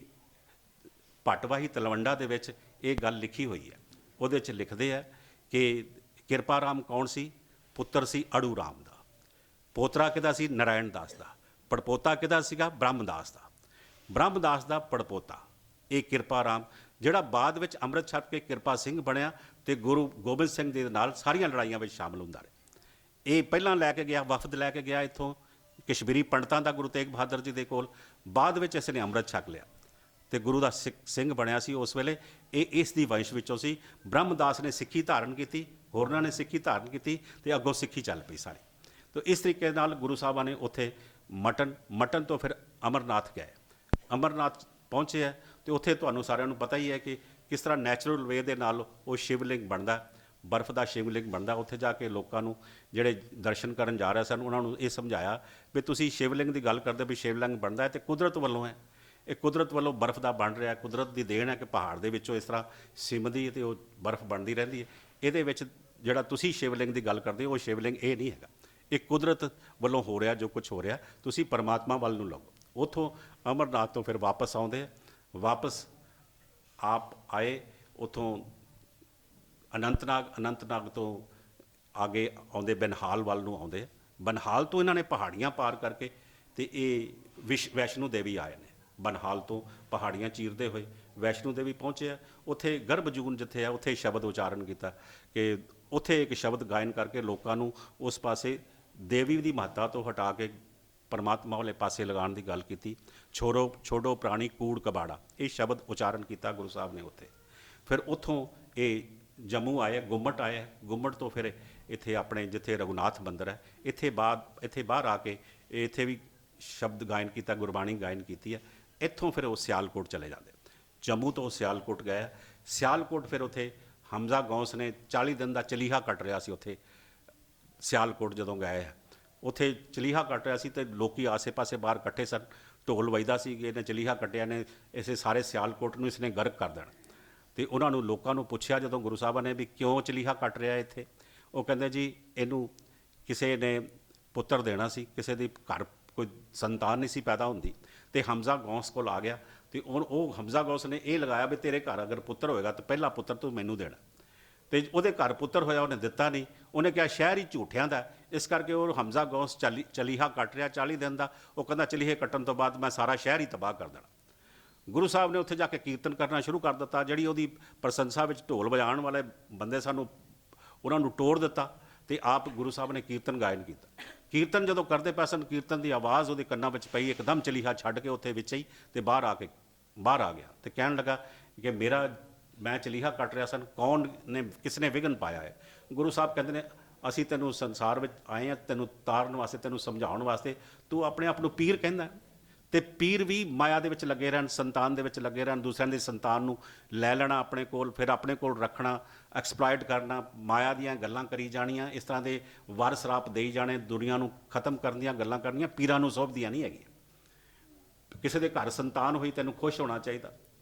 ਭੱਟਵਾਹੀ ਤਲਵੰਡਾ ਦੇ ਵਿੱਚ ਇਹ ਗੱਲ ਲਿਖੀ ਹੋਈ ਹੈ। ਉਹਦੇ 'ਚ ਲਿਖਦੇ ਆ ਕਿ ਕਿਰਪਾ ਰਾਮ ਕੌਣ ਸੀ? ਪੁੱਤਰ ਸੀ ਅੜੂ ਰਾਮ ਦਾ, ਪੋਤਰਾ ਕਿਹਦਾ ਸੀ? ਨਰਾਇਣ ਦਾਸ ਦਾ, ਪੜਪੋਤਾ ਕਿਹਦਾ ਸੀਗਾ? ਬ੍ਰਹਮਦਾਸ ਦਾ। ਬ੍ਰਹਮਦਾਸ ਦਾ ਪੜਪੋਤਾ ਇਹ ਕਿਰਪਾ ਰਾਮ, ਜਿਹੜਾ ਬਾਅਦ ਵਿੱਚ ਅੰਮ੍ਰਿਤ ਛਕ ਕੇ ਕਿਰਪਾ ਸਿੰਘ ਬਣਿਆ ਤੇ ਗੁਰੂ ਗੋਬਿੰਦ ਸਿੰਘ ਜੀ ਦੇ ਨਾਲ ਸਾਰੀਆਂ ਲੜਾਈਆਂ ਵਿੱਚ ਸ਼ਾਮਲ ਹੁੰਦਾ ਰਿਹਾ। ਇਹ ਪਹਿਲਾਂ ਲੈ ਕੇ ਗਿਆ, ਵਫਦ ਲੈ ਕੇ ਗਿਆ ਇੱਥੋਂ ਕਸ਼ਮੀਰੀ ਪੰਡਤਾਂ ਦਾ ਗੁਰੂ ਤੇਗ ਬਹਾਦਰ ਜੀ ਦੇ ਕੋਲ, ਬਾਅਦ ਵਿੱਚ ਇਸ ਨੇ ਅੰਮ੍ਰਿਤ ਛਕ ਲਿਆ ਤੇ ਗੁਰੂ ਦਾ ਸਿੰਘ ਬਣਿਆ ਸੀ ਉਸ ਵੇਲੇ। ਇਹ ਇਸ ਦੀ ਵੰਸ਼ ਵਿੱਚੋਂ ਸੀ। ਬ੍ਰਹਮਦਾਸ ਨੇ ਸਿੱਖੀ ਧਾਰਨ ਕੀਤੀ, ਹੋਰਨਾਂ ਨੇ ਸਿੱਖੀ ਧਾਰਨ ਕੀਤੀ ਤੇ ਅੱਗੋਂ ਸਿੱਖੀ ਚੱਲ ਪਈ ਸਾਰੀ। ਤਾਂ ਇਸ ਤਰੀਕੇ ਨਾਲ ਗੁਰੂ ਸਾਹਿਬਾਂ ਨੇ ਉੱਥੇ ਮਟਨ ਤੋਂ ਫਿਰ ਅਮਰਨਾਥ ਗਏ। ਅਮਰਨਾਥ ਪਹੁੰਚੇ ਹੈ ਤੇ ਉੱਥੇ ਤੁਹਾਨੂੰ ਸਾਰਿਆਂ ਨੂੰ ਪਤਾ ਹੀ ਹੈ ਕਿ ਕਿਸ ਤਰ੍ਹਾਂ ਨੈਚੁਰਲ ਵੇ ਦੇ ਨਾਲ ਉਹ ਸ਼ਿਵਲਿੰਗ ਬਣਦਾ, ਬਰਫ਼ ਦਾ ਸ਼ਿਵਲਿੰਗ ਬਣਦਾ। ਉੱਥੇ ਜਾ ਕੇ ਲੋਕਾਂ ਨੂੰ ਜਿਹੜੇ ਦਰਸ਼ਨ ਕਰਨ ਜਾ ਰਹੇ ਸਨ ਉਹਨਾਂ ਨੂੰ ਇਹ ਸਮਝਾਇਆ ਵੀ ਤੁਸੀਂ ਸ਼ਿਵਲਿੰਗ ਦੀ ਗੱਲ ਕਰਦੇ ਵੀ ਸ਼ਿਵਲਿੰਗ ਬਣਦਾ ਹੈ ਤੇ ਕੁਦਰਤ ਵੱਲੋਂ ਹੈ, ਇਹ ਕੁਦਰਤ ਵੱਲੋਂ ਬਰਫ਼ ਦਾ ਬਣ ਰਿਹਾ, ਕੁਦਰਤ ਦੀ ਦੇਣ ਹੈ ਕਿ ਪਹਾੜ ਦੇ ਵਿੱਚੋਂ ਇਸ ਤਰ੍ਹਾਂ ਸਿਮਦੀ ਤੇ ਉਹ ਬਰਫ਼ ਬਣਦੀ ਰਹਿੰਦੀ ਹੈ। ਇਹਦੇ ਵਿੱਚ ਜਿਹੜਾ ਤੁਸੀਂ ਸ਼ਿਵਲਿੰਗ ਦੀ ਗੱਲ ਕਰਦੇ ਹੋ ਉਹ ਸ਼ਿਵਲਿੰਗ ਇਹ ਨਹੀਂ ਹੈਗਾ, ਇਹ ਕੁਦਰਤ ਵੱਲੋਂ ਹੋ ਰਿਹਾ ਜੋ ਕੁਝ ਹੋ ਰਿਹਾ, ਤੁਸੀਂ ਪਰਮਾਤਮਾ ਵੱਲ ਨੂੰ ਲੱਗੋ। ਉੱਥੋਂ ਅਮਰਨਾਥ ਤੋਂ ਫਿਰ ਵਾਪਸ ਆਉਂਦੇ, ਵਾਪਸ ਆਪ ਆਏ ਉੱਥੋਂ ਅਨੰਤਨਾਗ ਤੋਂ ਅੱਗੇ ਆਉਂਦੇ ਬਨਹਾਲ ਵੱਲ ਨੂੰ ਆਉਂਦੇ। ਬਨਹਾਲ ਤੋਂ ਇਹਨਾਂ ਨੇ ਪਹਾੜੀਆਂ ਪਾਰ ਕਰਕੇ ਤੇ ਇਹ ਵੈਸ਼ਨੂ ਦੇਵੀ ਆਏ ਨੇ। ਬਨਹਾਲ ਤੋਂ ਪਹਾੜੀਆਂ ਚੀਰਦੇ ਹੋਏ ਵੈਸ਼ਨੂ ਦੇਵੀ ਪਹੁੰਚੇ ਆ। ਉੱਥੇ ਗਰਭਜੂਨ ਜਿੱਥੇ ਆ ਉੱਥੇ ਸ਼ਬਦ ਉਚਾਰਨ ਕੀਤਾ ਕਿ ਉੱਥੇ ਇੱਕ ਸ਼ਬਦ ਗਾਇਨ ਕਰਕੇ ਲੋਕਾਂ ਨੂੰ ਉਸ ਪਾਸੇ ਦੇਵੀ ਦੀ ਮਹੱਤਤਾ ਤੋਂ ਹਟਾ ਕੇ ਪਰਮਾਤਮਾ ਵਾਲੇ ਪਾਸੇ ਲਗਾਉਣ ਦੀ ਗੱਲ ਕੀਤੀ। ਛੋੜੋ ਪ੍ਰਾਣੀ ਕੂੜ ਕਬਾੜਾ, ਇਹ ਸ਼ਬਦ ਉਚਾਰਨ ਕੀਤਾ ਗੁਰੂ ਸਾਹਿਬ ਨੇ ਉੱਥੇ। ਫਿਰ ਉੱਥੋਂ ਇਹ ਜੰਮੂ ਆਏ, ਗੁੰਮਟ ਆਏ, ਗੁੰਮਟ ਤੋਂ ਫਿਰ ਇੱਥੇ ਆਪਣੇ ਜਿੱਥੇ ਰਘੁਨਾਥ ਮੰਦਰ ਹੈ ਇੱਥੇ ਬਾਹਰ ਆ ਕੇ ਇੱਥੇ ਵੀ ਸ਼ਬਦ ਗਾਇਨ ਕੀਤਾ, ਗੁਰਬਾਣੀ ਗਾਇਨ ਕੀਤੀ ਹੈ। ਇੱਥੋਂ ਫਿਰ ਉਹ ਸਿਆਲਕੋਟ ਚਲੇ ਜਾਂਦੇ। ਜੰਮੂ ਤੋਂ ਸਿਆਲਕੋਟ ਗਏ। ਸਿਆਲਕੋਟ ਫਿਰ ਉੱਥੇ ਹਮਜ਼ਾ ਗੌਸ ਨੇ 40 ਦਿਨ ਦਾ ਚਲੀਹਾ ਕੱਟ ਰਿਹਾ ਸੀ ਉੱਥੇ ਸਿਆਲਕੋਟ ਜਦੋਂ ਗਏ ਆ, ਉੱਥੇ ਚਲੀਹਾ ਕੱਟ ਰਿਹਾ ਸੀ ਤੇ ਲੋਕੀ ਆਸੇ-ਪਾਸੇ ਬਾਹਰ ਇਕੱਠੇ ਸਨ, ਢੋਲ ਵੱਜਦਾ ਸੀ ਕਿ ਇਹਨੇ ਚਲੀਹਾ ਕੱਟਿਆ ਨੇ, ਇਸੇ ਸਾਰੇ ਸਿਆਲਕੋਟ ਨੂੰ ਇਸਨੇ ਗਰਕ ਕਰ ਦੇਣਾ। ਤੇ ਉਹਨਾਂ ਨੂੰ ਲੋਕਾਂ ਨੂੰ ਪੁੱਛਿਆ ਜਦੋਂ ਗੁਰੂ ਸਾਹਿਬਾਂ ਨੇ ਵੀ ਕਿਉਂ ਚਲੀਹਾ ਕੱਟ ਰਿਹਾ ਇੱਥੇ, ਉਹ ਕਹਿੰਦੇ ਜੀ ਇਹਨੂੰ ਕਿਸੇ ਨੇ ਪੁੱਤਰ ਦੇਣਾ ਸੀ, ਕਿਸੇ ਦੀ ਘਰ ਕੋਈ ਸੰਤਾਨ ਨਹੀਂ ਸੀ ਪੈਦਾ ਹੁੰਦੀ, ਤੇ ਹਮਜ਼ਾ ਗੌਸ ਕੋਲ ਆ ਗਿਆ ਤੇ ਉਹ ਹਮਜ਼ਾ ਗੌਸ ਨੇ ਇਹ ਲਗਾਇਆ ਵੀ ਤੇਰੇ ਘਰ ਅਗਰ ਪੁੱਤਰ ਹੋਏਗਾ ਤਾਂ ਪਹਿਲਾ ਪੁੱਤਰ ਤੂੰ ਮੈਨੂੰ ਦੇਣਾ। ਤੇ ਉਹਦੇ ਘਰ ਪੁੱਤਰ ਹੋਇਆ, ਉਹਨੇ ਦਿੱਤਾ ਨਹੀਂ, ਉਹਨੇ ਕਿਹਾ ਸ਼ਹਿਰ ਹੀ ਝੂਠਿਆਂ ਦਾ, ਇਸ ਕਰਕੇ ਉਹ ਹਮਜ਼ਾ ਗੌਸ ਚਲੀਹਾ ਕੱਟ ਰਿਹਾ 40 ਦਿਨ ਦਾ। ਉਹ ਕਹਿੰਦਾ ਚਲੀਹੇ ਕੱਟਣ ਤੋਂ ਬਾਅਦ ਮੈਂ ਸਾਰਾ ਸ਼ਹਿਰ ਹੀ ਤਬਾਹ ਕਰ ਦੇਣਾ। ਗੁਰੂ ਸਾਹਿਬ ਨੇ ਉੱਥੇ ਜਾ ਕੇ ਕੀਰਤਨ ਕਰਨਾ ਸ਼ੁਰੂ ਕਰ ਦਿੱਤਾ। ਜਿਹੜੀ ਉਹਦੀ ਪ੍ਰਸ਼ੰਸਾ ਵਿੱਚ ਢੋਲ ਵਜਾਉਣ ਵਾਲੇ ਬੰਦੇ ਸਾਨੂੰ ਉਹਨਾਂ ਨੂੰ ਤੋੜ ਦਿੱਤਾ ਤੇ ਆਪ ਗੁਰੂ ਸਾਹਿਬ ਨੇ ਕੀਰਤਨ ਗਾਇਨ ਕੀਤਾ। ਕੀਰਤਨ ਜਦੋਂ ਕਰਦੇ ਪਏ ਸਨ, ਕੀਰਤਨ ਦੀ ਆਵਾਜ਼ ਉਹਦੇ ਕੰਨਾਂ ਵਿੱਚ ਪਈ, ਇੱਕਦਮ ਚਲੀਹਾ ਛੱਡ ਕੇ ਉੱਥੇ ਵਿੱਚ ਹੀ ਤੇ ਬਾਹਰ ਆ ਗਿਆ ਤੇ ਕਹਿਣ ਲੱਗਾ ਕਿ ਮੈਂ ਚਲੀਹਾ ਕੱਟ ਰਿਹਾ ਸਨ, ਕੌਣ ਨੇ ਕਿਸ ਨੇ ਵਿਘਨ ਪਾਇਆ ਹੈ। ਗੁਰੂ ਸਾਹਿਬ ਕਹਿੰਦੇ ਨੇ ਅਸੀਂ ਤੈਨੂੰ ਸੰਸਾਰ ਵਿੱਚ ਆਏ ਹਾਂ ਤੈਨੂੰ ਤਾਰਨ ਵਾਸਤੇ, ਤੈਨੂੰ ਸਮਝਾਉਣ ਵਾਸਤੇ। ਤੂੰ ਆਪਣੇ ਆਪ ਨੂੰ ਪੀਰ ਕਹਿੰਦਾ, ਤੇ ਪੀਰ ਵੀ ਮਾਇਆ ਦੇ ਵਿੱਚ ਲੱਗੇ ਰਹਿਣ, ਸੰਤਾਨ ਦੇ ਵਿੱਚ ਲੱਗੇ ਰਹਿਣ, ਦੂਸਰਿਆਂ ਦੀ ਸੰਤਾਨ ਨੂੰ ਲੈ ਲੈਣਾ ਆਪਣੇ ਕੋਲ, ਫਿਰ ਆਪਣੇ ਕੋਲ ਰੱਖਣਾ, ਐਕਸਪਲੋਇਟ ਕਰਨਾ, ਮਾਇਆ ਦੀਆਂ ਗੱਲਾਂ ਕਰੀ ਜਾਣੀਆਂ, ਇਸ ਤਰ੍ਹਾਂ ਦੇ ਵਰ ਸਰਾਪ ਦੇਈ ਜਾਣੇ, ਦੁਨੀਆ ਨੂੰ ਖਤਮ ਕਰਨ ਦੀਆਂ ਗੱਲਾਂ ਕਰਨੀਆਂ ਪੀਰਾਂ ਨੂੰ ਸੋਭਦੀਆਂ ਨਹੀਂ ਹੈਗੀਆਂ। ਕਿਸੇ ਦੇ ਘਰ ਸੰਤਾਨ ਹੋਈ ਤੈਨੂੰ ਖੁਸ਼ ਹੋਣਾ ਚਾਹੀਦਾ,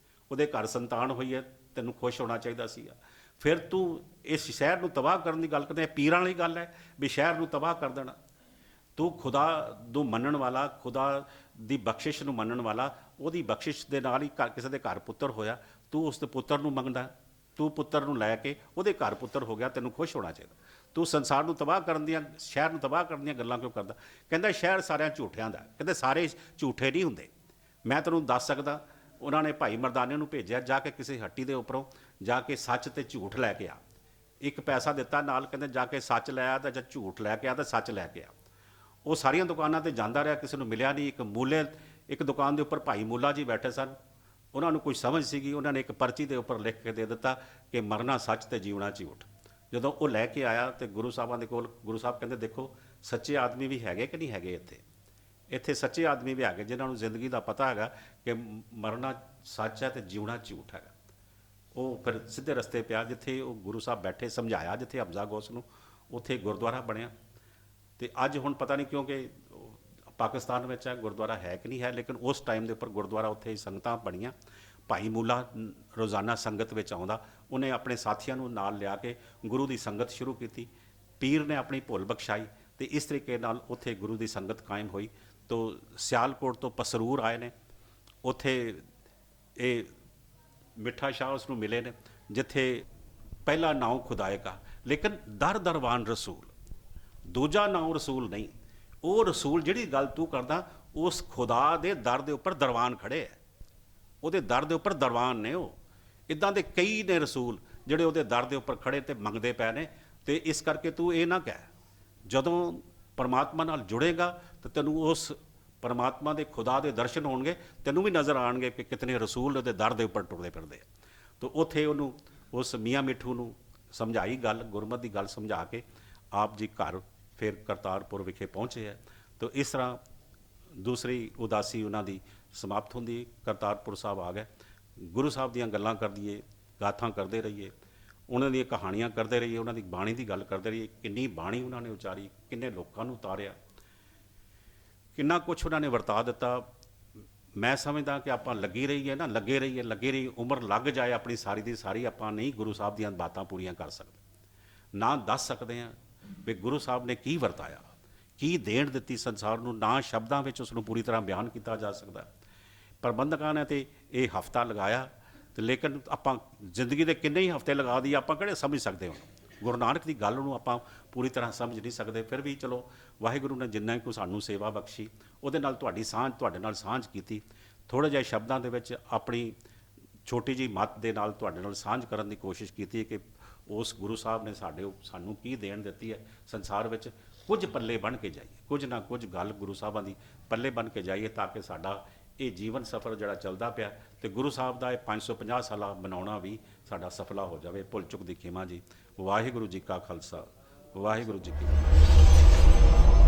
ਉਹਦੇ ਘਰ ਸੰਤਾਨ ਹੋਈ ਹੈ ਤੈਨੂੰ ਖੁਸ਼ ਹੋਣਾ ਚਾਹੀਦਾ ਸੀਗਾ। ਫਿਰ ਤੂੰ ਇਸ ਸ਼ਹਿਰ ਨੂੰ ਤਬਾਹ ਕਰਨ ਦੀ ਗੱਲ ਕਰਦੇ, ਪੀਰਾਂ ਵਾਲੀ ਗੱਲ ਹੈ ਵੀ ਸ਼ਹਿਰ ਨੂੰ ਤਬਾਹ ਕਰ ਦੇਣਾ। ਤੂੰ ਖੁਦਾ ਨੂੰ ਮੰਨਣ ਵਾਲਾ, ਖੁਦਾ ਦੀ ਬਖਸ਼ਿਸ਼ ਨੂੰ ਮੰਨਣ ਵਾਲਾ, ਉਹਦੀ ਬਖਸ਼ਿਸ਼ ਦੇ ਨਾਲ ਹੀ ਕਿਸੇ ਦੇ ਘਰ ਪੁੱਤਰ ਹੋਇਆ, ਤੂੰ ਉਸ ਦੇ ਪੁੱਤਰ ਨੂੰ ਮੰਗਦਾ, ਤੂੰ ਪੁੱਤਰ ਨੂੰ ਲੈ ਕੇ ਉਹਦੇ ਘਰ ਪੁੱਤਰ ਹੋ ਗਿਆ, ਤੈਨੂੰ ਖੁਸ਼ ਹੋਣਾ ਚਾਹੀਦਾ। ਤੂੰ ਸੰਸਾਰ ਨੂੰ ਤਬਾਹ ਕਰਨ ਦੀਆਂ, ਸ਼ਹਿਰ ਨੂੰ ਤਬਾਹ ਕਰਨ ਦੀਆਂ ਗੱਲਾਂ ਕਿਉਂ ਕਰਦਾ? ਕਹਿੰਦਾ ਸ਼ਹਿਰ ਸਾਰਿਆਂ ਝੂਠਿਆਂ ਦਾ। ਕਹਿੰਦੇ ਸਾਰੇ ਝੂਠੇ ਨਹੀਂ ਹੁੰਦੇ। ਮੈਂ ਤੈਨੂੰ ਦੱਸ ਸਕਦਾ, ਉਹਨਾਂ ਨੇ ਭਾਈ ਮਰਦਾਨੇ ਨੂੰ ਭੇਜਿਆ, ਜਾ ਕੇ ਕਿਸੇ ਹੱਟੀ ਦੇ ਉੱਪਰੋਂ ਜਾ ਕੇ ਸੱਚ ਤੇ ਝੂਠ ਲੈ ਕੇ ਆ। ਇੱਕ ਪੈਸਾ ਦਿੱਤਾ ਨਾਲ, ਕਹਿੰਦੇ ਜਾ ਕੇ ਸੱਚ ਲੈ ਆ, ਤਾਂ ਜਾਂ ਝੂਠ ਲੈ ਕੇ ਆ ਤਾਂ ਸੱਚ ਲੈ ਕੇ ਆ। ਉਹ ਸਾਰੀਆਂ ਦੁਕਾਨਾਂ ਤੇ ਜਾਂਦਾ ਰਿਹਾ, ਕਿਸੇ ਨੂੰ ਮਿਲਿਆ ਨਹੀਂ। ਇੱਕ ਦੁਕਾਨ ਦੇ ਉੱਪਰ ਭਾਈ ਮੂਲਾ ਜੀ ਬੈਠੇ ਸਨ, ਉਹਨਾਂ ਨੂੰ ਕੋਈ ਸਮਝ ਸੀਗੀ, ਉਹਨਾਂ ਨੇ ਇੱਕ ਪਰਚੀ ਦੇ ਉੱਪਰ ਲਿਖ ਕੇ ਦੇ ਦਿੱਤਾ ਕਿ ਮਰਨਾ ਸੱਚ ਤੇ ਜੀਵਣਾ ਝੂਠ। ਜਦੋਂ ਉਹ ਲੈ ਕੇ ਆਇਆ ਤੇ ਗੁਰੂ ਸਾਹਿਬਾਂ ਦੇ ਕੋਲ, ਗੁਰੂ ਸਾਹਿਬ ਕਹਿੰਦੇ ਦੇਖੋ ਸੱਚੇ ਆਦਮੀ ਵੀ ਹੈਗੇ ਕਿ ਨਹੀਂ ਹੈਗੇ ਇੱਥੇ ਸੱਚੇ ਆਦਮੀ ਵੀ ਹੈਗੇ ਜਿਨ੍ਹਾਂ ਨੂੰ ਜ਼ਿੰਦਗੀ ਦਾ ਪਤਾ ਹੈਗਾ ਕਿ ਮਰਨਾ ਸੱਚ ਹੈ ਤੇ ਜੀਵਣਾ ਝੂਠ ਹੈਗਾ। ਉਹ ਫਿਰ ਸਿੱਧੇ ਰਸਤੇ ਪਿਆ। ਜਿੱਥੇ ਉਹ ਗੁਰੂ ਸਾਹਿਬ ਬੈਠੇ ਸਮਝਾਇਆ, ਜਿੱਥੇ ਹਮਜ਼ਾ ਗੌਸ ਨੂੰ, ਉੱਥੇ ਗੁਰਦੁਆਰਾ ਬਣਿਆ। ਤੇ ਅੱਜ ਹੁਣ ਪਤਾ ਨਹੀਂ ਕਿਉਂਕਿ ਪਾਕਿਸਤਾਨ ਵਿੱਚ ਹੈ ਗੁਰਦੁਆਰਾ ਹੈ ਕਿ ਨਹੀਂ ਹੈ, ਲੇਕਿਨ ਉਸ ਟਾਈਮ ਦੇ ਉੱਪਰ ਗੁਰਦੁਆਰਾ ਉੱਥੇ ਸੰਗਤਾਂ ਬਣੀਆਂ। ਭਾਈ ਮੂਲਾ ਰੋਜ਼ਾਨਾ ਸੰਗਤ ਵਿੱਚ ਆਉਂਦਾ, ਉਹਨੇ ਆਪਣੇ ਸਾਥੀਆਂ ਨੂੰ ਨਾਲ ਲਿਆ ਕੇ ਗੁਰੂ ਦੀ ਸੰਗਤ ਸ਼ੁਰੂ ਕੀਤੀ। ਪੀਰ ਨੇ ਆਪਣੀ ਭੁੱਲ ਬਖਸ਼ਾਈ ਤੇ ਇਸ ਤਰੀਕੇ ਨਾਲ ਉੱਥੇ ਗੁਰੂ ਦੀ ਸੰਗਤ ਕਾਇਮ ਹੋਈ। ਤੋ ਸਿਆਲਕੋਟ ਤੋਂ ਪਸਰੂਰ ਆਏ ਨੇ, ਉੱਥੇ ਇਹ ਮਿੱਠਾ ਸ਼ਾਹ ਉਸ ਨੂੰ ਮਿਲੇ ਨੇ, ਜਿੱਥੇ ਪਹਿਲਾ ਨਾਮ ਖੁਦਾਏ ਕਾ, ਲੇਕਿਨ ਦਰ ਦਰਵਾਨ ਰਸੂਲ, ਦੂਜਾ ਨਾਮ ਰਸੂਲ ਨਹੀਂ। ਉਹ ਰਸੂਲ ਜਿਹੜੀ ਗੱਲ ਤੂੰ ਕਰਦਾ, ਉਸ ਖੁਦਾ ਦੇ ਦਰ ਦੇ ਉੱਪਰ ਦਰਵਾਨ ਖੜੇ ਹੈ, ਉਹਦੇ ਦਰ ਦੇ ਉੱਪਰ ਦਰਵਾਨ ਨੇ। ਉਹ ਇੱਦਾਂ ਦੇ ਕਈ ਨੇ ਰਸੂਲ ਜਿਹੜੇ ਉਹਦੇ ਦਰ ਦੇ ਉੱਪਰ ਖੜੇ ਤੇ ਮੰਗਦੇ ਪਏ ਨੇ। ਤੇ ਇਸ ਕਰਕੇ ਤੂੰ ਇਹ ਨਾ ਕਹਿ, ਜਦੋਂ ਪਰਮਾਤਮਾ ਨਾਲ ਜੁੜੇਗਾ ਤਾਂ ਤੈਨੂੰ ਉਸ ਪਰਮਾਤਮਾ ਦੇ ਖੁਦਾ ਦੇ ਦਰਸ਼ਨ ਹੋਣਗੇ, ਤੈਨੂੰ ਵੀ ਨਜ਼ਰ ਆਉਣਗੇ ਕਿ ਕਿਤਨੇ ਰਸੂਲ ਉਹਦੇ ਦਰ ਦੇ ਉੱਪਰ ਟੁਰਦੇ ਫਿਰਦੇ ਆ। ਤਾਂ ਉੱਥੇ ਉਹਨੂੰ, ਉਸ ਮੀਆਂ ਮਿੱਠੂ ਨੂੰ ਸਮਝਾਈ ਗੱਲ, ਗੁਰਮਤਿ ਦੀ ਗੱਲ ਸਮਝਾ ਕੇ ਆਪ ਜੀ ਘਰ ਫਿਰ ਕਰਤਾਰਪੁਰ ਵਿਖੇ ਪਹੁੰਚੇ ਹੈ। ਤਾਂ ਇਸ ਤਰ੍ਹਾਂ ਦੂਸਰੀ ਉਦਾਸੀ ਉਹਨਾਂ ਦੀ ਸਮਾਪਤ ਹੁੰਦੀ। ਕਰਤਾਰਪੁਰ ਸਾਹਿਬ ਆ ਗਏ, ਗੁਰੂ ਸਾਹਿਬ ਦੀਆਂ ਗੱਲਾਂ ਕਰਦੀਏ, ਗਾਥਾਂ ਕਰਦੇ ਰਹੀਏ, ਉਹਨਾਂ ਦੀਆਂ ਕਹਾਣੀਆਂ ਕਰਦੇ ਰਹੀਏ, ਉਹਨਾਂ ਦੀ ਬਾਣੀ ਦੀ ਗੱਲ ਕਰਦੇ ਰਹੀਏ। ਕਿੰਨੀ ਬਾਣੀ ਉਹਨਾਂ ਨੇ ਉਚਾਰੀ, ਕਿੰਨੇ ਲੋਕਾਂ ਨੂੰ ਉਤਾਰਿਆ, ਕਿੰਨਾ ਕੁਛ ਉਹਨਾਂ ਨੇ ਵਰਤਾ ਦਿੱਤਾ। ਮੈਂ ਸਮਝਦਾ ਕਿ ਆਪਾਂ ਲੱਗੇ ਰਹੀਏ, ਉਮਰ ਲੱਗ ਜਾਏ ਆਪਣੀ ਸਾਰੀ ਦੀ ਸਾਰੀ, ਆਪਾਂ ਨਹੀਂ ਗੁਰੂ ਸਾਹਿਬ ਦੀਆਂ ਬਾਤਾਂ ਪੂਰੀਆਂ ਕਰ ਸਕਦੇ, ਨਾ ਦੱਸ ਸਕਦੇ ਹਾਂ ਵੀ ਗੁਰੂ ਸਾਹਿਬ ਨੇ ਕੀ ਵਰਤਾਇਆ, ਕੀ ਦੇਣ ਦਿੱਤੀ ਸੰਸਾਰ ਨੂੰ, ਨਾ ਸ਼ਬਦਾਂ ਵਿੱਚ ਉਸ ਨੂੰ ਪੂਰੀ ਤਰ੍ਹਾਂ ਬਿਆਨ ਕੀਤਾ ਜਾ ਸਕਦਾ। ਪ੍ਰਬੰਧਕਾਂ ਨੇ ਤੇ ਇਹ ਹਫ਼ਤਾ ਲਗਾਇਆ, ਤੇ ਲੇਕਿਨ ਆਪਾਂ ਜ਼ਿੰਦਗੀ ਦੇ ਕਿੰਨੇ ਹੀ ਹਫ਼ਤੇ ਲਗਾ ਦਈਏ, ਆਪਾਂ ਕਿਹੜੇ ਸਮਝ ਸਕਦੇ ਹੁਣ। ਗੁਰੂ ਨਾਨਕ ਦੀ ਗੱਲ ਨੂੰ ਆਪਾਂ ਪੂਰੀ ਤਰ੍ਹਾਂ ਸਮਝ ਨਹੀਂ ਸਕਦੇ। ਫਿਰ ਵੀ ਚਲੋ ਵਾਹਿਗੁਰੂ ਨੇ ਜਿੰਨਾ ਕੁ ਸਾਨੂੰ ਸੇਵਾ ਬਖਸ਼ੀ, ਉਹਦੇ ਨਾਲ ਤੁਹਾਡੇ ਨਾਲ ਸਾਂਝ ਕੀਤੀ। ਥੋੜ੍ਹੇ ਜਿਹੇ ਸ਼ਬਦਾਂ ਦੇ ਵਿੱਚ ਆਪਣੀ ਛੋਟੀ ਜਿਹੀ ਮੱਤ ਦੇ ਨਾਲ ਤੁਹਾਡੇ ਨਾਲ ਸਾਂਝ ਕਰਨ ਦੀ ਕੋਸ਼ਿਸ਼ ਕੀਤੀ ਕਿ ਉਸ ਗੁਰੂ ਸਾਹਿਬ ਨੇ ਸਾਨੂੰ ਕੀ ਦੇਣ ਦਿੱਤੀ ਹੈ ਸੰਸਾਰ ਵਿੱਚ। ਕੁਝ ਪੱਲੇ ਬਣ ਕੇ ਜਾਈਏ, ਕੁਝ ਨਾ ਕੁਝ ਗੱਲ ਗੁਰੂ ਸਾਹਿਬਾਂ ਦੀ ਪੱਲੇ ਬਣ ਕੇ ਜਾਈਏ, ਤਾਂ ਕਿ ਸਾਡਾ ਇਹ ਜੀਵਨ ਸਫ਼ਰ ਜਿਹੜਾ ਚੱਲਦਾ ਪਿਆ ਤੇ ਗੁਰੂ ਸਾਹਿਬ ਦਾ ਇਹ 550 ਸਾਲਾ ਮਨਾਉਣਾ ਵੀ ਸਾਡਾ ਸਫਲਾ ਹੋ ਜਾਵੇ। ਭੁੱਲ ਚੁੱਕ ਦੀ ਖਿਮਾ ਜੀ। ਵਾਹਿਗੁਰੂ ਜੀ ਕਾ ਖਾਲਸਾ, ਵਾਹਿਗੁਰੂ ਜੀ ਕੀ ਫਤਿਹ।